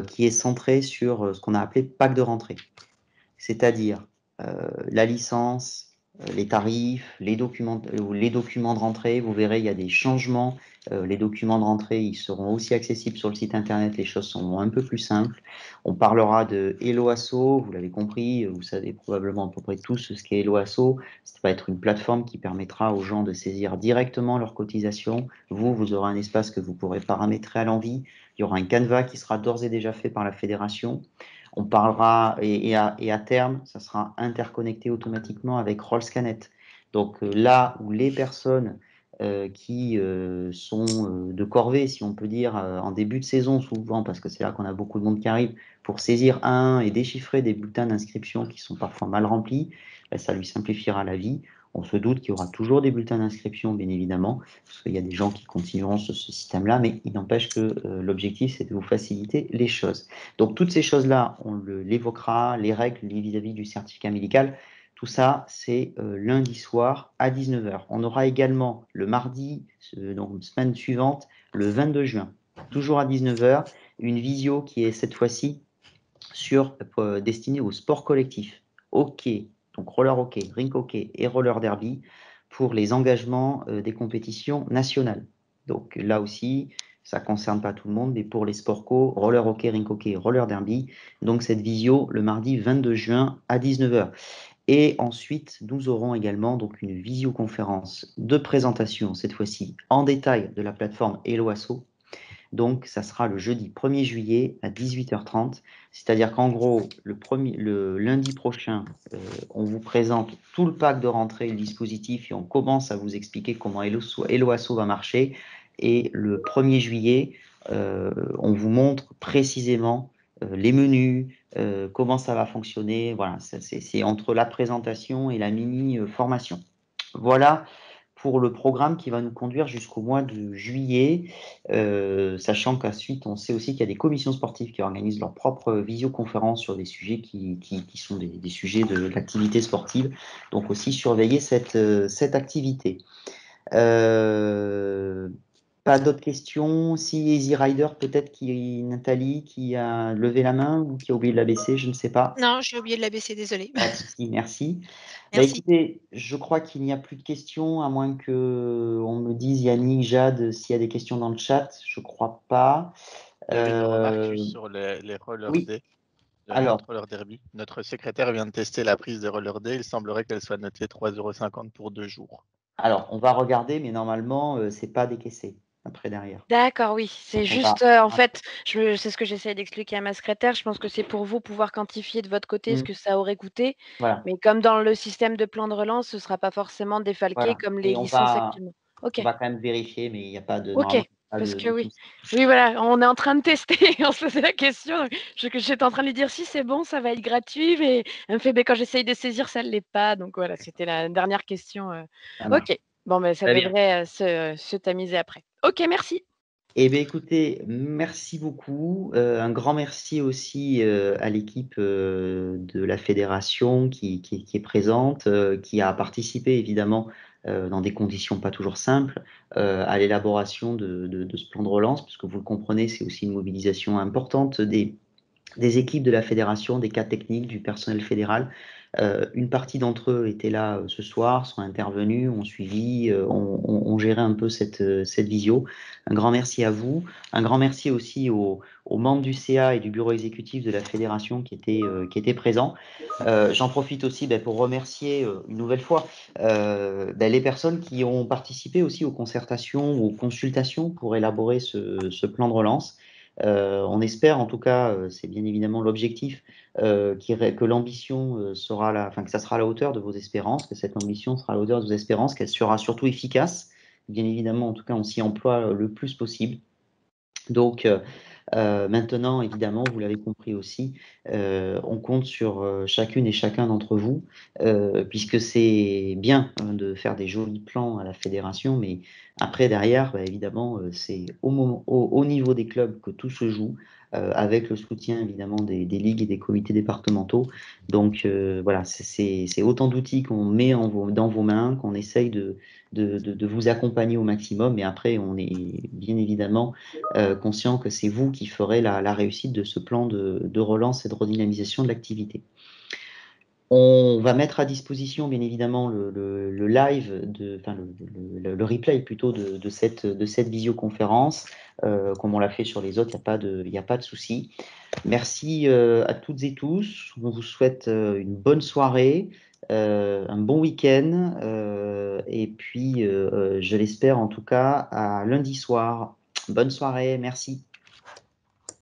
qui est centrée sur ce qu'on a appelé pack de rentrée, c'est-à-dire la licence, les tarifs, les documents de rentrée. Vous verrez, il y a des changements. Les documents de rentrée, ils seront aussi accessibles sur le site internet. Les choses sont un peu plus simples. On parlera de Hello Asso. Vous l'avez compris, vous savez probablement à peu près tous ce qu'est Hello Asso. Ça va être une plateforme qui permettra aux gens de saisir directement leurs cotisations. Vous aurez un espace que vous pourrez paramétrer à l'envie. Il y aura un canevas qui sera d'ores et déjà fait par la fédération. On parlera, et à terme, ça sera interconnecté automatiquement avec Rollscanet. Donc là où les personnes qui sont de corvée, si on peut dire, en début de saison souvent, parce que c'est là qu'on a beaucoup de monde qui arrive, pour saisir et déchiffrer des bulletins d'inscription qui sont parfois mal remplis, ben, ça lui simplifiera la vie. On se doute qu'il y aura toujours des bulletins d'inscription, bien évidemment, parce qu'il y a des gens qui continueront ce système-là, mais il n'empêche que l'objectif, c'est de vous faciliter les choses. Donc, toutes ces choses-là, on l'évoquera, les règles vis-à-vis du certificat médical, tout ça, c'est lundi soir à 19 h. On aura également le mardi, donc semaine suivante, le 22 juin, toujours à 19 h, une visio qui est cette fois-ci destinée au sport collectif, hockey, donc roller hockey, rink hockey et roller derby, pour les engagements des compétitions nationales. Donc là aussi, ça ne concerne pas tout le monde, mais pour les sports co, roller hockey, rink hockey et roller derby, donc cette visio le mardi 22 juin à 19 h. Et ensuite, nous aurons également donc une visioconférence de présentation, cette fois-ci en détail, de la plateforme Hello Asso. Donc, ça sera le jeudi 1er juillet à 18h30. C'est-à-dire qu'en gros, le lundi prochain, on vous présente tout le pack de rentrée, le dispositif, et on commence à vous expliquer comment Hello Asso va marcher. Et le 1er juillet, on vous montre précisément les menus, comment ça va fonctionner. Voilà, c'est entre la présentation et la mini-formation. Voilà pour le programme qui va nous conduire jusqu'au mois de juillet, sachant qu'ensuite, on sait aussi qu'il y a des commissions sportives qui organisent leur propre visioconférence sur des sujets qui sont des sujets de l'activité sportive. Donc aussi surveiller cette activité. Pas d'autres questions? Si Easy Rider, peut-être Nathalie qui a levé la main ou qui a oublié de la baisser, je ne sais pas. Non, j'ai oublié de la baisser, désolée. Pas de souci, merci. Bah, Merci. écoutez, je crois qu'il n'y a plus de questions, à moins qu'on me dise, Yannick, Jade, s'il y a des questions dans le chat. Je ne crois pas. J'avais une remarque juste sur les roller oui. day, Alors, notre roller derby. Notre secrétaire vient de tester la prise de roller day. Il semblerait qu'elle soit notée 3,50 € pour 2 jours. alors, on va regarder, mais normalement, ce n'est pas décaissé après derrière. D'accord, oui. C'est juste, en fait, c'est ce que j'essaie d'expliquer à ma secrétaire. Je pense que c'est pour vous pouvoir quantifier de votre côté ce que ça aurait coûté. Voilà. Mais comme dans le système de plan de relance, ce ne sera pas forcément défalqué Voilà. comme les Et on licences actuellement. OK. va quand même vérifier, mais il n'y a pas de. OK, Normalement, pas parce de que oui. souci. Oui, voilà, on est en train de tester. On se posait la question. J'étais en train de lui dire si c'est bon, ça va être gratuit. Mais elle me fait, quand j'essaye de saisir, ça ne l'est pas. Donc voilà, c'était la dernière question. Ça marche. OK. Bon, mais ça Très bien. devrait se tamiser après. OK, merci. Eh bien, écoutez, merci beaucoup. Un grand merci aussi à l'équipe de la fédération qui est présente, qui a participé évidemment dans des conditions pas toujours simples à l'élaboration de ce plan de relance, parce que vous le comprenez, c'est aussi une mobilisation importante des équipes de la fédération, des cas techniques, du personnel fédéral. Une partie d'entre eux étaient là ce soir, sont intervenus, ont suivi, ont géré un peu cette visio. Un grand merci à vous. Un grand merci aussi aux membres du CA et du bureau exécutif de la fédération qui étaient présents. J'en profite aussi pour remercier une nouvelle fois les personnes qui ont participé aussi aux concertations, aux consultations pour élaborer ce plan de relance. On espère, en tout cas, c'est bien évidemment l'objectif, que l'ambition sera que ça sera à la hauteur de vos espérances, que cette ambition sera à la hauteur de vos espérances, qu'elle sera surtout efficace. Bien évidemment, en tout cas, on s'y emploie le plus possible. Donc, maintenant, évidemment, vous l'avez compris aussi, on compte sur chacune et chacun d'entre vous, puisque c'est bien de faire des jolis plans à la fédération, mais après, derrière, évidemment, c'est au niveau des clubs que tout se joue, avec le soutien évidemment des ligues et des comités départementaux. Donc voilà, c'est autant d'outils qu'on met dans vos mains, qu'on essaye de vous accompagner au maximum, mais après, on est bien évidemment conscient que c'est vous qui ferez la réussite de ce plan de relance et de redynamisation de l'activité. On va mettre à disposition, bien évidemment, le live, le replay plutôt de cette visioconférence. Comme on l'a fait sur les autres, il n'y a pas de souci. Merci à toutes et tous. On vous souhaite une bonne soirée, un bon week-end, et puis, je l'espère en tout cas, à lundi soir. Bonne soirée, merci.